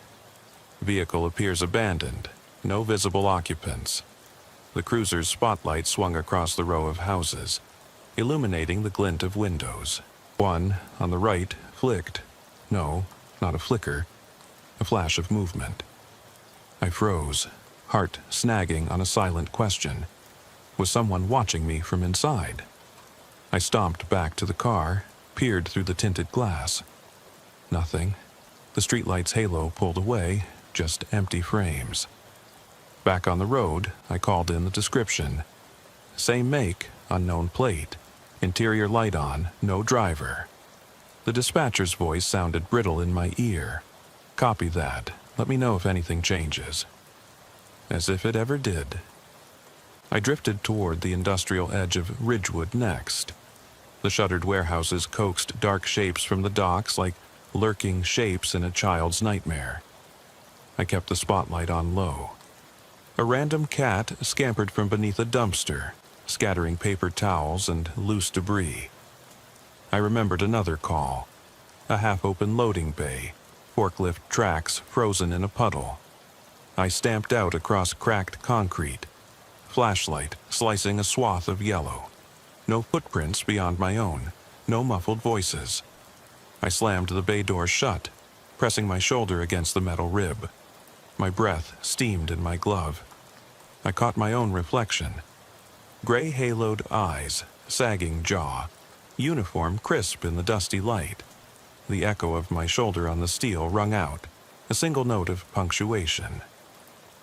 Vehicle appears abandoned. No visible occupants." The cruiser's spotlight swung across the row of houses, illuminating the glint of windows. One, on the right, flicked. No, not a flicker. A flash of movement. I froze, heart snagging on a silent question. Was someone watching me from inside? I stomped back to the car, peered through the tinted glass. Nothing. The streetlight's halo pulled away, just empty frames. Back on the road, I called in the description. Same make, unknown plate. Interior light on, no driver. The dispatcher's voice sounded brittle in my ear. "Copy that. Let me know if anything changes." As if it ever did. I drifted toward the industrial edge of Ridgewood next. The shuttered warehouses coaxed dark shapes from the docks like lurking shapes in a child's nightmare. I kept the spotlight on low. A random cat scampered from beneath a dumpster, scattering paper towels and loose debris. I remembered another call. A half-open loading bay, forklift tracks frozen in a puddle. I stamped out across cracked concrete, flashlight slicing a swath of yellow. No footprints beyond my own, no muffled voices. I slammed the bay door shut, pressing my shoulder against the metal rib. My breath steamed in my glove. I caught my own reflection. Gray-haloed eyes, sagging jaw, uniform crisp in the dusty light. The echo of my shoulder on the steel rung out, a single note of punctuation.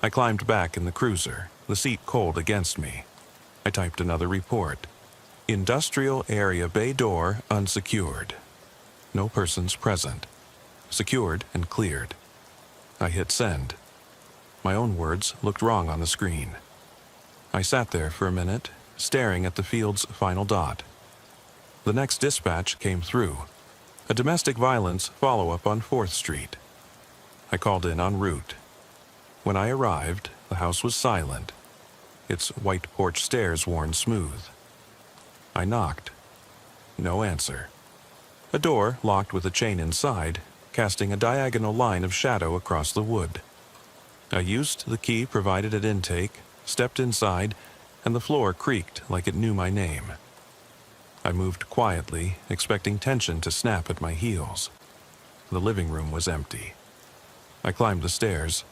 I climbed back in the cruiser, the seat cold against me. I typed another report. Industrial area bay door unsecured. No persons present. Secured and cleared. I hit send. My own words looked wrong on the screen. I sat there for a minute, staring at the field's final dot. The next dispatch came through. A domestic violence follow-up on 4th Street. I called in en route. When I arrived, the house was silent, its white porch stairs worn smooth. I knocked. No answer. A door locked with a chain inside, casting a diagonal line of shadow across the wood. I used the key provided at intake, stepped inside, and the floor creaked like it knew my name. I moved quietly, expecting tension to snap at my heels. The living room was empty. I climbed the stairs.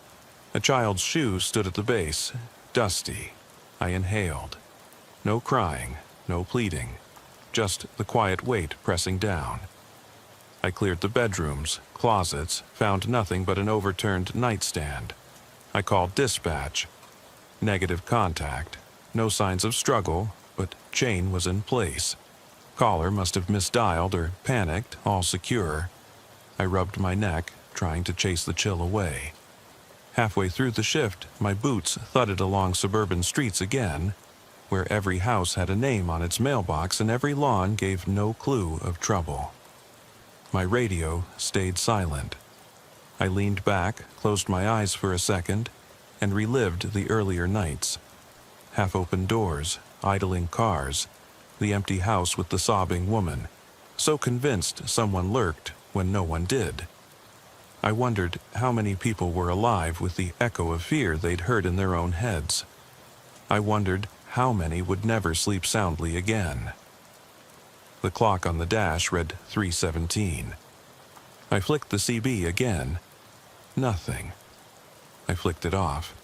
A child's shoe stood at the base, dusty. I inhaled. No crying, no pleading, just the quiet weight pressing down. I cleared the bedrooms, closets, found nothing but an overturned nightstand. I called dispatch. Negative contact. No signs of struggle, but chain was in place. Caller must have misdialed or panicked, all secure. I rubbed my neck, trying to chase the chill away. Halfway through the shift, my boots thudded along suburban streets again, where every house had a name on its mailbox and every lawn gave no clue of trouble. My radio stayed silent. I leaned back, closed my eyes for a second, and relived the earlier nights. Half-open doors, idling cars, the empty house with the sobbing woman, so convinced someone lurked when no one did. I wondered how many people were alive with the echo of fear they'd heard in their own heads. I wondered how many would never sleep soundly again. The clock on the dash read 3:17. I flicked the CB again. Nothing. I flicked it off.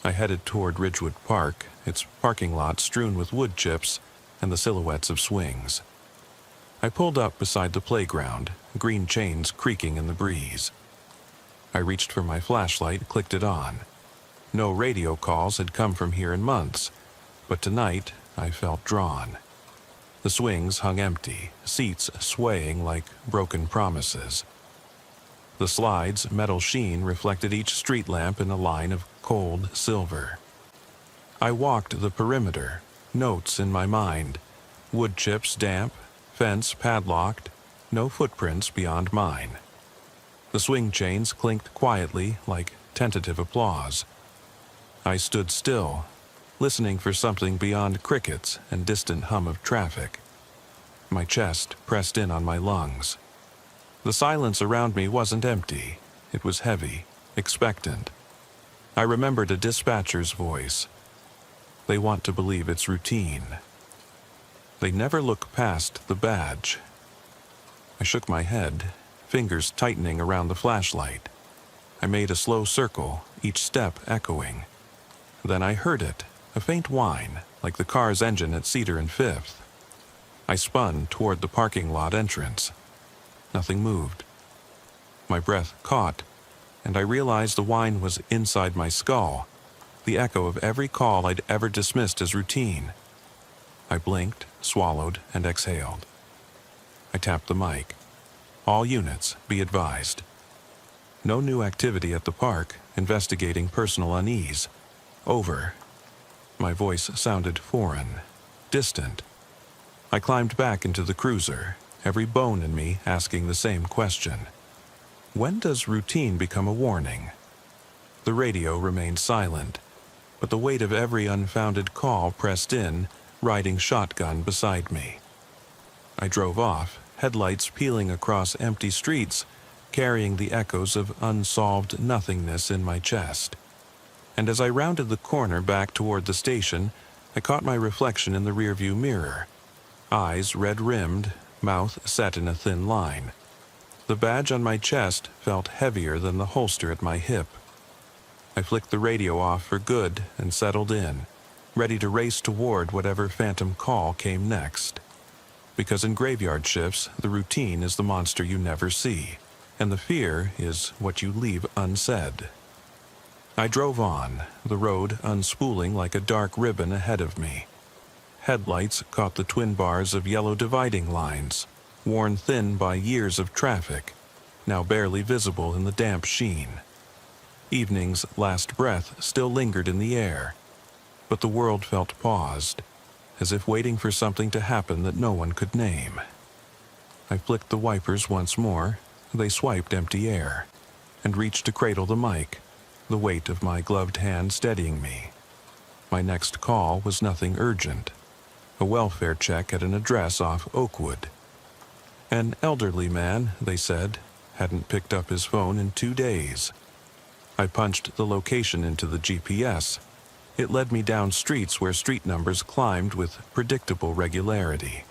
I headed toward Ridgewood Park, its parking lot strewn with wood chips and the silhouettes of swings. I pulled up beside the playground, green chains creaking in the breeze. I reached for my flashlight, clicked it on. No radio calls had come from here in months, but tonight I felt drawn. The swings hung empty, seats swaying like broken promises. The slide's metal sheen reflected each street lamp in a line of cold silver. I walked the perimeter, notes in my mind, wood chips damp, fence padlocked, no footprints beyond mine. The swing chains clinked quietly like tentative applause. I stood still, listening for something beyond crickets and distant hum of traffic. My chest pressed in on my lungs. The silence around me wasn't empty. It was heavy, expectant. I remembered a dispatcher's voice. They want to believe it's routine. They never look past the badge. I shook my head, fingers tightening around the flashlight. I made a slow circle, each step echoing. Then I heard it, a faint whine, like the car's engine at Cedar and Fifth. I spun toward the parking lot entrance. Nothing moved. My breath caught, and I realized the whine was inside my skull, the echo of every call I'd ever dismissed as routine. I blinked, swallowed, and exhaled. I tapped the mic. All units, be advised. No new activity at the park, investigating personal unease. Over. My voice sounded foreign, distant. I climbed back into the cruiser, every bone in me asking the same question. When does routine become a warning? The radio remained silent, but the weight of every unfounded call pressed in, riding shotgun beside me. I drove off, headlights peeling across empty streets, carrying the echoes of unsolved nothingness in my chest. And as I rounded the corner back toward the station, I caught my reflection in the rearview mirror. Eyes red-rimmed, mouth set in a thin line. The badge on my chest felt heavier than the holster at my hip. I flicked the radio off for good and settled in, ready to race toward whatever phantom call came next. Because in graveyard shifts, the routine is the monster you never see, and the fear is what you leave unsaid. I drove on, the road unspooling like a dark ribbon ahead of me. Headlights caught the twin bars of yellow dividing lines, worn thin by years of traffic, now barely visible in the damp sheen. Evening's last breath still lingered in the air, but the world felt paused, as if waiting for something to happen that no one could name. I flicked the wipers once more. They swiped empty air, and reached to cradle the mic, the weight of my gloved hand steadying me. My next call was nothing urgent. A welfare check at an address off Oakwood. An elderly man, they said, hadn't picked up his phone in 2 days. I punched the location into the GPS. It led me down streets where street numbers climbed with predictable regularity.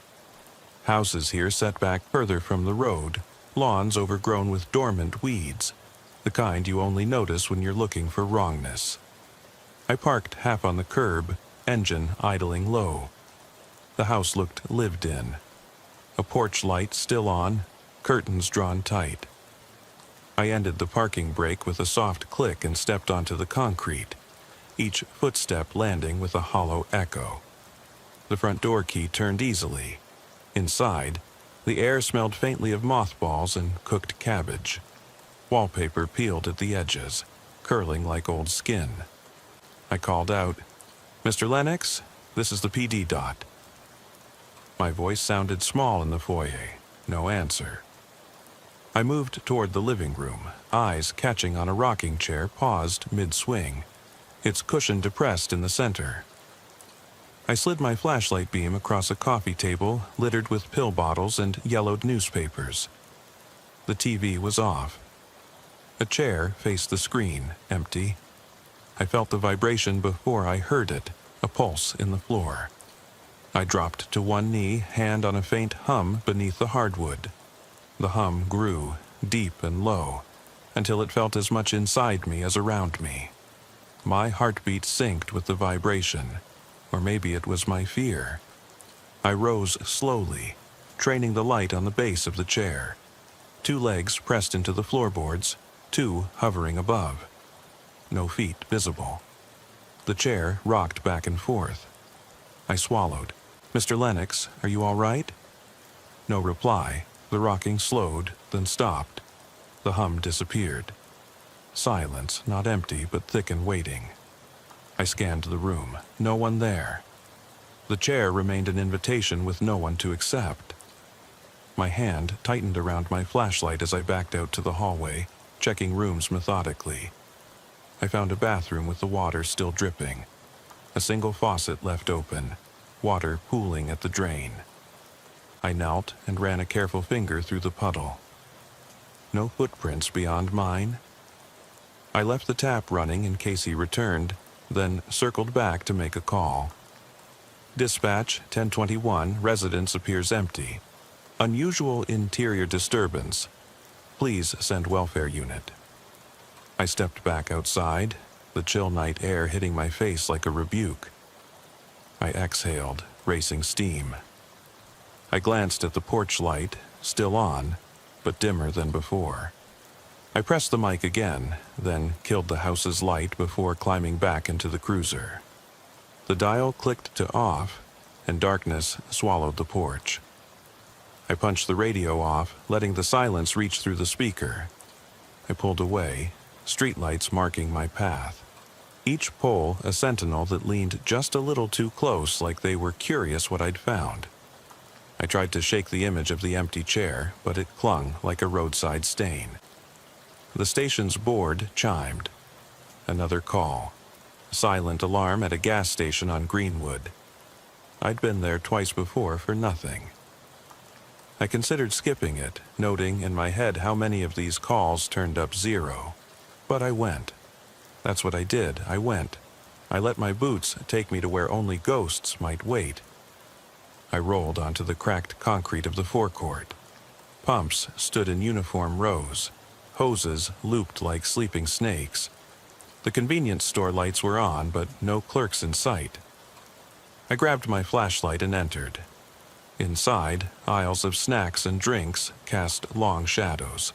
Houses here set back further from the road, lawns overgrown with dormant weeds, the kind you only notice when you're looking for wrongness. I parked half on the curb, engine idling low. The house looked lived in. A porch light still on, curtains drawn tight. I ended the parking brake with a soft click and stepped onto the concrete, each footstep landing with a hollow echo. The front door key turned easily. Inside, the air smelled faintly of mothballs and cooked cabbage. Wallpaper peeled at the edges, curling like old skin. I called out, "Mr. Lennox, this is the PD dot." My voice sounded small in the foyer. No answer. I moved toward the living room, eyes catching on a rocking chair paused mid-swing, its cushion depressed in the center. I slid my flashlight beam across a coffee table littered with pill bottles and yellowed newspapers. The TV was off. A chair faced the screen, empty. I felt the vibration before I heard it, a pulse in the floor. I dropped to one knee, hand on a faint hum beneath the hardwood. The hum grew, deep and low, until it felt as much inside me as around me. My heartbeat synced with the vibration, or maybe it was my fear. I rose slowly, training the light on the base of the chair. 2 legs pressed into the floorboards, 2 hovering above. No feet visible. The chair rocked back and forth. I swallowed. "Mr. Lennox, are you all right?" No reply. The rocking slowed, then stopped. The hum disappeared. Silence, not empty, but thick and waiting. I scanned the room. No one there. The chair remained an invitation with no one to accept. My hand tightened around my flashlight as I backed out to the hallway, checking rooms methodically. I found a bathroom with the water still dripping. A single faucet left open, water pooling at the drain. I knelt and ran a careful finger through the puddle. No footprints beyond mine. I left the tap running in case he returned, then circled back to make a call. "Dispatch, 1021, residence appears empty. Unusual interior disturbance. Please send welfare unit." I stepped back outside, the chill night air hitting my face like a rebuke. I exhaled, racing steam. I glanced at the porch light, still on, but dimmer than before. I pressed the mic again, then killed the house's light before climbing back into the cruiser. The dial clicked to off, and darkness swallowed the porch. I punched the radio off, letting the silence reach through the speaker. I pulled away, streetlights marking my path. Each pole a sentinel that leaned just a little too close, like they were curious what I'd found. I tried to shake the image of the empty chair, but it clung like a roadside stain. The station's board chimed. Another call. Silent alarm at a gas station on Greenwood. I'd been there twice before for nothing. I considered skipping it, noting in my head how many of these calls turned up 0. But I went. That's what I did. I went. I let my boots take me to where only ghosts might wait. I rolled onto the cracked concrete of the forecourt. Pumps stood in uniform rows. Hoses looped like sleeping snakes. The convenience store lights were on, but no clerks in sight. I grabbed my flashlight and entered. Inside, aisles of snacks and drinks cast long shadows.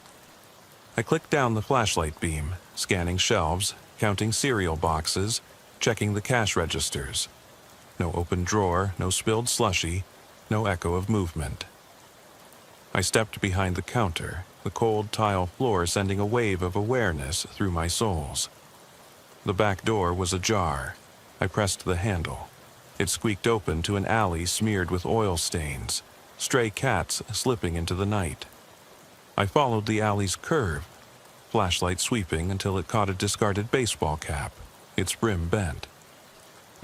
I clicked down the flashlight beam, scanning shelves, counting cereal boxes, checking the cash registers. No open drawer, no spilled slushie, no echo of movement. I stepped behind the counter, the cold tile floor sending a wave of awareness through my soles. The back door was ajar. I pressed the handle. It squeaked open to an alley smeared with oil stains, stray cats slipping into the night. I followed the alley's curve, flashlight sweeping until it caught a discarded baseball cap, its brim bent.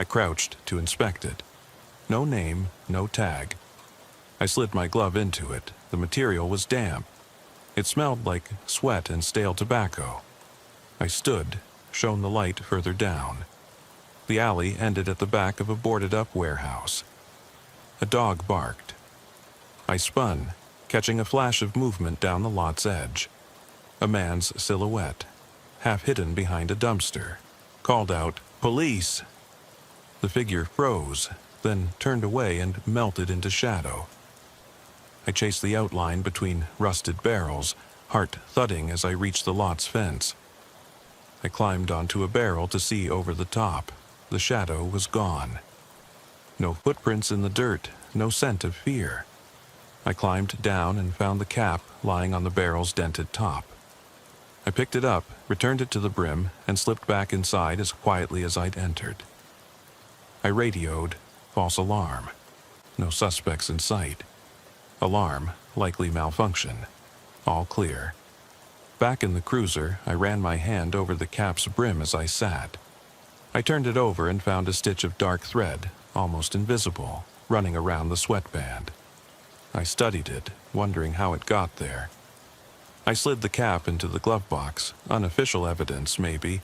I crouched to inspect it. No name, no tag. I slid my glove into it. The material was damp. It smelled like sweat and stale tobacco. I stood, shone the light further down. The alley ended at the back of a boarded-up warehouse. A dog barked. I spun, catching a flash of movement down the lot's edge. A man's silhouette, half hidden behind a dumpster, called out, "Police!" The figure froze, then turned away and melted into shadow. I chased the outline between rusted barrels, heart thudding as I reached the lot's fence. I climbed onto a barrel to see over the top. The shadow was gone. No footprints in the dirt, no scent of fear. I climbed down and found the cap lying on the barrel's dented top. I picked it up, returned it to the brim, and slipped back inside as quietly as I'd entered. I radioed, false alarm. No suspects in sight. Alarm, likely malfunction. All clear. Back in the cruiser, I ran my hand over the cap's brim as I sat. I turned it over and found a stitch of dark thread, almost invisible, running around the sweatband. I studied it, wondering how it got there. I slid the cap into the glove box, unofficial evidence maybe,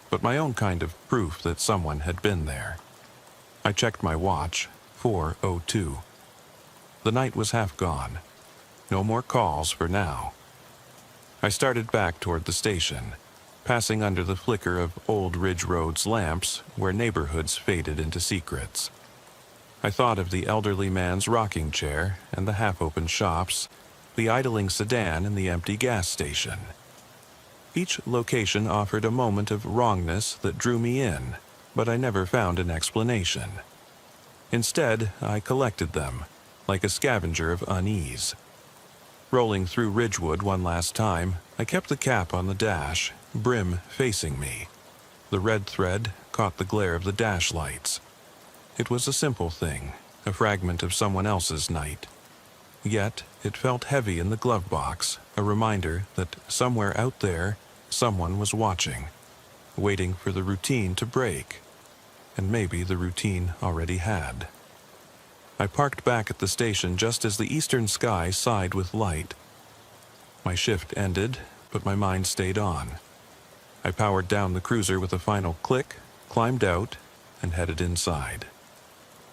but my own kind of proof that someone had been there. I checked my watch, 4:02. The night was half gone. No more calls for now. I started back toward the station, passing under the flicker of Old Ridge Road's lamps where neighborhoods faded into secrets. I thought of the elderly man's rocking chair and the half-open shops, the idling sedan and the empty gas station. Each location offered a moment of wrongness that drew me in, but I never found an explanation. Instead, I collected them, like a scavenger of unease. Rolling through Ridgewood one last time, I kept the cap on the dash, brim facing me. The red thread caught the glare of the dash lights. It was a simple thing, a fragment of someone else's night. Yet, it felt heavy in the glove box, a reminder that somewhere out there, someone was watching, waiting for the routine to break. And maybe the routine already had. I parked back at the station just as the eastern sky sighed with light. My shift ended, but my mind stayed on. I powered down the cruiser with a final click, climbed out, and headed inside.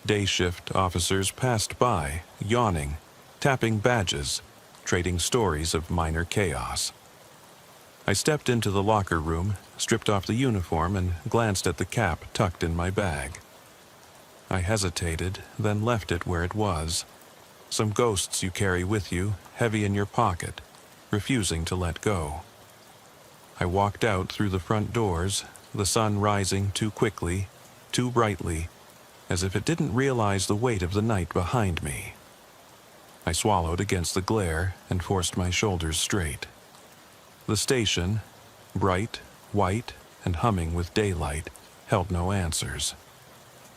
Day shift officers passed by, yawning, tapping badges, trading stories of minor chaos. I stepped into the locker room, stripped off the uniform, and glanced at the cap tucked in my bag. I hesitated, then left it where it was. Some ghosts you carry with you, heavy in your pocket, refusing to let go. I walked out through the front doors, the sun rising too quickly, too brightly, as if it didn't realize the weight of the night behind me. I swallowed against the glare and forced my shoulders straight. The station, bright, white, and humming with daylight, held no answers.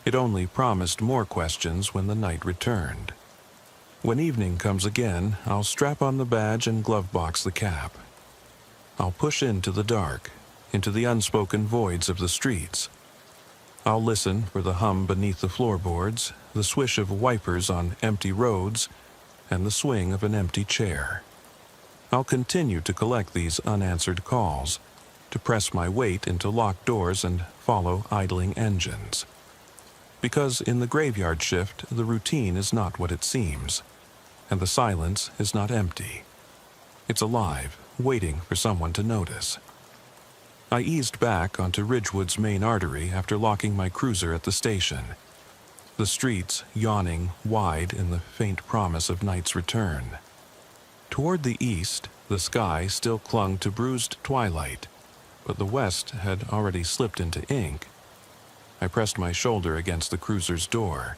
It only promised more questions when the night returned. When evening comes again, I'll strap on the badge and glove box the cap. I'll push into the dark, into the unspoken voids of the streets. I'll listen for the hum beneath the floorboards, the swish of wipers on empty roads, and the swing of an empty chair. I'll continue to collect these unanswered calls, to press my weight into locked doors and follow idling engines. Because in the graveyard shift, the routine is not what it seems, and the silence is not empty. It's alive, waiting for someone to notice. I eased back onto Ridgewood's main artery after locking my cruiser at the station. The streets yawning wide in the faint promise of night's return. Toward the east, the sky still clung to bruised twilight, but the west had already slipped into ink. I pressed my shoulder against the cruiser's door,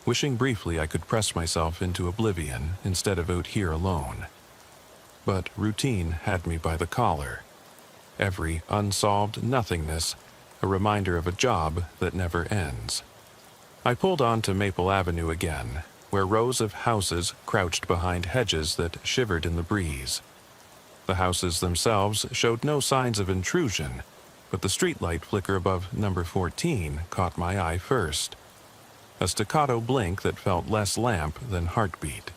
wishing briefly I could press myself into oblivion instead of out here alone. But routine had me by the collar. Every unsolved nothingness, a reminder of a job that never ends. I pulled on to Maple Avenue again, where rows of houses crouched behind hedges that shivered in the breeze. The houses themselves showed no signs of intrusion, but the streetlight flicker above number 14 caught my eye first. A staccato blink that felt less lamp than heartbeat.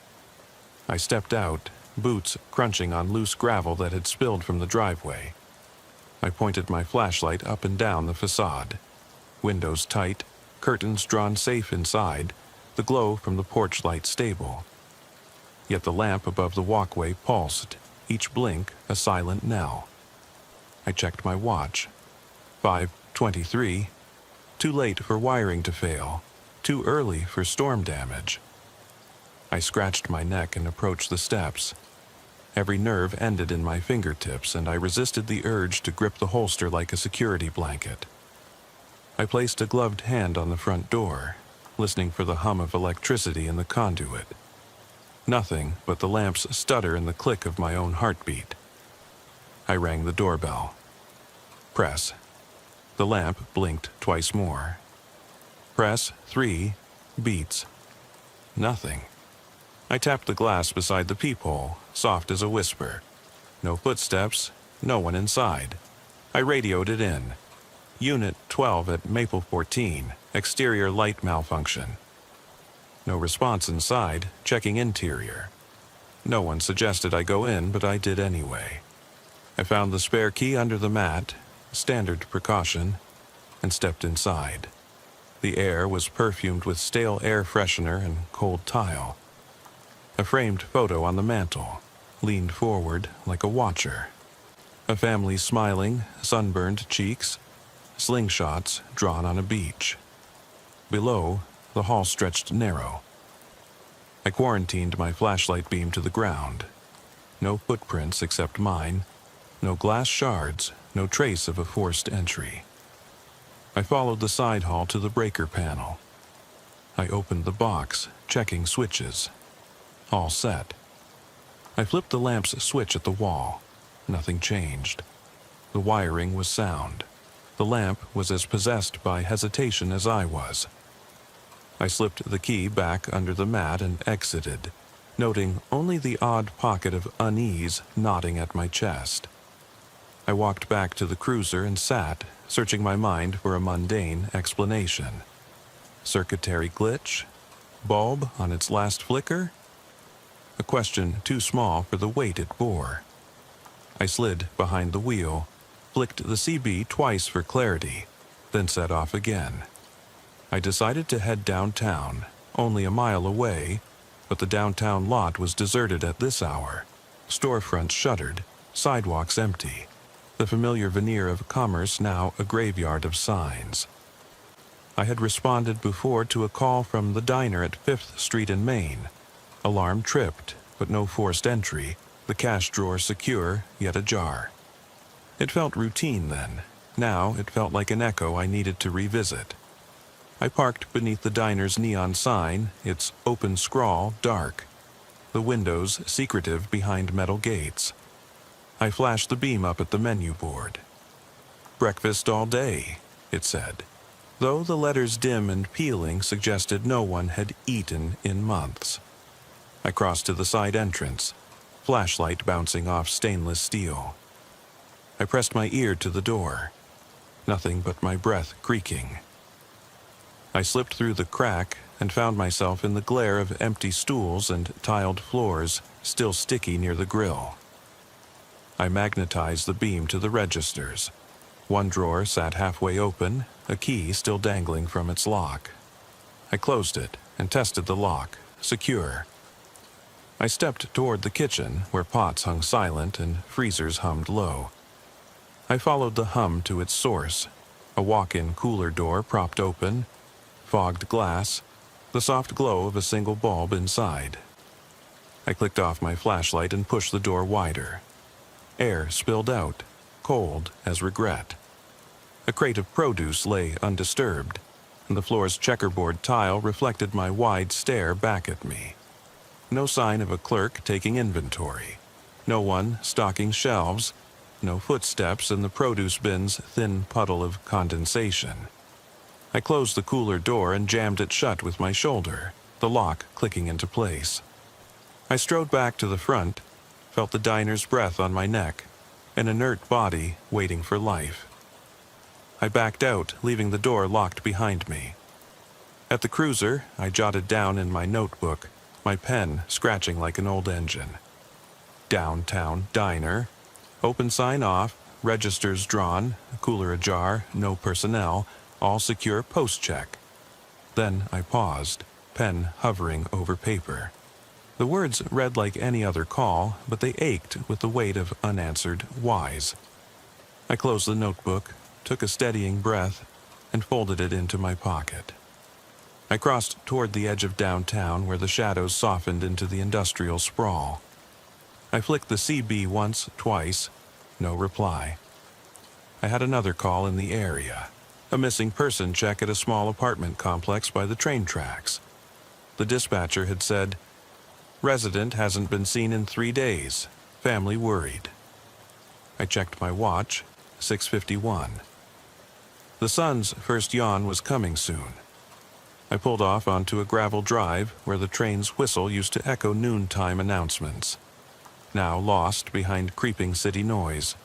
I stepped out, boots crunching on loose gravel that had spilled from the driveway. I pointed my flashlight up and down the facade. Windows tight, curtains drawn safe inside, the glow from the porch light stable. Yet the lamp above the walkway pulsed, each blink a silent knell. I checked my watch. 5:23. Too late for wiring to fail. Too early for storm damage. I scratched my neck and approached the steps. Every nerve ended in my fingertips, and I resisted the urge to grip the holster like a security blanket. I placed a gloved hand on the front door, listening for the hum of electricity in the conduit. Nothing but the lamp's stutter and the click of my own heartbeat. I rang the doorbell. Press. The lamp blinked twice more. Press 3 beats. Nothing. I tapped the glass beside the peephole, soft as a whisper. No footsteps, no one inside. I radioed it in. Unit 12 at Maple 14, exterior light malfunction. No response inside, checking interior. No one suggested I go in, but I did anyway. I found the spare key under the mat, standard precaution, and stepped inside. The air was perfumed with stale air freshener and cold tile. A framed photo on the mantel, leaned forward like a watcher. A family smiling, sunburned cheeks, slingshots drawn on a beach. Below, the hall stretched narrow. I quarantined my flashlight beam to the ground. No footprints except mine, no glass shards, no trace of a forced entry. I followed the side hall to the breaker panel. I opened the box, checking switches. All set. I flipped the lamp's switch at the wall. Nothing changed. The wiring was sound. The lamp was as possessed by hesitation as I was. I slipped the key back under the mat and exited, noting only the odd pocket of unease knotting at my chest. I walked back to the cruiser and sat, searching my mind for a mundane explanation. Circuitry glitch? Bulb on its last flicker? A question too small for the weight it bore. I slid behind the wheel, flicked the CB twice for clarity, then set off again. I decided to head downtown, only a mile away, but the downtown lot was deserted at this hour. Storefronts shuttered, sidewalks empty. The familiar veneer of commerce now a graveyard of signs. I had responded before to a call from the diner at 5th Street in Maine. Alarm tripped, but no forced entry, the cash drawer secure, yet ajar. It felt routine then. Now it felt like an echo I needed to revisit. I parked beneath the diner's neon sign, its open scrawl dark, the windows secretive behind metal gates. I flashed the beam up at the menu board. Breakfast all day, it said, though the letters dim and peeling suggested no one had eaten in months. I crossed to the side entrance, flashlight bouncing off stainless steel. I pressed my ear to the door, nothing but my breath creaking. I slipped through the crack and found myself in the glare of empty stools and tiled floors, still sticky near the grill. I magnetized the beam to the registers. One drawer sat halfway open, a key still dangling from its lock. I closed it and tested the lock, secure. I stepped toward the kitchen, where pots hung silent and freezers hummed low. I followed the hum to its source, a walk-in cooler door propped open, fogged glass, the soft glow of a single bulb inside. I clicked off my flashlight and pushed the door wider. Air spilled out, cold as regret. A crate of produce lay undisturbed, and the floor's checkerboard tile reflected my wide stare back at me. No sign of a clerk taking inventory. No one stocking shelves. No footsteps in the produce bin's thin puddle of condensation. I closed the cooler door and jammed it shut with my shoulder, the lock clicking into place. I strode back to the front, felt the diner's breath on my neck, an inert body waiting for life. I backed out, leaving the door locked behind me. At the cruiser, I jotted down in my notebook, my pen scratching like an old engine. Downtown diner, open sign off, registers drawn, cooler ajar, no personnel, all secure post-check. Then I paused, pen hovering over paper. The words read like any other call, but they ached with the weight of unanswered whys. I closed the notebook, took a steadying breath, and folded it into my pocket. I crossed toward the edge of downtown where the shadows softened into the industrial sprawl. I flicked the CB once, twice. No reply. I had another call in the area. A missing person check at a small apartment complex by the train tracks. The dispatcher had said, "Resident hasn't been seen in 3 days. Family worried." I checked my watch, 6:51. The sun's first yawn was coming soon. I pulled off onto a gravel drive where the train's whistle used to echo noontime announcements, now lost behind creeping city noise.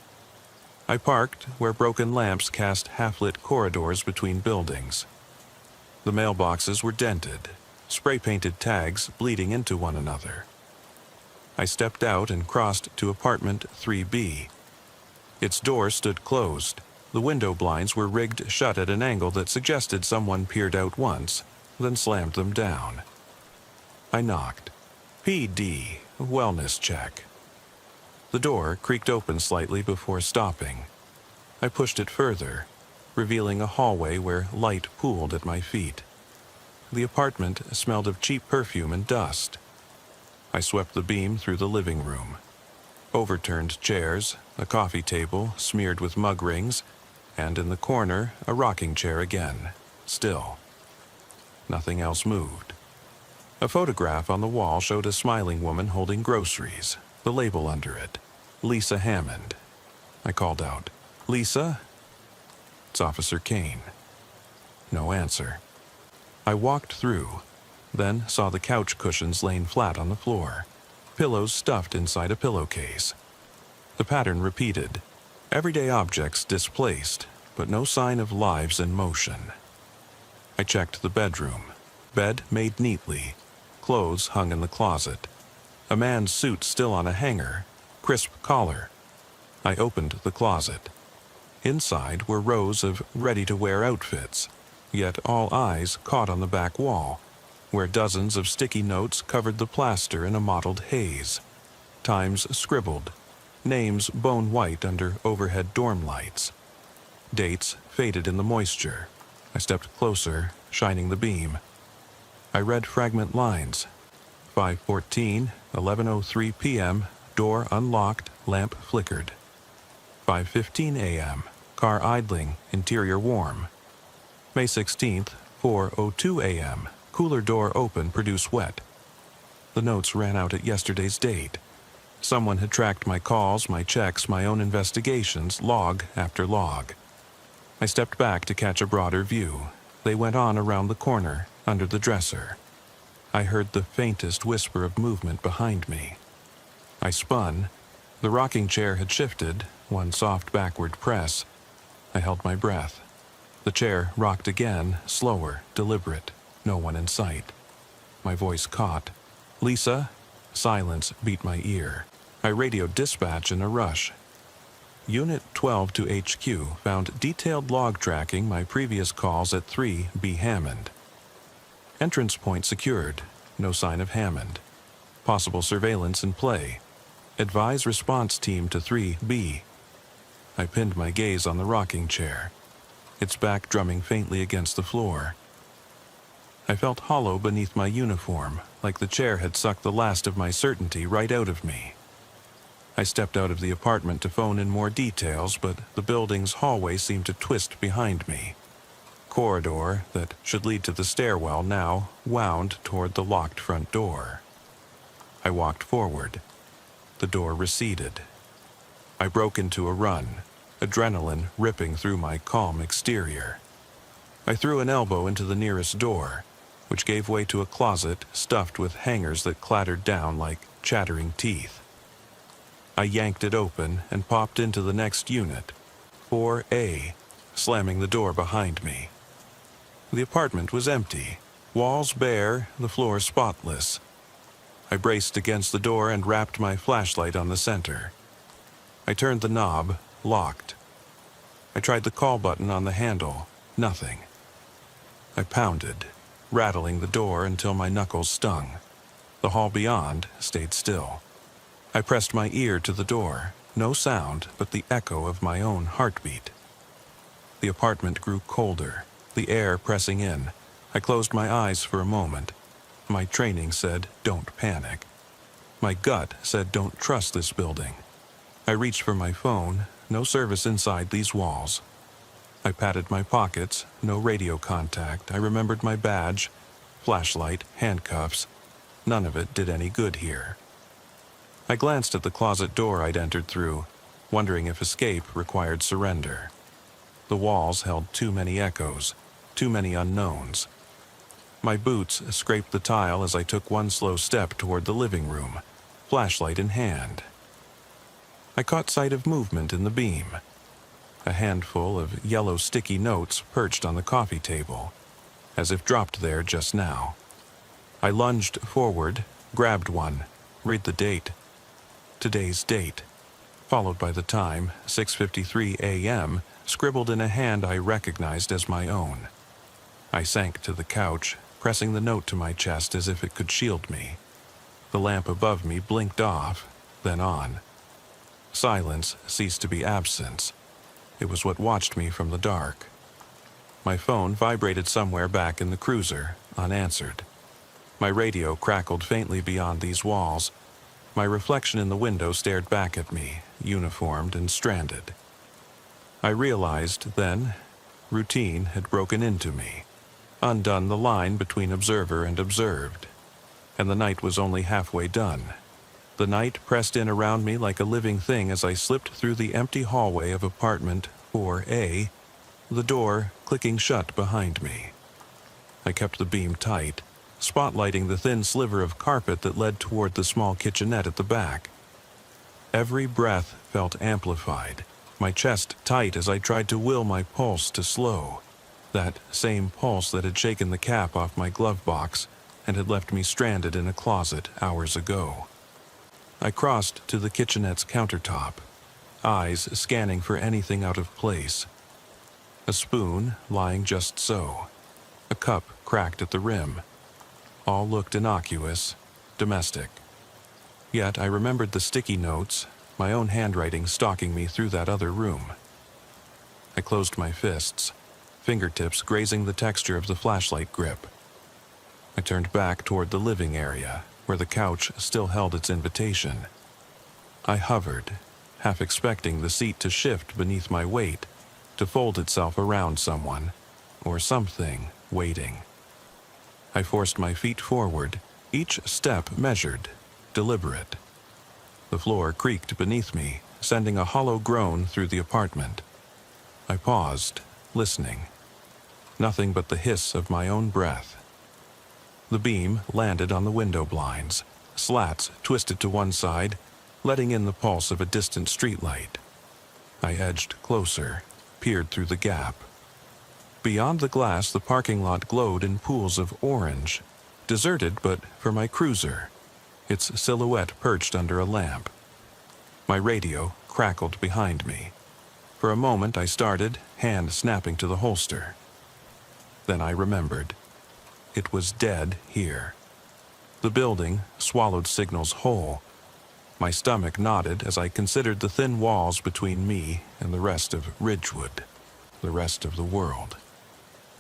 I parked where broken lamps cast half-lit corridors between buildings. The mailboxes were dented, spray-painted tags bleeding into one another. I stepped out and crossed to apartment 3B. Its door stood closed. The window blinds were rigged shut at an angle that suggested someone peered out once, then slammed them down. I knocked. PD, wellness check. The door creaked open slightly before stopping. I pushed it further, revealing a hallway where light pooled at my feet. The apartment smelled of cheap perfume and dust. I swept the beam through the living room. Overturned chairs, a coffee table smeared with mug rings, and in the corner, a rocking chair again, still. Nothing else moved. A photograph on the wall showed a smiling woman holding groceries, the label under it, Lisa Hammond. I called out, "Lisa?" "It's Officer Kane." No answer. I walked through, then saw the couch cushions laying flat on the floor, pillows stuffed inside a pillowcase. The pattern repeated, everyday objects displaced, but no sign of lives in motion. I checked the bedroom. Bed made neatly. Clothes hung in the closet. A man's suit still on a hanger. Crisp collar. I opened the closet. Inside were rows of ready-to-wear outfits, yet all eyes caught on the back wall, where dozens of sticky notes covered the plaster in a mottled haze. Times scribbled. Names bone white under overhead dorm lights. Dates faded in the moisture. I stepped closer, shining the beam. I read fragment lines. 5:14, 11:03 p.m., door unlocked, lamp flickered. 5:15 a.m., car idling, interior warm. May 16th, 4:02 a.m., cooler door open, produce wet. The notes ran out at yesterday's date. Someone had tracked my calls, my checks, my own investigations, log after log. I stepped back to catch a broader view. They went on around the corner, under the dresser. I heard the faintest whisper of movement behind me. I spun. The rocking chair had shifted, one soft backward press. I held my breath. The chair rocked again, slower, deliberate, no one in sight. My voice caught. "Lisa?" Silence beat my ear. I radioed dispatch in a rush. Unit 12 to HQ found detailed log tracking my previous calls at 3B Hammond. Entrance point secured. No sign of Hammond. Possible surveillance in play. Advise response team to 3B. I pinned my gaze on the rocking chair, its back drumming faintly against the floor. I felt hollow beneath my uniform, like the chair had sucked the last of my certainty right out of me. I stepped out of the apartment to phone in more details, but the building's hallway seemed to twist behind me. Corridor that should lead to the stairwell now wound toward the locked front door. I walked forward. The door receded. I broke into a run, adrenaline ripping through my calm exterior. I threw an elbow into the nearest door, which gave way to a closet stuffed with hangers that clattered down like chattering teeth. I yanked it open and popped into the next unit, 4A, slamming the door behind me. The apartment was empty, walls bare, the floor spotless. I braced against the door and wrapped my flashlight on the center. I turned the knob, locked. I tried the call button on the handle, nothing. I pounded, rattling the door until my knuckles stung. The hall beyond stayed still. I pressed my ear to the door, no sound but the echo of my own heartbeat. The apartment grew colder, the air pressing in. I closed my eyes for a moment. My training said, don't panic. My gut said, don't trust this building. I reached for my phone, no service inside these walls. I patted my pockets, no radio contact. I remembered my badge, flashlight, handcuffs. None of it did any good here. I glanced at the closet door I'd entered through, wondering if escape required surrender. The walls held too many echoes, too many unknowns. My boots scraped the tile as I took one slow step toward the living room, flashlight in hand. I caught sight of movement in the beam. A handful of yellow sticky notes perched on the coffee table, as if dropped there just now. I lunged forward, grabbed one, read the date. Today's date, followed by the time, 6:53 a.m., scribbled in a hand I recognized as my own. I sank to the couch, pressing the note to my chest as if it could shield me. The lamp above me blinked off, then on. Silence ceased to be absence. It was what watched me from the dark. My phone vibrated somewhere back in the cruiser, unanswered. My radio crackled faintly beyond these walls. My reflection in the window stared back at me, uniformed and stranded. I realized then, routine had broken into me, undone the line between observer and observed. And the night was only halfway done. The night pressed in around me like a living thing as I slipped through the empty hallway of apartment 4A, the door clicking shut behind me. I kept the beam tight, spotlighting the thin sliver of carpet that led toward the small kitchenette at the back. Every breath felt amplified, my chest tight as I tried to will my pulse to slow, that same pulse that had shaken the cap off my glove box and had left me stranded in a closet hours ago. I crossed to the kitchenette's countertop, eyes scanning for anything out of place. A spoon lying just so, a cup cracked at the rim. All looked innocuous, domestic. Yet I remembered the sticky notes, my own handwriting stalking me through that other room. I closed my fists, fingertips grazing the texture of the flashlight grip. I turned back toward the living area, where the couch still held its invitation. I hovered, half expecting the seat to shift beneath my weight, to fold itself around someone, or something waiting. I forced my feet forward, each step measured, deliberate. The floor creaked beneath me, sending a hollow groan through the apartment. I paused, listening. Nothing but the hiss of my own breath. The beam landed on the window blinds, slats twisted to one side, letting in the pulse of a distant streetlight. I edged closer, peered through the gap. Beyond the glass, the parking lot glowed in pools of orange, deserted but for my cruiser, its silhouette perched under a lamp. My radio crackled behind me. For a moment I started, hand snapping to the holster. Then I remembered. It was dead here. The building swallowed signals whole. My stomach knotted as I considered the thin walls between me and the rest of Ridgewood, the rest of the world.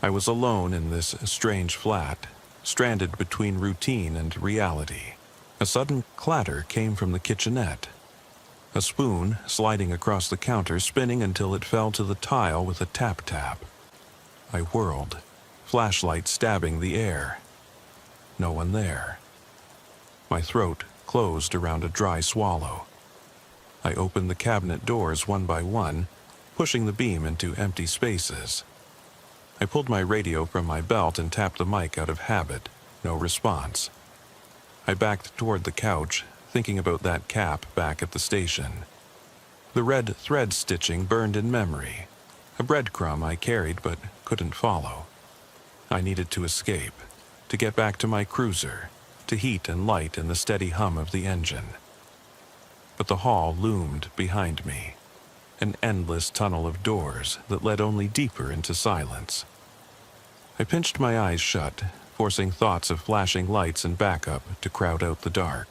I was alone in this strange flat, stranded between routine and reality. A sudden clatter came from the kitchenette. A spoon sliding across the counter, spinning until it fell to the tile with a tap-tap. I whirled, flashlight stabbing the air. No one there. My throat closed around a dry swallow. I opened the cabinet doors one by one, pushing the beam into empty spaces. I pulled my radio from my belt and tapped the mic out of habit. No response. I backed toward the couch, thinking about that cap back at the station. The red thread stitching burned in memory, a breadcrumb I carried but couldn't follow. I needed to escape, to get back to my cruiser, to heat and light in the steady hum of the engine. But the hall loomed behind me, an endless tunnel of doors that led only deeper into silence. I pinched my eyes shut, forcing thoughts of flashing lights and backup to crowd out the dark.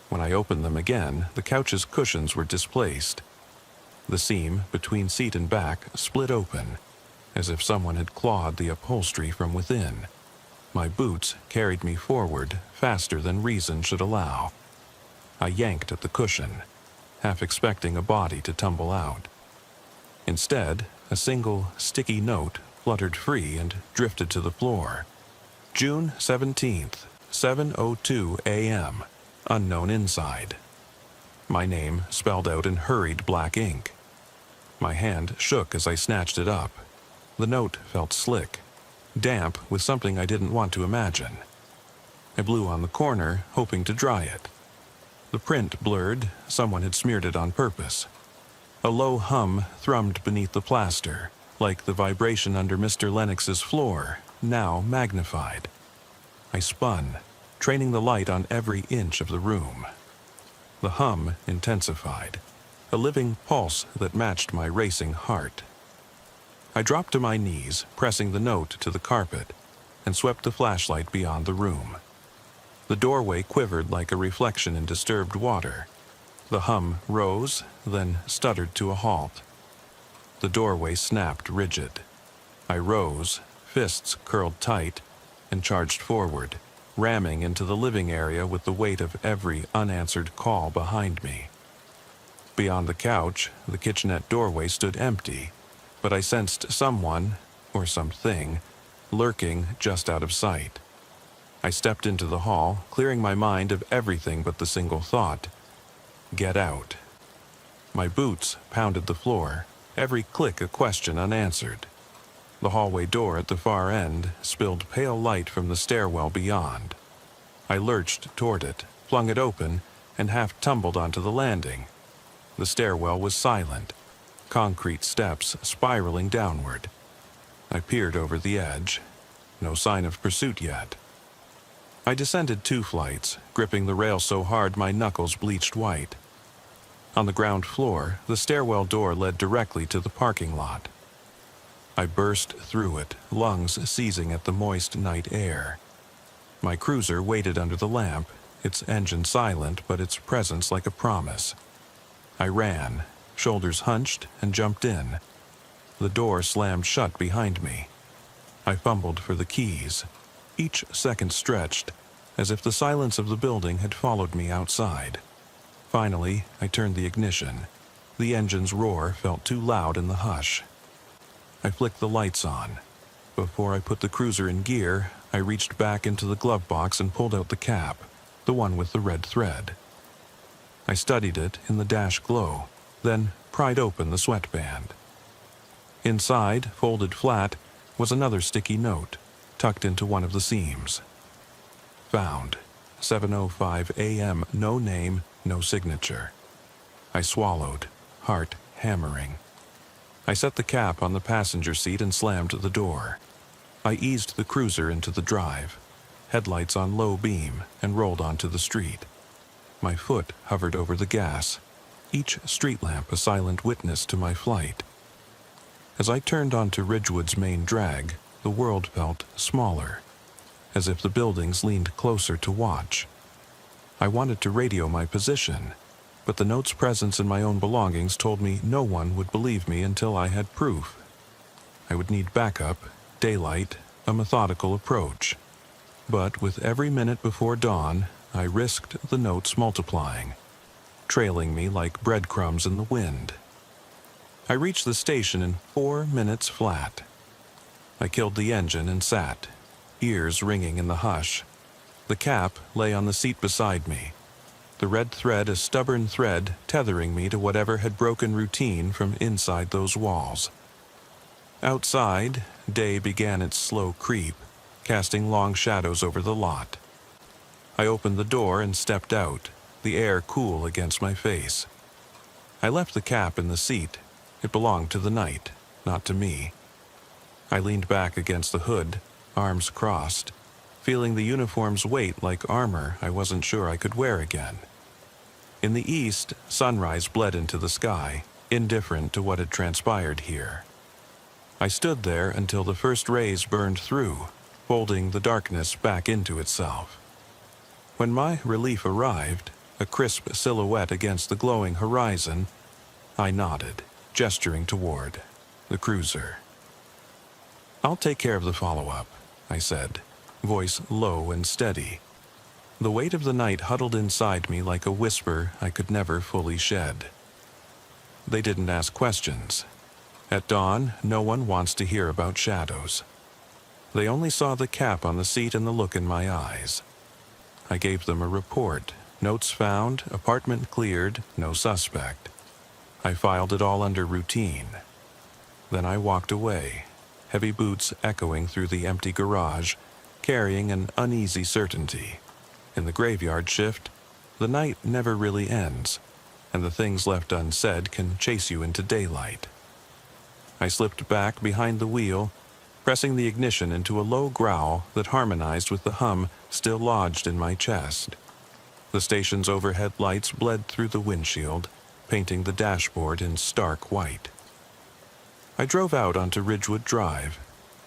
When I opened them again, the couch's cushions were displaced. The seam between seat and back split open. as if someone had clawed the upholstery from within. My boots carried me forward faster than reason should allow. I yanked at the cushion, half expecting a body to tumble out. Instead, a single sticky note fluttered free and drifted to the floor. June 17th, 7:02 a.m., unknown inside. My name spelled out in hurried black ink. My hand shook as I snatched it up. The note felt slick, damp with something I didn't want to imagine. I blew on the corner, hoping to dry it. The print blurred, someone had smeared it on purpose. A low hum thrummed beneath the plaster, like the vibration under Mr. Lennox's floor, now magnified. I spun, training the light on every inch of the room. The hum intensified, a living pulse that matched my racing heart. I dropped to my knees, pressing the note to the carpet, and swept the flashlight beyond the room. The doorway quivered like a reflection in disturbed water. The hum rose, then stuttered to a halt. The doorway snapped rigid. I rose, fists curled tight, and charged forward, ramming into the living area with the weight of every unanswered call behind me. Beyond the couch, the kitchenette doorway stood empty, but I sensed someone, or something, lurking just out of sight. I stepped into the hall, clearing my mind of everything but the single thought: get out. My boots pounded the floor, every click a question unanswered. The hallway door at the far end spilled pale light from the stairwell beyond. I lurched toward it, flung it open, and half tumbled onto the landing. The stairwell was silent, concrete steps spiraling downward. I peered over the edge. No sign of pursuit yet. I descended 2 flights, gripping the rail so hard my knuckles bleached white. On the ground floor, the stairwell door led directly to the parking lot. I burst through it, lungs seizing at the moist night air. My cruiser waited under the lamp, its engine silent but its presence like a promise. I ran, shoulders hunched, and jumped in. The door slammed shut behind me. I fumbled for the keys. Each second stretched, as if the silence of the building had followed me outside. Finally, I turned the ignition. The engine's roar felt too loud in the hush. I flicked the lights on. Before I put the cruiser in gear, I reached back into the glove box and pulled out the cap, the one with the red thread. I studied it in the dash glow, then pried open the sweatband. Inside, folded flat, was another sticky note, tucked into one of the seams. Found. 7:05 a.m. No name, no signature. I swallowed, heart hammering. I set the cap on the passenger seat and slammed the door. I eased the cruiser into the drive, headlights on low beam, and rolled onto the street. My foot hovered over the gas, each street lamp a silent witness to my flight. As I turned onto Ridgewood's main drag, the world felt smaller, as if the buildings leaned closer to watch. I wanted to radio my position, but the note's presence in my own belongings told me no one would believe me until I had proof. I would need backup, daylight, a methodical approach. But with every minute before dawn, I risked the notes multiplying, trailing me like breadcrumbs in the wind. I reached the station in 4 minutes flat. I killed the engine and sat, ears ringing in the hush. The cap lay on the seat beside me, the red thread a stubborn thread tethering me to whatever had broken routine from inside those walls. Outside, day began its slow creep, casting long shadows over the lot. I opened the door and stepped out, the air cool against my face. I left the cap in the seat. It belonged to the night, not to me. I leaned back against the hood, arms crossed, feeling the uniform's weight like armor I wasn't sure I could wear again. In the east, sunrise bled into the sky, indifferent to what had transpired here. I stood there until the first rays burned through, folding the darkness back into itself. When my relief arrived, a crisp silhouette against the glowing horizon, I nodded, gesturing toward the cruiser. "I'll take care of the follow-up," I said, voice low and steady. The weight of the night huddled inside me like a whisper I could never fully shed. They didn't ask questions. At dawn, no one wants to hear about shadows. They only saw the cap on the seat and the look in my eyes. I gave them a report. Notes found, apartment cleared, no suspect. I filed it all under routine. Then I walked away, heavy boots echoing through the empty garage, carrying an uneasy certainty. In the graveyard shift, the night never really ends, and the things left unsaid can chase you into daylight. I slipped back behind the wheel, pressing the ignition into a low growl that harmonized with the hum still lodged in my chest. The station's overhead lights bled through the windshield, painting the dashboard in stark white. I drove out onto Ridgewood Drive,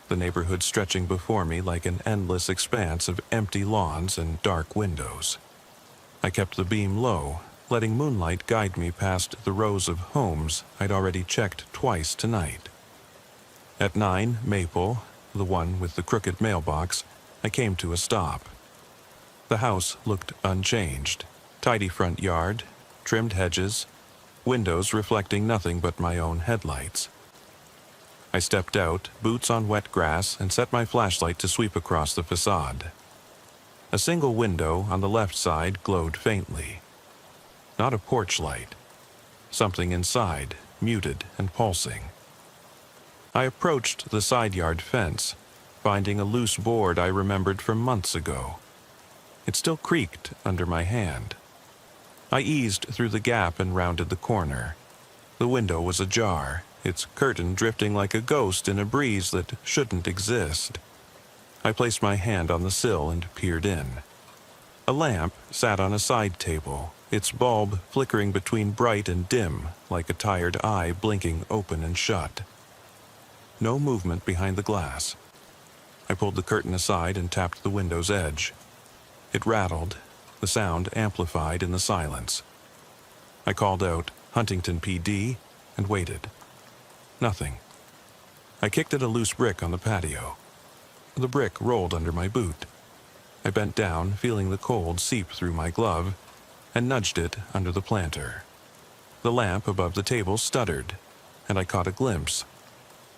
the neighborhood stretching before me like an endless expanse of empty lawns and dark windows. I kept the beam low, letting moonlight guide me past the rows of homes I'd already checked twice tonight. At 9 Maple, the one with the crooked mailbox, I came to a stop. The house looked unchanged. Tidy front yard, trimmed hedges, windows reflecting nothing but my own headlights. I stepped out, boots on wet grass, and set my flashlight to sweep across the facade. A single window on the left side glowed faintly. Not a porch light. Something inside, muted and pulsing. I approached the side yard fence, finding a loose board I remembered from months ago. It still creaked under my hand. I eased through the gap and rounded the corner. The window was ajar, its curtain drifting like a ghost in a breeze that shouldn't exist. I placed my hand on the sill and peered in. A lamp sat on a side table, its bulb flickering between bright and dim, like a tired eye blinking open and shut. No movement behind the glass. I pulled the curtain aside and tapped the window's edge. It rattled, the sound amplified in the silence. I called out, "Huntington PD," and waited. Nothing. I kicked at a loose brick on the patio. The brick rolled under my boot. I bent down, feeling the cold seep through my glove, and nudged it under the planter. The lamp above the table stuttered, and I caught a glimpse.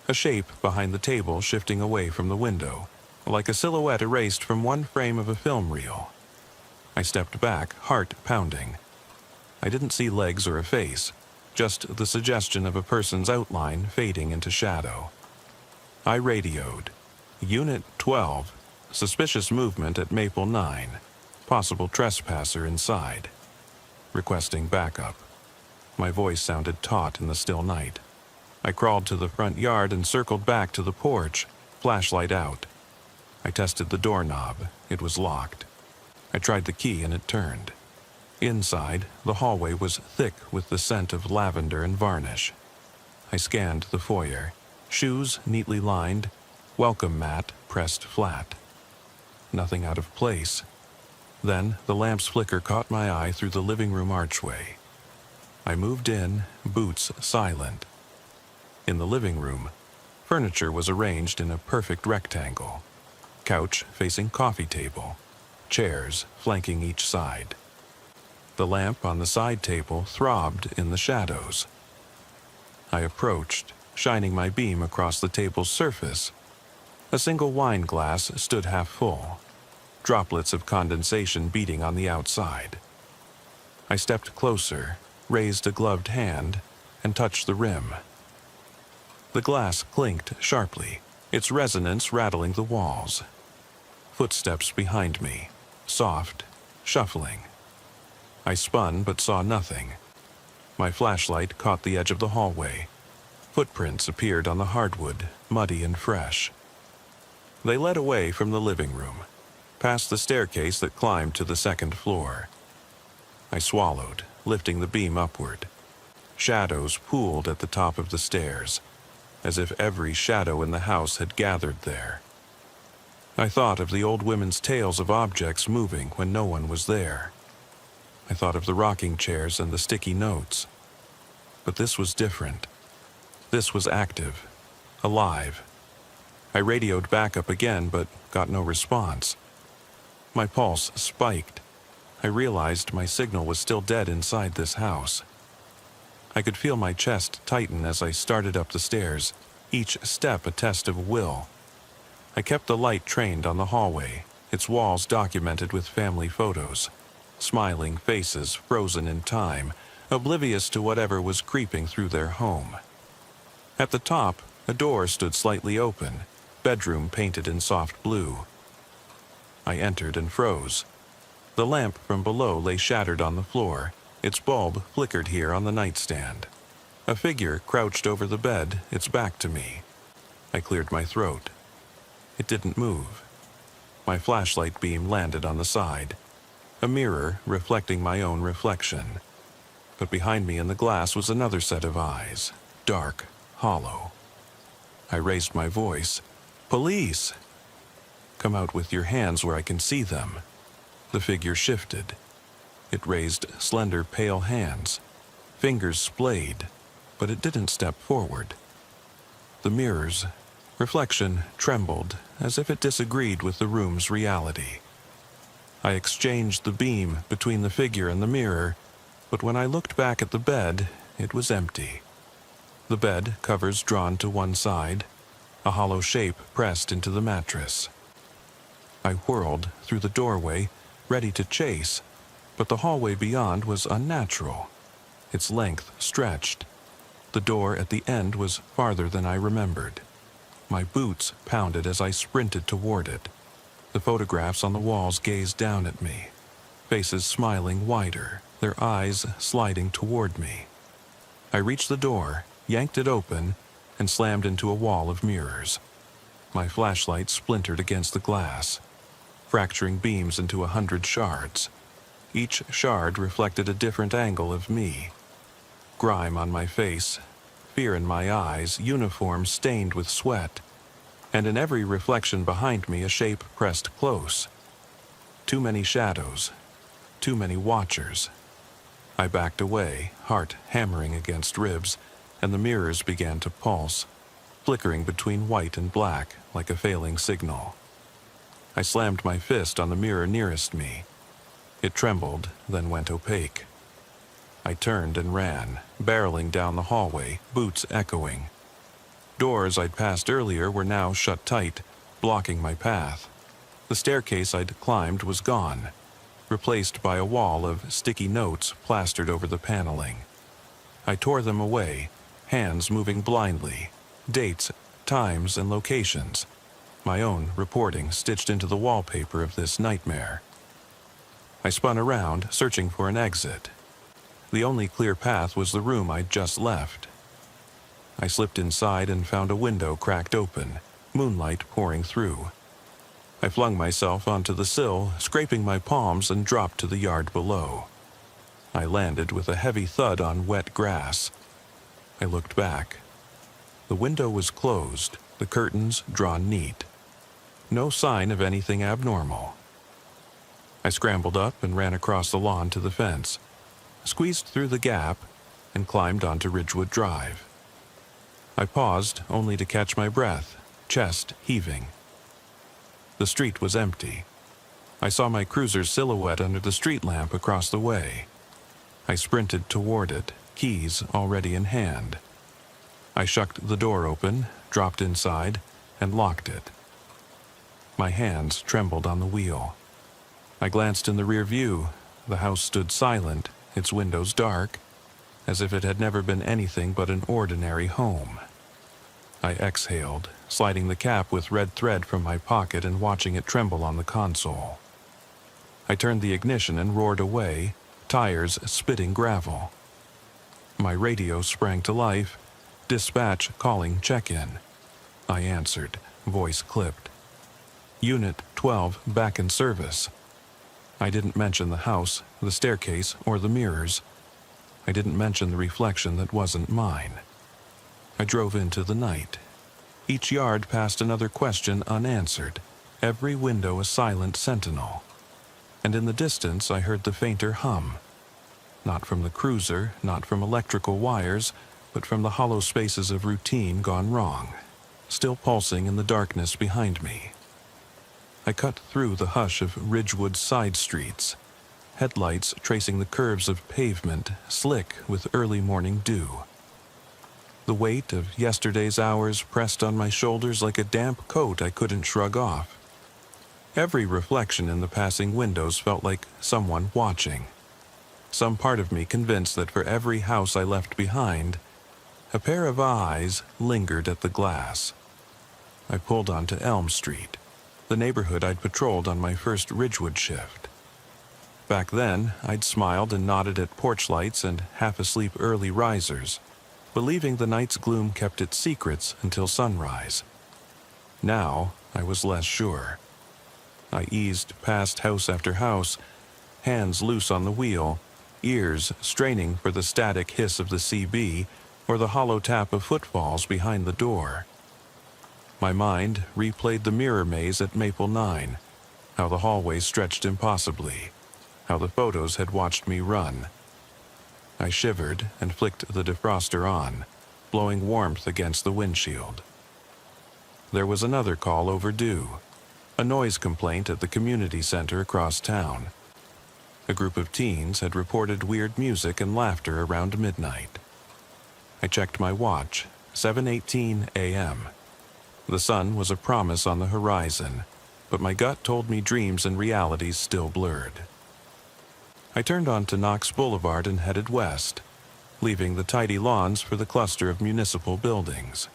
A shape behind the table shifting away from the window, like a silhouette erased from one frame of a film reel. I stepped back, heart pounding. I didn't see legs or a face, just the suggestion of a person's outline fading into shadow. I radioed. Unit 12, suspicious movement at Maple 9, possible trespasser inside. Requesting backup. My voice sounded taut in the still night. I crawled to the front yard and circled back to the porch, flashlight out. I tested the doorknob. It was locked. I tried the key and it turned. Inside, the hallway was thick with the scent of lavender and varnish. I scanned the foyer. Shoes neatly lined, welcome mat pressed flat. Nothing out of place. Then the lamp's flicker caught my eye through the living room archway. I moved in, boots silent. In the living room, furniture was arranged in a perfect rectangle. Couch facing coffee table, chairs flanking each side. The lamp on the side table throbbed in the shadows. I approached, shining my beam across the table's surface. A single wine glass stood half full, droplets of condensation beating on the outside. I stepped closer, raised a gloved hand, and touched the rim. The glass clinked sharply, its resonance rattling the walls. Footsteps behind me, soft, shuffling. I spun but saw nothing. My flashlight caught the edge of the hallway. Footprints appeared on the hardwood, muddy and fresh. They led away from the living room, past the staircase that climbed to the second floor. I swallowed, lifting the beam upward. Shadows pooled at the top of the stairs, as if every shadow in the house had gathered there. I thought of the old women's tales of objects moving when no one was there. I thought of the rocking chairs and the sticky notes. But this was different. This was active, alive. I radioed backup again, but got no response. My pulse spiked. I realized my signal was still dead inside this house. I could feel my chest tighten as I started up the stairs, each step a test of will. I kept the light trained on the hallway, its walls documented with family photos, smiling faces frozen in time, oblivious to whatever was creeping through their home. At the top, a door stood slightly open, bedroom painted in soft blue. I entered and froze. The lamp from below lay shattered on the floor, its bulb flickered here on the nightstand. A figure crouched over the bed, its back to me. I cleared my throat. It didn't move. My flashlight beam landed on the side, a mirror reflecting my own reflection. But behind me in the glass was another set of eyes, dark, hollow. I raised my voice. "Police! Come out with your hands where I can see them." The figure shifted. It raised slender, pale hands. Fingers splayed, but it didn't step forward. The mirror's reflection trembled as if it disagreed with the room's reality. I exchanged the beam between the figure and the mirror, but when I looked back at the bed, it was empty. The bed covers drawn to one side, a hollow shape pressed into the mattress. I whirled through the doorway, ready to chase, but the hallway beyond was unnatural. Its length stretched. The door at the end was farther than I remembered. My boots pounded as I sprinted toward it. The photographs on the walls gazed down at me, faces smiling wider, their eyes sliding toward me. I reached the door, yanked it open, and slammed into a wall of mirrors. My flashlight splintered against the glass, fracturing beams into 100 shards. Each shard reflected a different angle of me. Grime on my face, fear in my eyes, uniform stained with sweat, and in every reflection behind me a shape pressed close. Too many shadows, too many watchers. I backed away, heart hammering against ribs, and the mirrors began to pulse, flickering between white and black like a failing signal. I slammed my fist on the mirror nearest me. It trembled, then went opaque. I turned and ran, barreling down the hallway, boots echoing. Doors I'd passed earlier were now shut tight, blocking my path. The staircase I'd climbed was gone, replaced by a wall of sticky notes plastered over the paneling. I tore them away, hands moving blindly, dates, times, and locations. My own reporting stitched into the wallpaper of this nightmare. I spun around, searching for an exit. The only clear path was the room I'd just left. I slipped inside and found a window cracked open, moonlight pouring through. I flung myself onto the sill, scraping my palms, and dropped to the yard below. I landed with a heavy thud on wet grass. I looked back. The window was closed, the curtains drawn neat. No sign of anything abnormal. I scrambled up and ran across the lawn to the fence, squeezed through the gap, and climbed onto Ridgewood Drive. I paused only to catch my breath, chest heaving. The street was empty. I saw my cruiser's silhouette under the street lamp across the way. I sprinted toward it, keys already in hand. I shucked the door open, dropped inside, and locked it. My hands trembled on the wheel. I glanced in the rear view. The house stood silent, its windows dark, as if it had never been anything but an ordinary home. I exhaled, sliding the cap with red thread from my pocket and watching it tremble on the console. I turned the ignition and roared away, tires spitting gravel. My radio sprang to life, dispatch calling check-in. I answered, voice clipped. Unit 12 back in service. I didn't mention the house, the staircase, or the mirrors. I didn't mention the reflection that wasn't mine. I drove into the night. Each yard passed another question unanswered, every window a silent sentinel. And in the distance I heard the fainter hum. Not from the cruiser, not from electrical wires, but from the hollow spaces of routine gone wrong. still pulsing in the darkness behind me. I cut through the hush of Ridgewood's side streets, headlights tracing the curves of pavement slick with early morning dew. The weight of yesterday's hours pressed on my shoulders like a damp coat I couldn't shrug off. Every reflection in the passing windows felt like someone watching. Some part of me convinced that for every house I left behind, a pair of eyes lingered at the glass. I pulled onto Elm Street, the neighborhood I'd patrolled on my first Ridgewood shift. Back then, I'd smiled and nodded at porch lights and half-asleep early risers, believing the night's gloom kept its secrets until sunrise. Now, I was less sure. I eased past house after house, hands loose on the wheel, ears straining for the static hiss of the CB or the hollow tap of footfalls behind the door. My mind replayed the mirror maze at Maple 9, how the hallway stretched impossibly, how the photos had watched me run. I shivered and flicked the defroster on, blowing warmth against the windshield. There was another call overdue, a noise complaint at the community center across town. A group of teens had reported weird music and laughter around midnight. I checked my watch, 7:18 a.m. The sun was a promise on the horizon, but my gut told me dreams and realities still blurred. I turned onto Knox Boulevard and headed west, leaving the tidy lawns for the cluster of municipal buildings.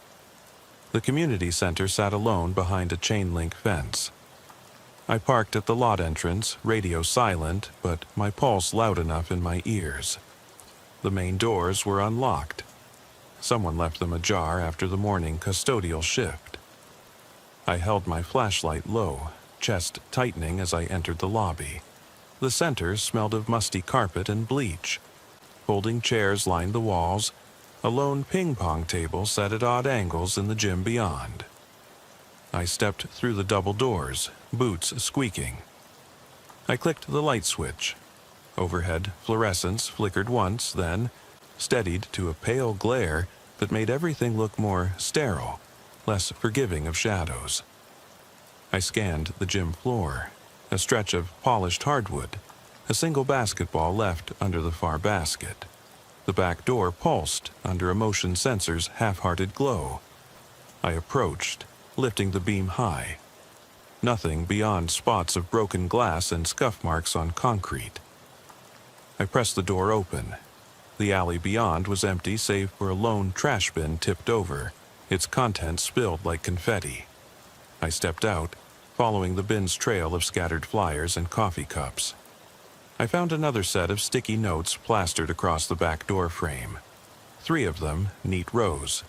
The community center sat alone behind a chain-link fence. I parked at the lot entrance, radio silent, but my pulse loud enough in my ears. The main doors were unlocked. Someone left them ajar after the morning custodial shift. I held my flashlight low, chest tightening as I entered the lobby. The center smelled of musty carpet and bleach. Folding chairs lined the walls, a lone ping-pong table set at odd angles in the gym beyond. I stepped through the double doors, boots squeaking. I clicked the light switch. Overhead fluorescence flickered once, then steadied to a pale glare that made everything look more sterile, less forgiving of shadows. I scanned the gym floor, a stretch of polished hardwood, a single basketball left under the far basket. The back door pulsed under a motion sensor's half-hearted glow. I approached, lifting the beam high. Nothing beyond spots of broken glass and scuff marks on concrete. I pressed the door open. The alley beyond was empty save for a lone trash bin tipped over, its contents spilled like confetti. I stepped out, following the bin's trail of scattered flyers and coffee cups. I found another set of sticky notes plastered across the back door frame. 3 of them, neat rows.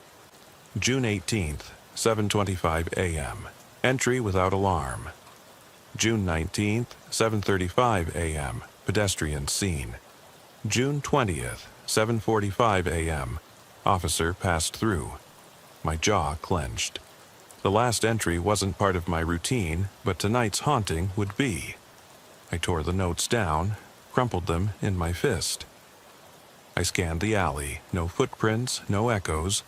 June 18th, 7:25 a.m. Entry without alarm. June 19th, 7:35 a.m. Pedestrian seen. June 20th, 7:45 a.m. Officer passed through. My jaw clenched. The last entry wasn't part of my routine, but tonight's haunting would be. I tore the notes down, crumpled them in my fist. I scanned the alley, no footprints, no echoes,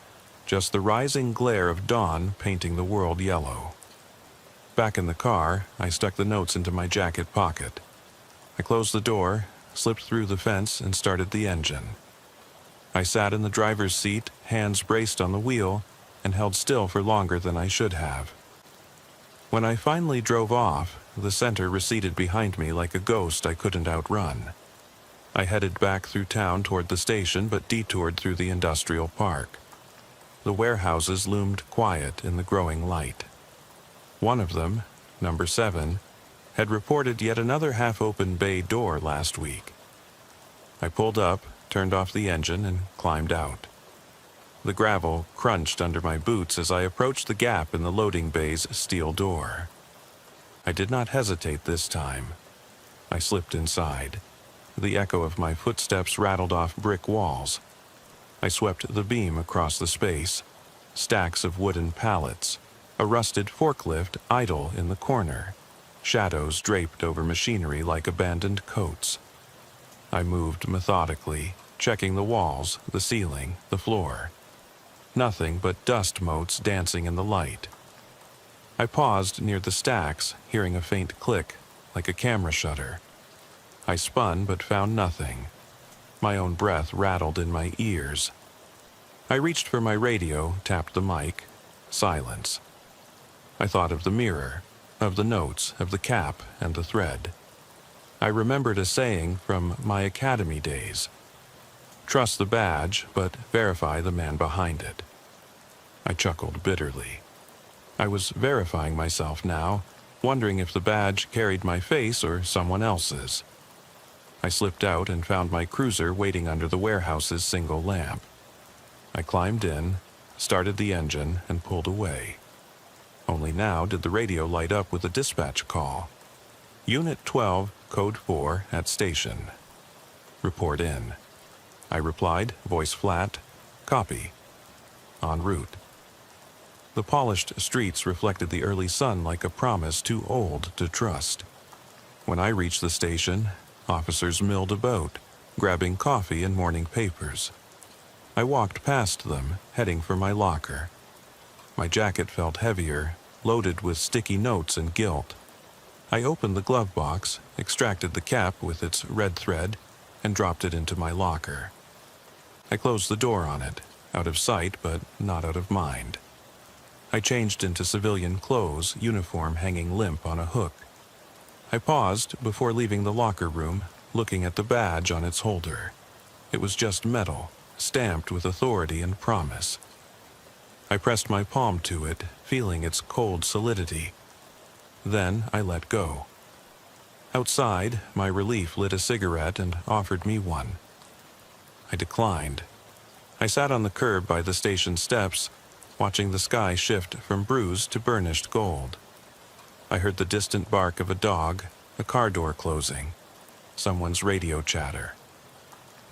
just the rising glare of dawn painting the world yellow. Back in the car, I stuck the notes into my jacket pocket. I closed the door, slipped through the fence, and started the engine. I sat in the driver's seat, hands braced on the wheel, and held still for longer than I should have. When I finally drove off, the center receded behind me like a ghost I couldn't outrun. I headed back through town toward the station but detoured through the industrial park. The warehouses loomed quiet in the growing light. One of them, number 7, had reported yet another half-open bay door last week. I pulled up, turned off the engine, and climbed out. The gravel crunched under my boots as I approached the gap in the loading bay's steel door. I did not hesitate this time. I slipped inside. The echo of my footsteps rattled off brick walls. I swept the beam across the space. Stacks of wooden pallets, a rusted forklift idle in the corner, shadows draped over machinery like abandoned coats. I moved methodically, checking the walls, the ceiling, the floor. nothing but dust motes dancing in the light. I paused near the stacks, hearing a faint click, like a camera shutter. I spun but found nothing. My own breath rattled in my ears. I reached for my radio, tapped the mic. Silence. I thought of the mirror, of the notes, of the cap and the thread. I remembered a saying from my academy days. Trust the badge, but verify the man behind it. I chuckled bitterly. I was verifying myself now, wondering if the badge carried my face or someone else's. I slipped out and found my cruiser waiting under the warehouse's single lamp. I climbed in, started the engine, and pulled away. Only now did the radio light up with a dispatch call. Unit 12, Code 4, at station. Report in. I replied, voice flat, copy. En route. The polished streets reflected the early sun like a promise too old to trust. When I reached the station, officers milled about, grabbing coffee and morning papers. I walked past them, heading for my locker. My jacket felt heavier, loaded with sticky notes and guilt. I opened the glove box, extracted the cap with its red thread, and dropped it into my locker. I closed the door on it, out of sight but not out of mind. I changed into civilian clothes, uniform hanging limp on a hook. I paused before leaving the locker room, looking at the badge on its holder. It was just metal, stamped with authority and promise. I pressed my palm to it, feeling its cold solidity. Then I let go. Outside, my relief lit a cigarette and offered me one. I declined. I sat on the curb by the station steps, watching the sky shift from bruised to burnished gold. I heard the distant bark of a dog, a car door closing, someone's radio chatter.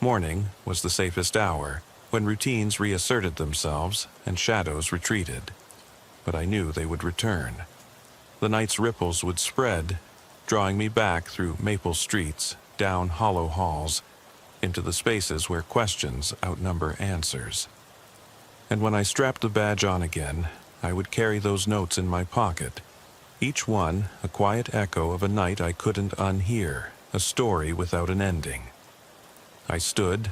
Morning was the safest hour, when routines reasserted themselves and shadows retreated. But I knew they would return. The night's ripples would spread, drawing me back through maple streets, down hollow halls, into the spaces where questions outnumber answers. And when I strapped the badge on again, I would carry those notes in my pocket, each one a quiet echo of a night I couldn't unhear, a story without an ending. I stood,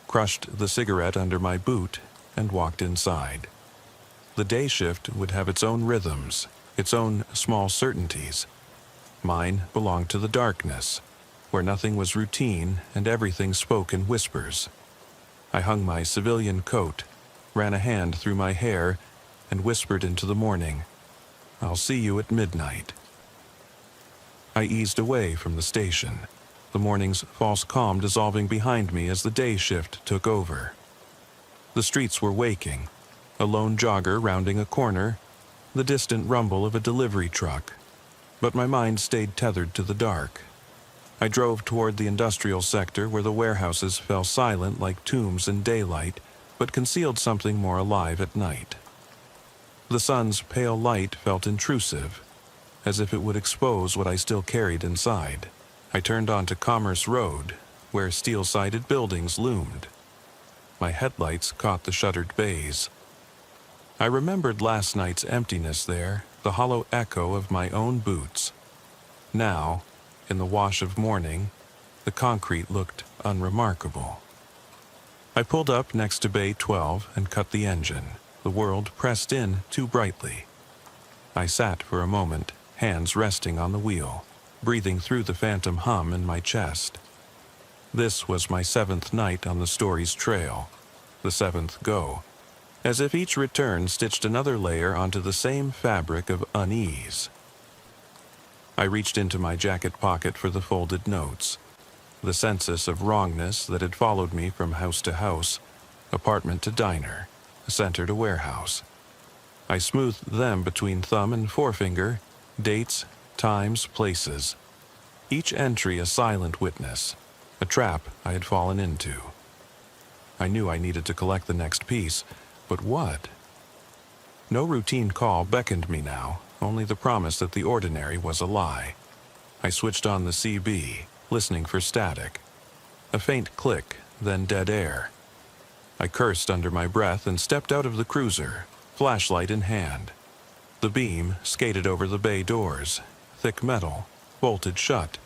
crushed the cigarette under my boot, and walked inside. The day shift would have its own rhythms, its own small certainties. Mine belonged to the darkness, where nothing was routine and everything spoke in whispers. I hung my civilian coat, ran a hand through my hair, and whispered into the morning, "I'll see you at midnight." I eased away from the station, the morning's false calm dissolving behind me as the day shift took over. The streets were waking, a lone jogger rounding a corner, the distant rumble of a delivery truck, but my mind stayed tethered to the dark. I drove toward the industrial sector where the warehouses fell silent like tombs in daylight, but concealed something more alive at night. The sun's pale light felt intrusive, as if it would expose what I still carried inside. I turned onto Commerce Road, where steel-sided buildings loomed. My headlights caught the shuttered bays. I remembered last night's emptiness there, the hollow echo of my own boots. Now, in the wash of morning, the concrete looked unremarkable. I pulled up next to Bay 12 and cut the engine, the world pressed in too brightly. I sat for a moment, hands resting on the wheel, breathing through the phantom hum in my chest. This was my 7th night on the story's trail, the 7th go, as if each return stitched another layer onto the same fabric of unease. I reached into my jacket pocket for the folded notes, the census of wrongness that had followed me from house to house, apartment to diner, center to warehouse. I smoothed them between thumb and forefinger, dates, times, places. Each entry a silent witness, a trap I had fallen into. I knew I needed to collect the next piece, but what? No routine call beckoned me now, only the promise that the ordinary was a lie. I switched on the CB, listening for static. A faint click, then dead air. I cursed under my breath and stepped out of the cruiser, flashlight in hand. The beam skated over the bay doors, thick metal, bolted shut.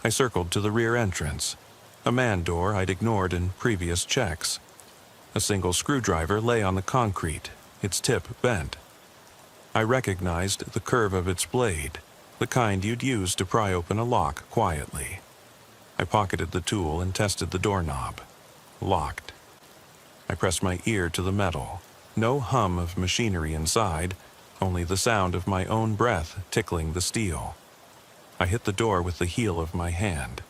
I circled to the rear entrance, a man door I'd ignored in previous checks. A single screwdriver lay on the concrete, its tip bent. I recognized the curve of its blade, the kind you'd use to pry open a lock quietly. I pocketed the tool and tested the doorknob. Locked. I pressed my ear to the metal. No hum of machinery inside, only the sound of my own breath tickling the steel. I hit the door with the heel of my hand.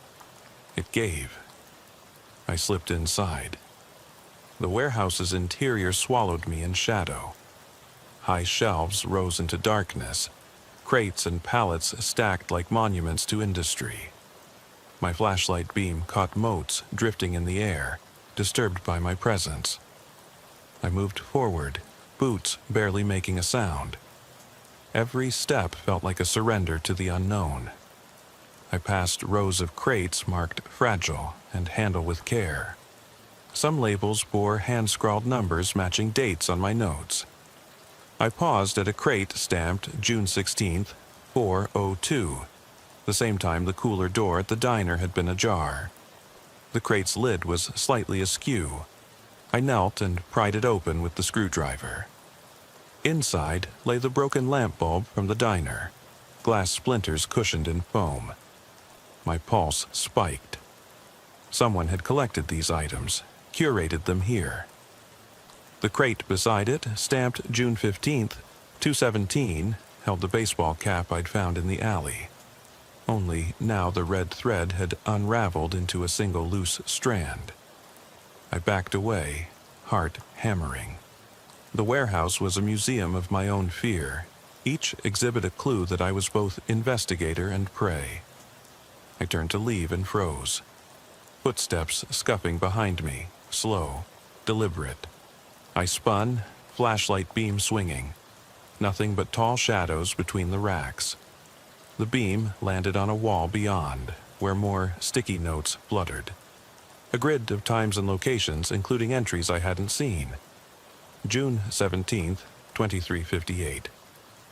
It gave. I slipped inside. The warehouse's interior swallowed me in shadow. High shelves rose into darkness, crates and pallets stacked like monuments to industry. My flashlight beam caught motes drifting in the air, disturbed by my presence. I moved forward, boots barely making a sound. Every step felt like a surrender to the unknown. I passed rows of crates marked fragile and handle with care. Some labels bore hand-scrawled numbers matching dates on my notes. I paused at a crate stamped June 16th, 4:02, the same time the cooler door at the diner had been ajar. The crate's lid was slightly askew. I knelt and pried it open with the screwdriver. Inside lay the broken lamp bulb from the diner, glass splinters cushioned in foam. My pulse spiked. Someone had collected these items, curated them here. The crate beside it, stamped June 15th, 217, held the baseball cap I'd found in the alley. Only now the red thread had unraveled into a single loose strand. I backed away, heart hammering. The warehouse was a museum of my own fear, each exhibit a clue that I was both investigator and prey. I turned to leave and froze. Footsteps scuffing behind me, slow, deliberate. I spun, flashlight beam swinging. Nothing but tall shadows between the racks. The beam landed on a wall beyond, where more sticky notes fluttered. A grid of times and locations, including entries I hadn't seen. June 17th, 23:58.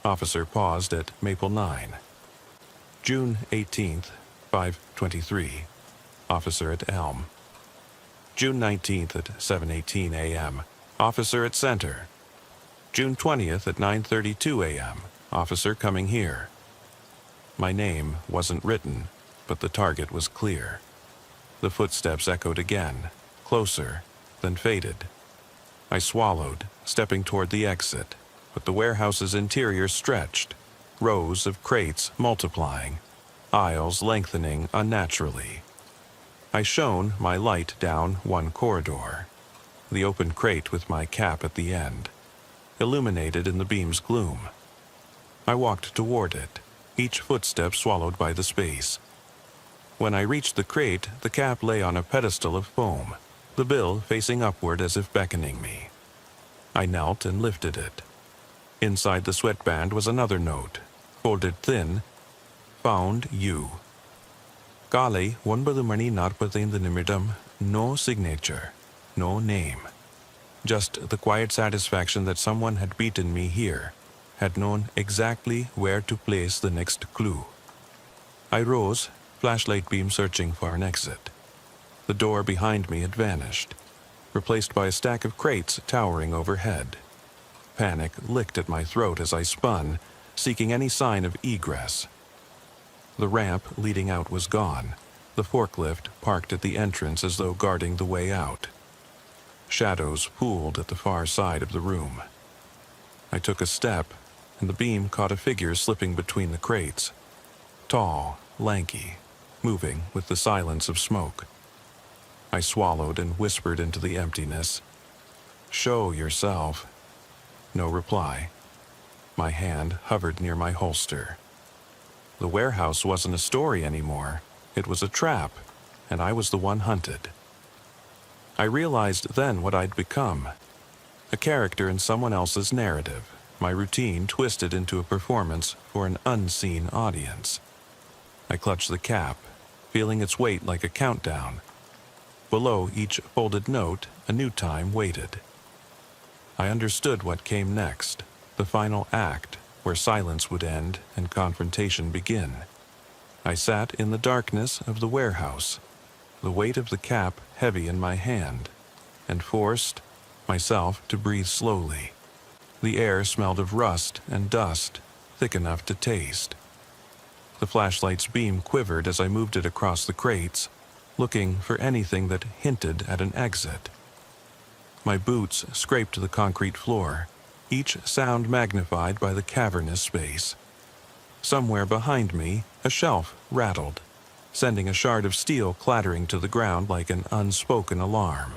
Officer paused at Maple 9. June 18th, 5:23. Officer at Elm. June 19th at 7:18 a.m. Officer at Center. June 20th at 9:32 a.m. Officer coming here. My name wasn't written, but the target was clear. The footsteps echoed again, closer, then faded. I swallowed, stepping toward the exit, but the warehouse's interior stretched, rows of crates multiplying, aisles lengthening unnaturally. I shone my light down one corridor, the open crate with my cap at the end, illuminated in the beam's gloom. I walked toward it, each footstep swallowed by the space. When I reached the crate, the cap lay on a pedestal of foam, the bill facing upward as if beckoning me. I knelt and lifted it. Inside the sweatband was another note, folded thin, "Found you." Kale 9:45 நிமிடம், no signature, no name. Just the quiet satisfaction that someone had beaten me here, had known exactly where to place the next clue. I rose, flashlight beam searching for an exit. The door behind me had vanished, replaced by a stack of crates towering overhead. Panic licked at my throat as I spun, seeking any sign of egress. The ramp leading out was gone, the forklift parked at the entrance as though guarding the way out. Shadows pooled at the far side of the room. I took a step, and the beam caught a figure slipping between the crates. Tall, lanky, moving with the silence of smoke. I swallowed and whispered into the emptiness, "Show yourself." No reply. My hand hovered near my holster. The warehouse wasn't a story anymore. It was a trap, and I was the one hunted. I realized then what I'd become. A character in someone else's narrative, my routine twisted into a performance for an unseen audience. I clutched the cap, feeling its weight like a countdown. below each folded note, a new time waited. I understood what came next, the final act, where silence would end and confrontation begin. I sat in the darkness of the warehouse, the weight of the cap heavy in my hand, and forced myself to breathe slowly. The air smelled of rust and dust, thick enough to taste. The flashlight's beam quivered as I moved it across the crates, looking for anything that hinted at an exit. My boots scraped the concrete floor, each sound magnified by the cavernous space. Somewhere behind me, a shelf rattled, sending a shard of steel clattering to the ground like an unspoken alarm.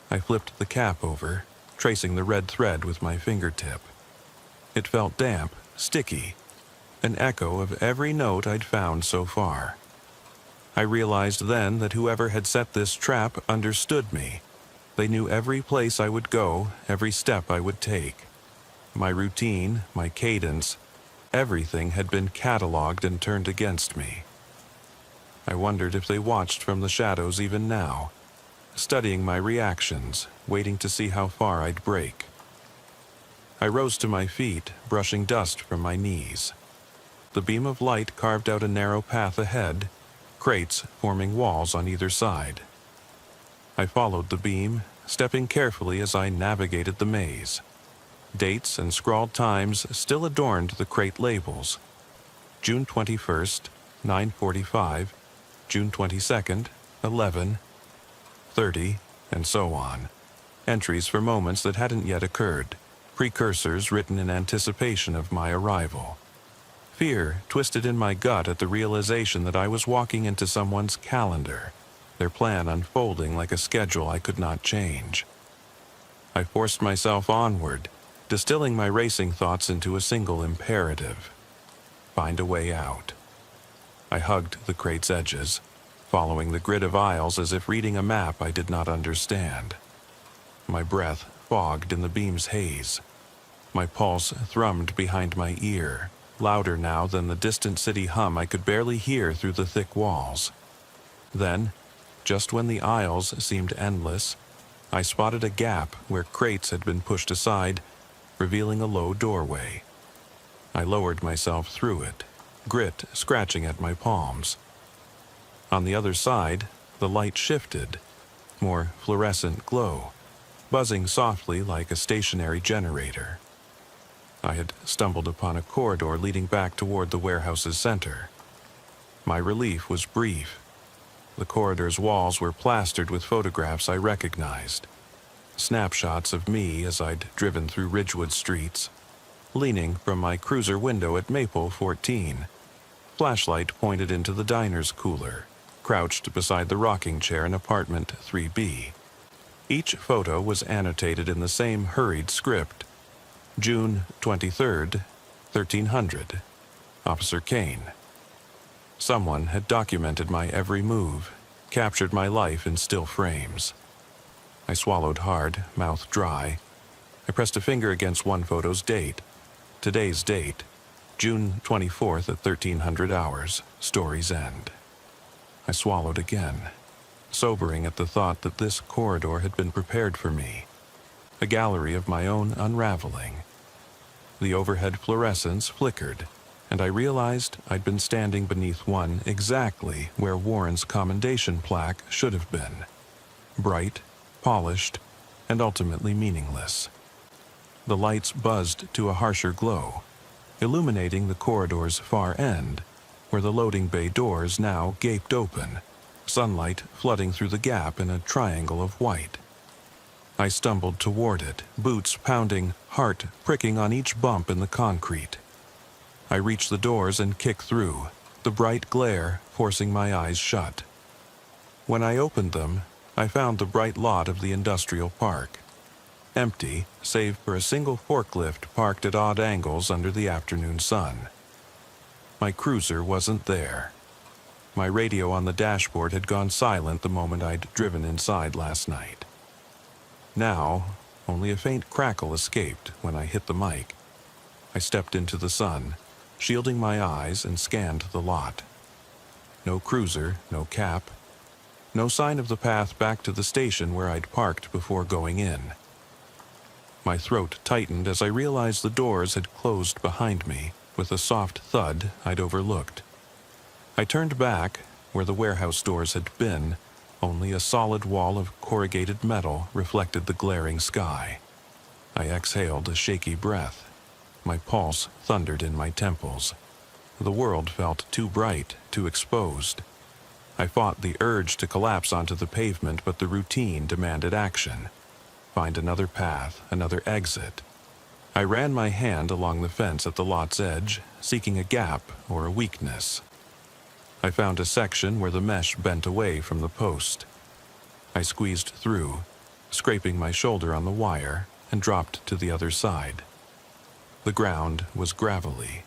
I flipped the cap over, tracing the red thread with my fingertip. It felt damp, sticky, an echo of every note I'd found so far. I realized then that whoever had set this trap understood me. They knew every place I would go, every step I would take. My routine, my cadence, everything had been cataloged and turned against me. I wondered if they watched from the shadows even now, studying my reactions, waiting to see how far I'd break. I rose to my feet, brushing dust from my knees. The beam of light carved out a narrow path ahead, crates forming walls on either side. I followed the beam, stepping carefully as I navigated the maze. Dates and scrawled times still adorned the crate labels. June 21st, 9:45, June 22nd, 11:30, and so on. Entries for moments that hadn't yet occurred, precursors written in anticipation of my arrival. Fear twisted in my gut at the realization that I was walking into someone's calendar, their plan unfolding like a schedule I could not change. I forced myself onward, distilling my racing thoughts into a single imperative: find a way out. I hugged the crate's edges, following the grid of aisles as if reading a map I did not understand. My breath fogged in the beam's haze. My pulse thrummed behind my ear, louder now than the distant city hum I could barely hear through the thick walls. Then, just when the aisles seemed endless, I spotted a gap where crates had been pushed aside, revealing a low doorway. I lowered myself through it, grit scratching at my palms. On the other side, the light shifted, more fluorescent glow, buzzing softly like a stationary generator. I had stumbled upon a corridor leading back toward the warehouse's center. My relief was brief. The corridor's walls were plastered with photographs I recognized. Snapshots of me as I'd driven through Ridgewood streets, leaning from my cruiser window at Maple 14. Flashlight pointed into the diner's cooler, crouched beside the rocking chair in apartment 3B. Each photo was annotated in the same hurried script. June 23rd, 1300. Officer Kane. Someone had documented my every move, captured my life in still frames. I swallowed hard, mouth dry. I pressed a finger against one photo's date. Today's date, June 24th at 1300 hours, story's end. I swallowed again, sobering at the thought that this corridor had been prepared for me, a gallery of my own unraveling. The overhead fluorescence flickered, and I realized I'd been standing beneath one exactly where Warren's commendation plaque should have been. Bright, polished, and ultimately meaningless. The lights buzzed to a harsher glow, illuminating the corridor's far end, where the loading bay doors now gaped open, sunlight flooding through the gap in a triangle of white. I stumbled toward it, boots pounding, heart pricking on each bump in the concrete. I reached the doors and kicked through, the bright glare forcing my eyes shut. When I opened them, I found the bright lot of the industrial park, empty save for a single forklift parked at odd angles under the afternoon sun. My cruiser wasn't there. My radio on the dashboard had gone silent the moment I'd driven inside last night. Now, only a faint crackle escaped when I hit the mic. I stepped into the sun, shielding my eyes, and scanned the lot. No cruiser, no cap. No sign of the path back to the station where I'd parked before going in. My throat tightened as I realized the doors had closed behind me with a soft thud I'd overlooked. I turned back, where the warehouse doors had been. Only a solid wall of corrugated metal reflected the glaring sky. I exhaled a shaky breath. My pulse thundered in my temples. The world felt too bright, too exposed. I fought the urge to collapse onto the pavement, but the routine demanded action. Find another path, another exit. I ran my hand along the fence at the lot's edge, seeking a gap or a weakness. I found a section where the mesh bent away from the post. I squeezed through, scraping my shoulder on the wire, and dropped to the other side. The ground was gravelly,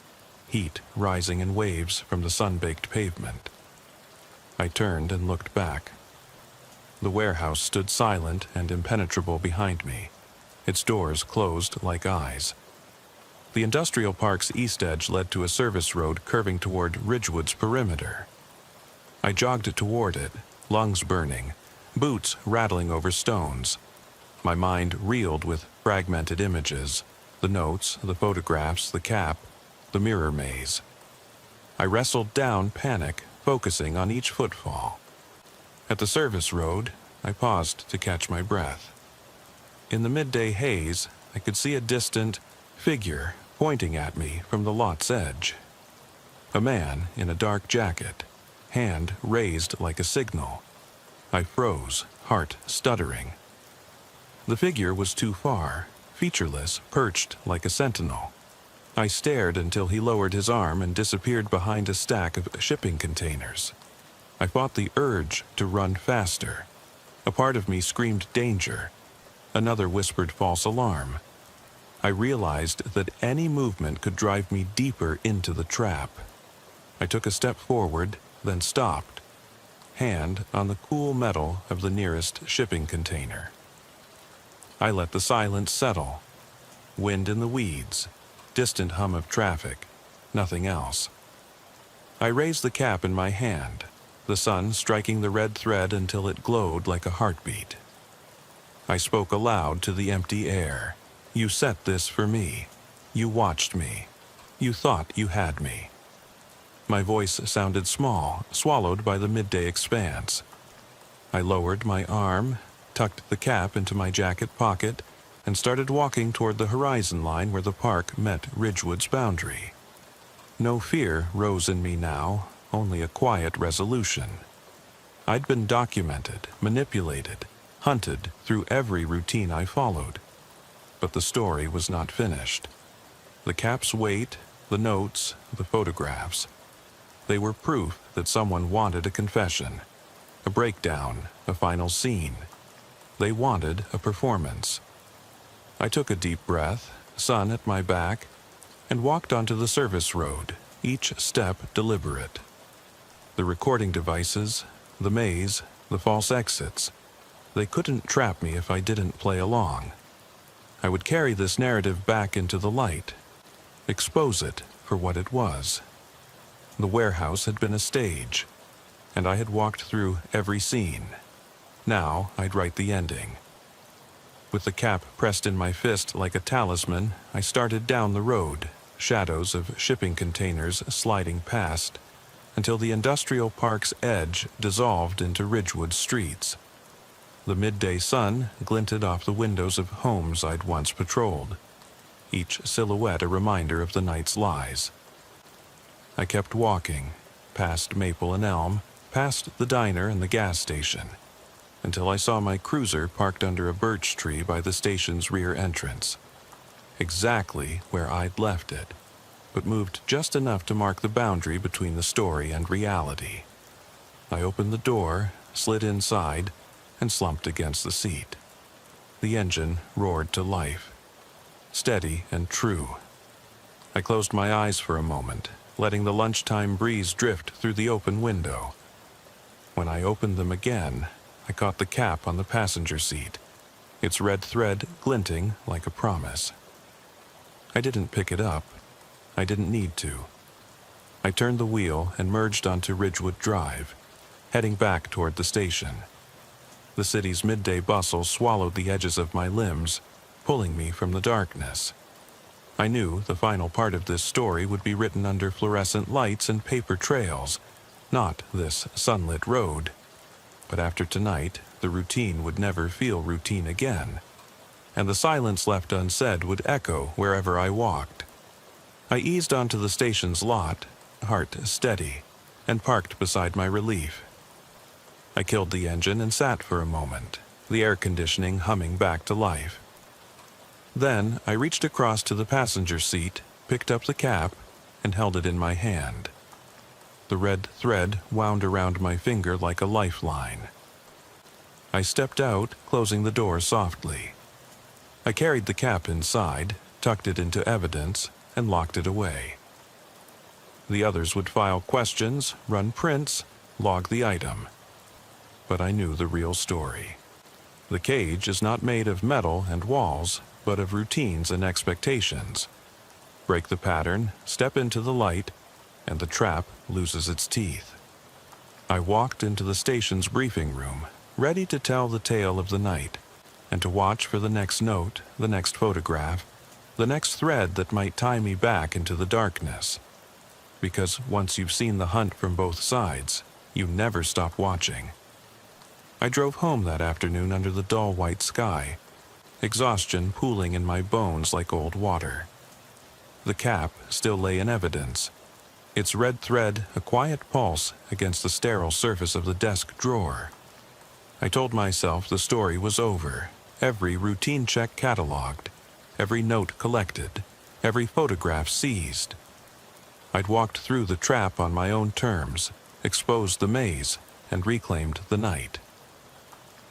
heat rising in waves from the sun-baked pavement. I turned and looked back. The warehouse stood silent and impenetrable behind me, its doors closed like eyes. The industrial park's east edge led to a service road curving toward Ridgewood's perimeter. I jogged toward it, lungs burning, boots rattling over stones. My mind reeled with fragmented images, the notes, the photographs, the cap, the mirror maze. I wrestled down panic, focusing on each footfall. At the service road, I paused to catch my breath. In the midday haze, I could see a distant figure pointing at me from the lot's edge. A man in a dark jacket, hand raised like a signal. I froze, heart stuttering. The figure was too far, featureless, perched like a sentinel. I stared until he lowered his arm and disappeared behind a stack of shipping containers. I fought the urge to run faster. A part of me screamed danger. Another whispered false alarm. I realized that any movement could drive me deeper into the trap. I took a step forward, then stopped, hand on the cool metal of the nearest shipping container. I let the silence settle. Wind in the weeds, distant hum of traffic, nothing else. I raised the cap in my hand, the sun striking the red thread until it glowed like a heartbeat. I spoke aloud to the empty air. You set this for me. You watched me. You thought you had me. My voice sounded small, swallowed by the midday expanse. I lowered my arm, tucked the cap into my jacket pocket, and started walking toward the horizon line where the park met Ridgewood's boundary. No fear rose in me now, only a quiet resolution. I'd been documented, manipulated, hunted through every routine I followed. But the story was not finished. The cap's weight, the notes, the photographs. They were proof that someone wanted a confession, a breakdown, a final scene. They wanted a performance. I took a deep breath, sun at my back, and walked onto the service road, each step deliberate. The recording devices, the maze, the false exits. They couldn't trap me if I didn't play along. I would carry this narrative back into the light, expose it for what it was. The warehouse had been a stage, and I had walked through every scene. Now I'd write the ending. With the cap pressed in my fist like a talisman, I started down the road, shadows of shipping containers sliding past, until the industrial park's edge dissolved into Ridgewood streets. The midday sun glinted off the windows of homes I'd once patrolled, each silhouette a reminder of the night's lies. I kept walking, past Maple and Elm, past the diner and the gas station, until I saw my cruiser parked under a birch tree by the station's rear entrance. Exactly where I'd left it, but moved just enough to mark the boundary between the story and reality. I opened the door, slid inside, and slumped against the seat. The engine roared to life, steady and true. I closed my eyes for a moment, letting the lunchtime breeze drift through the open window. When I opened them again, I caught the cap on the passenger seat, its red thread glinting like a promise. I didn't pick it up. I didn't need to. I turned the wheel and merged onto Ridgewood Drive. heading back toward the station. The city's midday bustle swallowed the edges of my limbs, pulling me from the darkness. I knew the final part of this story would be written under fluorescent lights and paper trails, not this sunlit road. But after tonight, the routine would never feel routine again, and the silence left unsaid would echo wherever I walked. I eased onto the station's lot, heart steady, and parked beside my relief. I killed the engine and sat for a moment, the air conditioning humming back to life. Then I reached across to the passenger seat, picked up the cap, and held it in my hand. The red thread wound around my finger like a lifeline. I stepped out, closing the door softly. I carried the cap inside, tucked it into evidence, and locked it away. The others would file questions, run prints, log the item. But I knew the real story. The cage is not made of metal and walls, but of routines and expectations. Break the pattern, step into the light, and the trap loses its teeth. I walked into the station's briefing room, ready to tell the tale of the night, and to watch for the next note, the next photograph, the next thread that might tie me back into the darkness. Because once you've seen the hunt from both sides, you never stop watching. I drove home that afternoon under the dull white sky, exhaustion pooling in my bones like old water. The cap still lay in evidence, its red thread a quiet pulse against the sterile surface of the desk drawer. I told myself the story was over, every routine check cataloged, every note collected, every photograph seized. I'd walked through the trap on my own terms, exposed the maze, and reclaimed the night.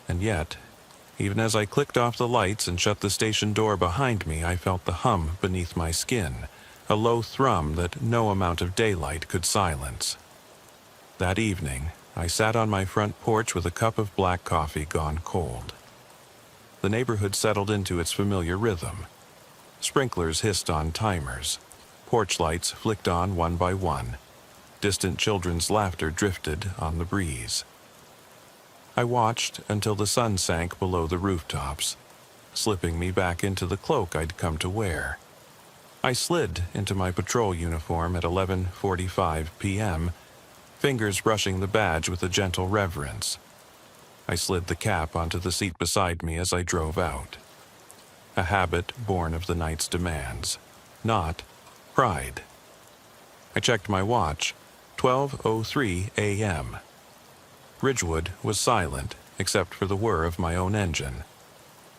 And yet, even as I clicked off the lights and shut the station door behind me, I felt the hum beneath my skin, a low thrum that no amount of daylight could silence. That evening, I sat on my front porch with a cup of black coffee gone cold. The neighborhood settled into its familiar rhythm. Sprinklers hissed on timers. Porch lights flicked on one by one. Distant children's laughter drifted on the breeze. I watched until the sun sank below the rooftops, slipping me back into the cloak I'd come to wear. I slid into my patrol uniform at 11:45 p.m., fingers brushing the badge with a gentle reverence. I slid the cap onto the seat beside me as I drove out. A habit born of the night's demands, not pride. I checked my watch, 12:03 a.m. Ridgewood was silent, except for the whir of my own engine.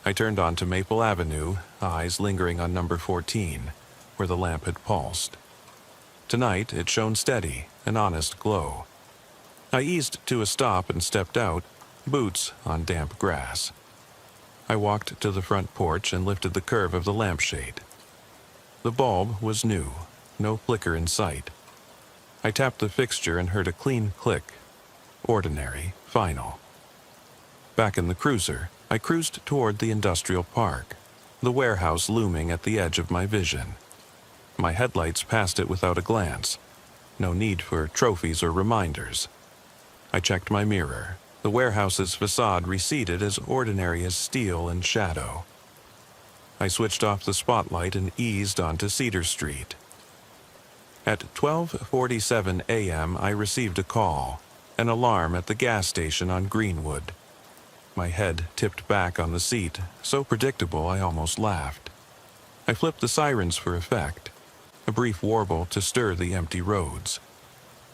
I turned onto Maple Avenue, eyes lingering on number 14, where the lamp had pulsed. Tonight it shone steady, an honest glow. I eased to a stop and stepped out, boots on damp grass. I walked to the front porch and lifted the curve of the lampshade. The bulb was new, no flicker in sight. I tapped the fixture and heard a clean click. Ordinary, final. Back in the cruiser, I cruised toward the industrial park, the warehouse looming at the edge of my vision. My headlights passed it without a glance. No need for trophies or reminders. I checked my mirror. The warehouse's facade receded as ordinary as steel and shadow. I switched off the spotlight and eased onto Cedar Street. At 12:47 a.m., I received a call, an alarm at the gas station on Greenwood. My head tipped back on the seat, so predictable I almost laughed. I flipped the sirens for effect, a brief warble to stir the empty roads.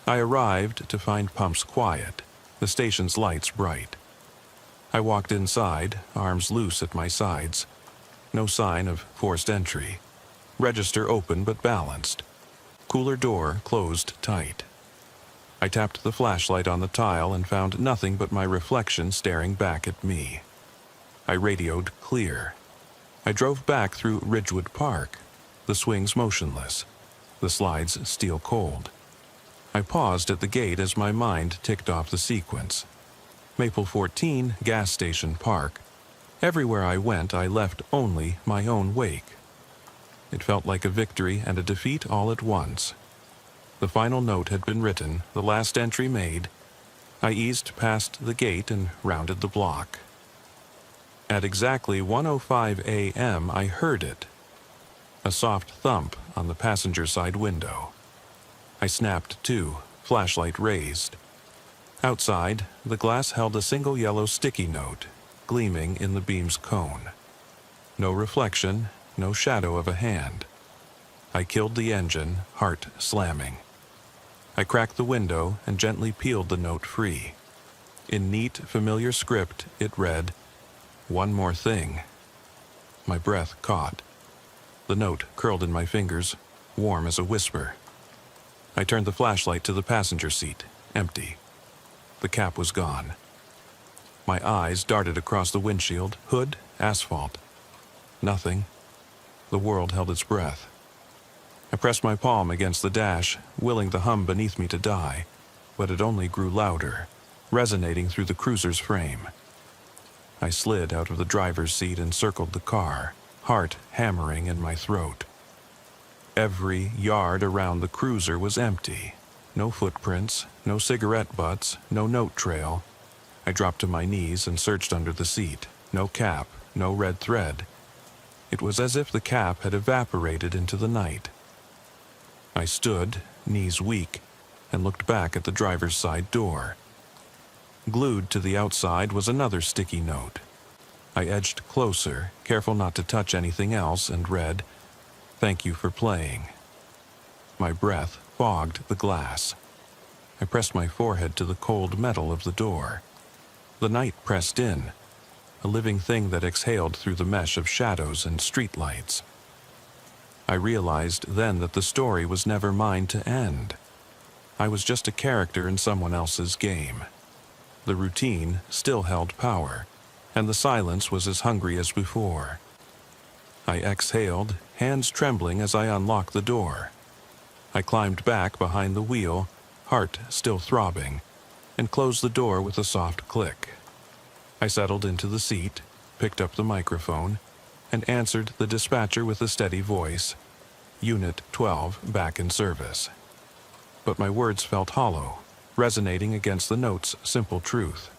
I arrived to find pumps quiet, the station's lights bright. I walked inside, arms loose at my sides. No sign of forced entry. Register open but balanced. Cooler door closed tight. I tapped the flashlight on the tile and found nothing but my reflection staring back at me. I radioed clear. I drove back through Ridgewood Park, the swings motionless, the slides steel cold. I paused at the gate as my mind ticked off the sequence. Maple 14, gas station park. Everywhere I went, I left only my own wake. It felt like a victory and a defeat all at once. The final note had been written, the last entry made. I eased past the gate and rounded the block. At exactly 1:05 a.m., I heard it. A soft thump on the passenger side window. I snapped to, flashlight raised. Outside, the glass held a single yellow sticky note, gleaming in the beam's cone. No reflection, no shadow of a hand. I killed the engine, heart slamming. I cracked the window and gently peeled the note free. In neat, familiar script, it read, "One more thing." My breath caught. The note curled in my fingers, warm as a whisper. I turned the flashlight to the passenger seat, empty. The cap was gone. My eyes darted across the windshield, hood, asphalt. Nothing. The world held its breath. I pressed my palm against the dash, willing the hum beneath me to die, but it only grew louder, resonating through the cruiser's frame. I slid out of the driver's seat and circled the car, heart hammering in my throat. Every yard around the cruiser was empty. No footprints, no cigarette butts, no note trail. I dropped to my knees and searched under the seat. No cap, no red thread. It was as if the cap had evaporated into the night. I stood, knees weak, and looked back at the driver's side door. Glued to the outside was another sticky note. I edged closer, careful not to touch anything else, and read, "Thank you for playing." My breath fogged the glass. I pressed my forehead to the cold metal of the door. The night pressed in, a living thing that exhaled through the mesh of shadows and streetlights. I realized then that the story was never mine to end. I was just a character in someone else's game. The routine still held power, and the silence was as hungry as before. I exhaled, hands trembling as I unlocked the door. I climbed back behind the wheel, heart still throbbing, and closed the door with a soft click. I settled into the seat, picked up the microphone, and answered the dispatcher with a steady voice, "Unit 12 back in service." But my words felt hollow, resonating against the note's simple truth.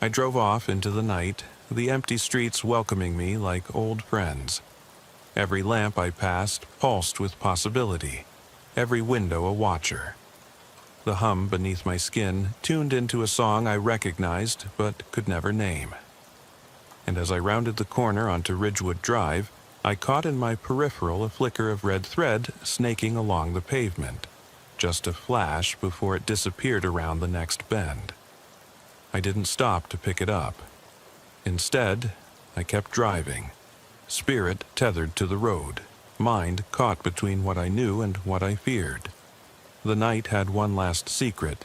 I drove off into the night, the empty streets welcoming me like old friends. Every lamp I passed pulsed with possibility, every window a watcher. The hum beneath my skin tuned into a song I recognized but could never name. And as I rounded the corner onto Ridgewood Drive, I caught in my peripheral a flicker of red thread snaking along the pavement, just a flash before it disappeared around the next bend. I didn't stop to pick it up. Instead, I kept driving, spirit tethered to the road, mind caught between what I knew and what I feared. The night had one last secret,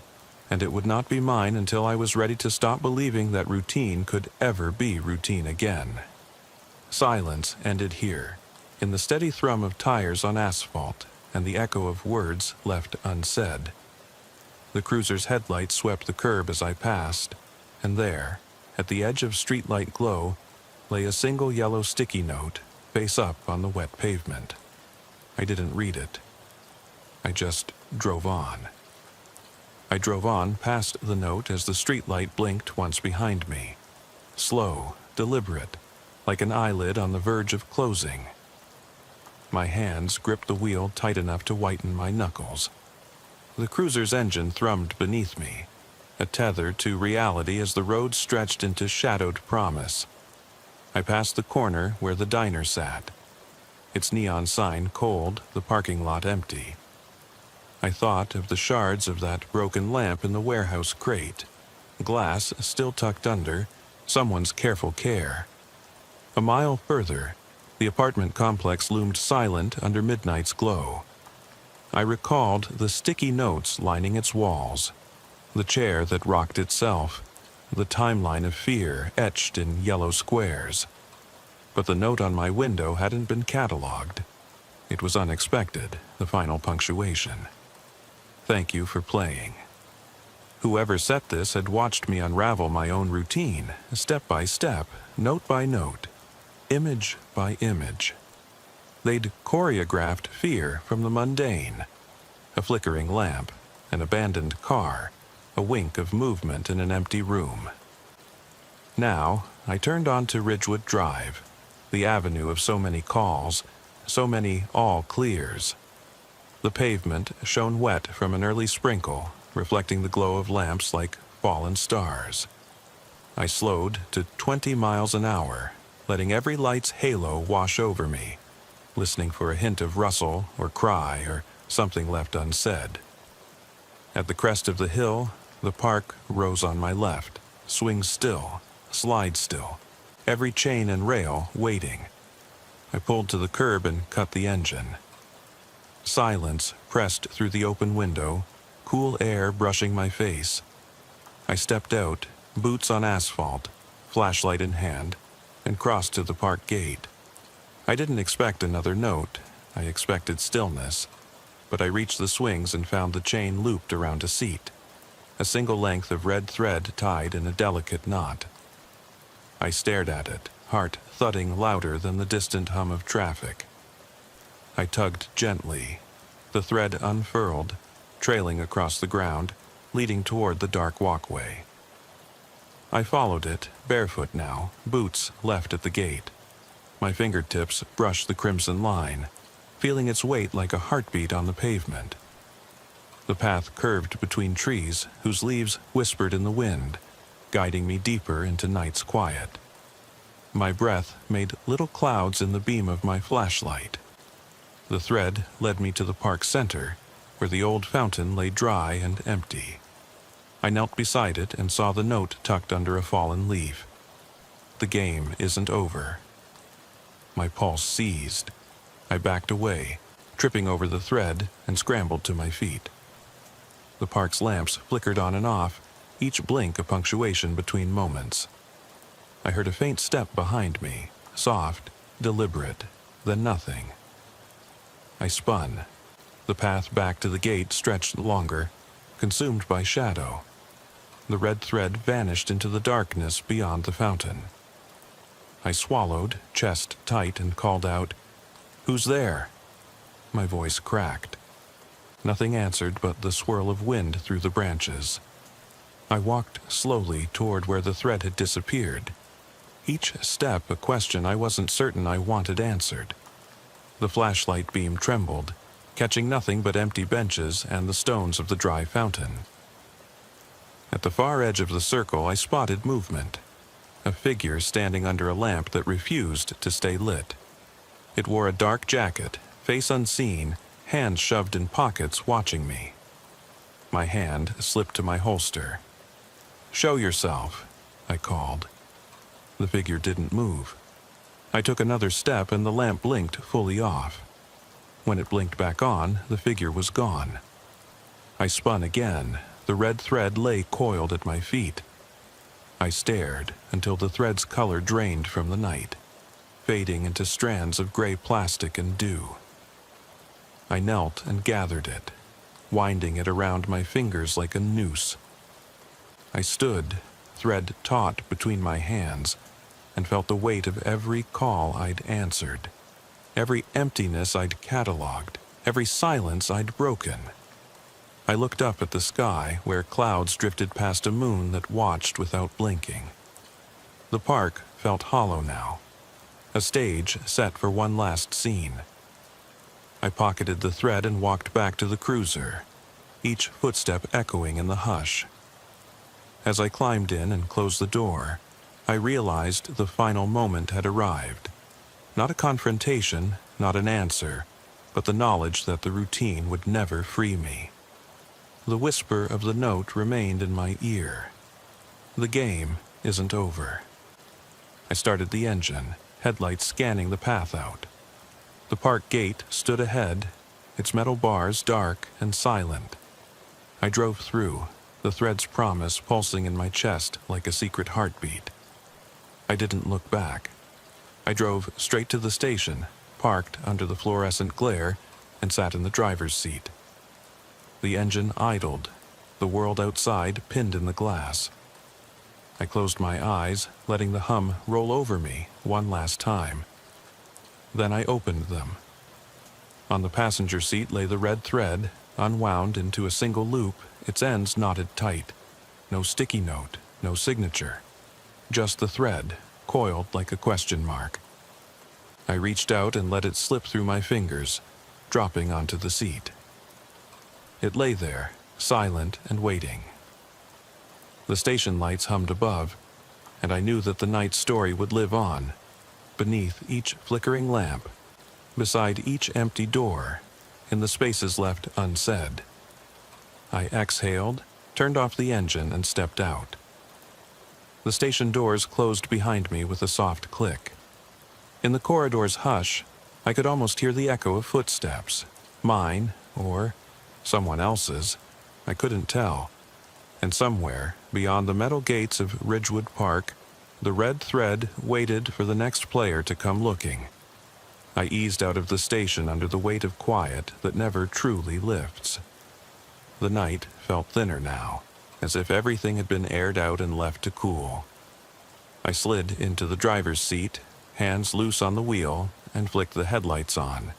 and it would not be mine until I was ready to stop believing that routine could ever be routine again. Silence ended here, in the steady thrum of tires on asphalt and the echo of words left unsaid. The cruiser's headlights swept the curb as I passed, and there, at the edge of streetlight glow, lay a single yellow sticky note, face up on the wet pavement. I didn't read it. I just drove on. I drove on past the note as the streetlight blinked once behind me. Slow, deliberate, like an eyelid on the verge of closing. My hands gripped the wheel tight enough to whiten my knuckles. The cruiser's engine thrummed beneath me, a tether to reality as the road stretched into shadowed promise. I passed the corner where the diner sat, its neon sign cold, the parking lot empty. I thought of the shards of that broken lamp in the warehouse crate, glass still tucked under, someone's careful care. A mile further, the apartment complex loomed silent under midnight's glow. I recalled the sticky notes lining its walls, the chair that rocked itself, the timeline of fear etched in yellow squares. But the note on my window hadn't been cataloged. It was unexpected, the final punctuation. "Thank you for playing." Whoever set this had watched me unravel my own routine, step by step, note by note, image by image. They'd choreographed fear from the mundane. A flickering lamp, an abandoned car, a wink of movement in an empty room. Now, I turned onto Ridgewood Drive, the avenue of so many calls, so many all clears. The pavement shone wet from an early sprinkle, reflecting the glow of lamps like fallen stars. I slowed to 20 miles an hour, letting every light's halo wash over me, listening for a hint of rustle or cry or something left unsaid. At the crest of the hill, the park rose on my left, swings still, slides still, every chain and rail waiting. I pulled to the curb and cut the engine. Silence pressed through the open window, cool air brushing my face. I stepped out, boots on asphalt, flashlight in hand, and crossed to the park gate. I didn't expect another note. I expected stillness. But I reached the swings and found the chain looped around a seat, a single length of red thread tied in a delicate knot. I stared at it, heart thudding louder than the distant hum of traffic. I tugged gently. The thread unfurled, trailing across the ground, leading toward the dark walkway. I followed it, barefoot now, boots left at the gate. My fingertips brushed the crimson line, feeling its weight like a heartbeat on the pavement. The path curved between trees whose leaves whispered in the wind, guiding me deeper into night's quiet. My breath made little clouds in the beam of my flashlight. The thread led me to the park center, where the old fountain lay dry and empty. I knelt beside it and saw the note tucked under a fallen leaf. The game isn't over. My pulse seized. I backed away, tripping over the thread, and scrambled to my feet. The park's lamps flickered on and off, each blink a punctuation between moments. I heard a faint step behind me, soft, deliberate, then nothing. I spun. The path back to the gate stretched longer, consumed by shadow. The red thread vanished into the darkness beyond the fountain. I swallowed, chest tight, and called out, "Who's there?" My voice cracked. Nothing answered but the swirl of wind through the branches. I walked slowly toward where the thread had disappeared. Each step a question I wasn't certain I wanted answered. The flashlight beam trembled, catching nothing but empty benches and the stones of the dry fountain. At the far edge of the circle, I spotted movement. A figure standing under a lamp that refused to stay lit. It wore a dark jacket, face unseen, hands shoved in pockets, watching me. My hand slipped to my holster. "Show yourself," I called. The figure didn't move. I took another step and the lamp blinked fully off. When it blinked back on, the figure was gone. I spun again. The red thread lay coiled at my feet. I stared until the thread's color drained from the night, fading into strands of gray plastic and dew. I knelt and gathered it, winding it around my fingers like a noose. I stood, thread taut between my hands, and felt the weight of every call I'd answered, every emptiness I'd cataloged, every silence I'd broken. I looked up at the sky where clouds drifted past a moon that watched without blinking. The park felt hollow now, a stage set for one last scene. I pocketed the thread and walked back to the cruiser, each footstep echoing in the hush. As I climbed in and closed the door, I realized the final moment had arrived. Not a confrontation, not an answer, but the knowledge that the routine would never free me. The whisper of the note remained in my ear. The game isn't over. I started the engine, headlights scanning the path out. The park gate stood ahead, its metal bars dark and silent. I drove through, the thread's promise pulsing in my chest like a secret heartbeat. I didn't look back. I drove straight to the station, parked under the fluorescent glare, and sat in the driver's seat. The engine idled, the world outside pinned in the glass. I closed my eyes, letting the hum roll over me one last time. Then I opened them. On the passenger seat lay the red thread, unwound into a single loop, its ends knotted tight, no sticky note, no signature. Just the thread, coiled like a question mark. I reached out and let it slip through my fingers, dropping onto the seat. It lay there, silent and waiting. The station lights hummed above, and I knew that the night's story would live on, beneath each flickering lamp, beside each empty door, in the spaces left unsaid. I exhaled, turned off the engine, and stepped out. The station doors closed behind me with a soft click. In the corridor's hush, I could almost hear the echo of footsteps, mine or someone else's. I couldn't tell. And somewhere, beyond the metal gates of Ridgewood Park, the red thread waited for the next player to come looking. I eased out of the station under the weight of quiet that never truly lifts. The night felt thinner now, as if everything had been aired out and left to cool. I slid into the driver's seat, hands loose on the wheel, and flicked the headlights on.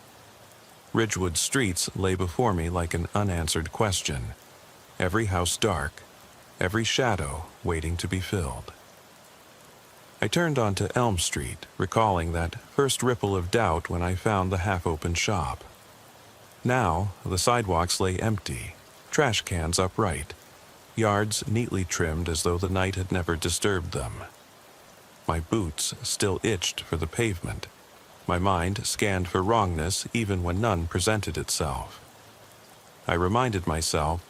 Ridgewood streets lay before me like an unanswered question, every house dark, every shadow waiting to be filled. I turned onto Elm Street, recalling that first ripple of doubt when I found the half-open shop. Now, the sidewalks lay empty, trash cans upright, yards neatly trimmed as though the night had never disturbed them. My boots still itched for the pavement. My mind scanned for wrongness even when none presented itself. I reminded myself,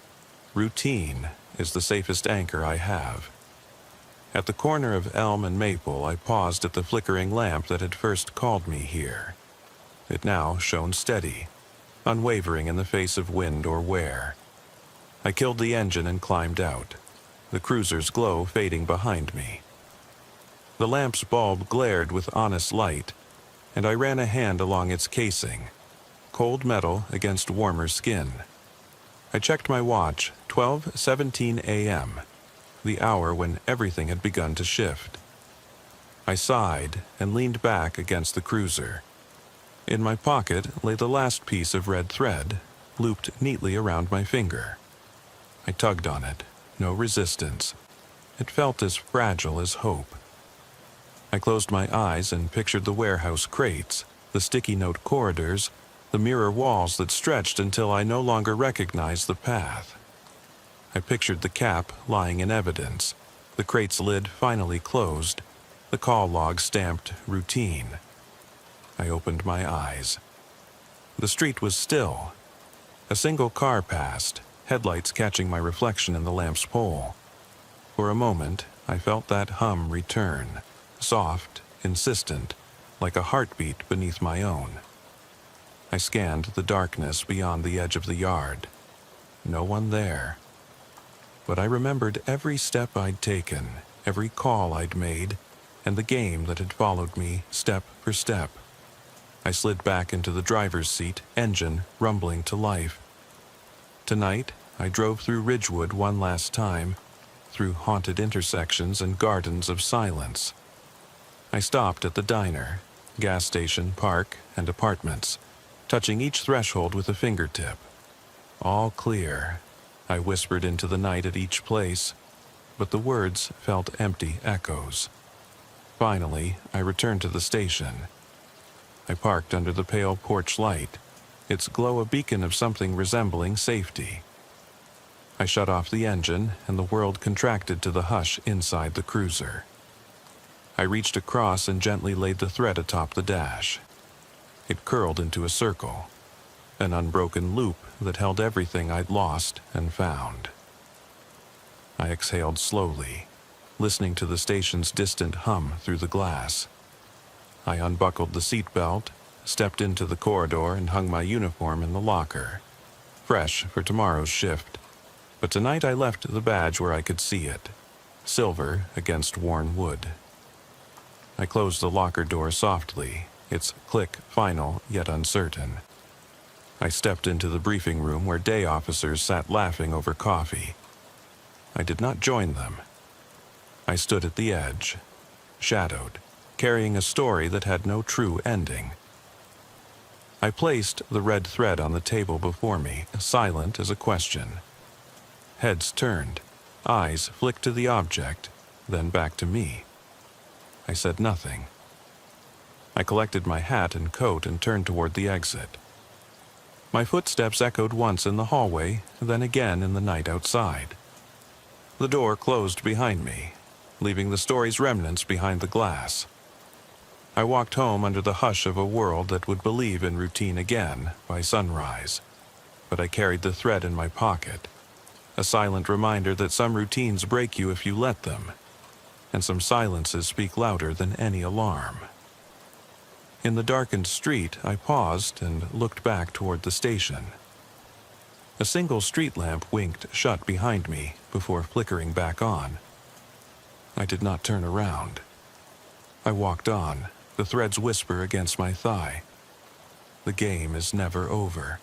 routine is the safest anchor I have. At the corner of Elm and Maple, I paused at the flickering lamp that had first called me here. It now shone steady, unwavering in the face of wind or wear. I killed the engine and climbed out, the cruiser's glow fading behind me. The lamp's bulb glared with honest light, and I ran a hand along its casing, cold metal against warmer skin. I checked my watch, 12:17 a.m., the hour when everything had begun to shift. I sighed and leaned back against the cruiser. In my pocket lay the last piece of red thread, looped neatly around my finger. I tugged on it, no resistance. It felt as fragile as hope. I closed my eyes and pictured the warehouse crates, the sticky note corridors, the mirror walls that stretched until I no longer recognized the path. I pictured the cap lying in evidence, the crate's lid finally closed, the call log stamped routine. I opened my eyes. The street was still. A single car passed, headlights catching my reflection in the lamp's pole. For a moment, I felt that hum return, soft, insistent, like a heartbeat beneath my own. I scanned the darkness beyond the edge of the yard. No one there. But I remembered every step I'd taken, every call I'd made, and the game that had followed me step for step. I slid back into the driver's seat, engine rumbling to life. Tonight, I drove through Ridgewood one last time, through haunted intersections and gardens of silence. I stopped at the diner, gas station, park, and apartments, touching each threshold with a fingertip. All clear, I whispered into the night at each place, but the words felt empty echoes. Finally, I returned to the station. I parked under the pale porch light, its glow a beacon of something resembling safety. I shut off the engine, and the world contracted to the hush inside the cruiser. I reached across and gently laid the thread atop the dash. It curled into a circle, an unbroken loop that held everything I'd lost and found. I exhaled slowly, listening to the station's distant hum through the glass. I unbuckled the seatbelt, stepped into the corridor, and hung my uniform in the locker, fresh for tomorrow's shift. But tonight I left the badge where I could see it, silver against worn wood. I closed the locker door softly, its click final yet uncertain. I stepped into the briefing room where day officers sat laughing over coffee. I did not join them. I stood at the edge, shadowed, carrying a story that had no true ending. I placed the red thread on the table before me, silent as a question. Heads turned. Eyes flicked to the object, then back to me. I said nothing. I collected my hat and coat and turned toward the exit. My footsteps echoed once in the hallway, then again in the night outside. The door closed behind me, leaving the story's remnants behind the glass. I walked home under the hush of a world that would believe in routine again by sunrise. But I carried the thread in my pocket, a silent reminder that some routines break you if you let them, and some silences speak louder than any alarm. In the darkened street, I paused and looked back toward the station. A single street lamp winked shut behind me before flickering back on. I did not turn around. I walked on, the threads whisper against my thigh. The game is never over.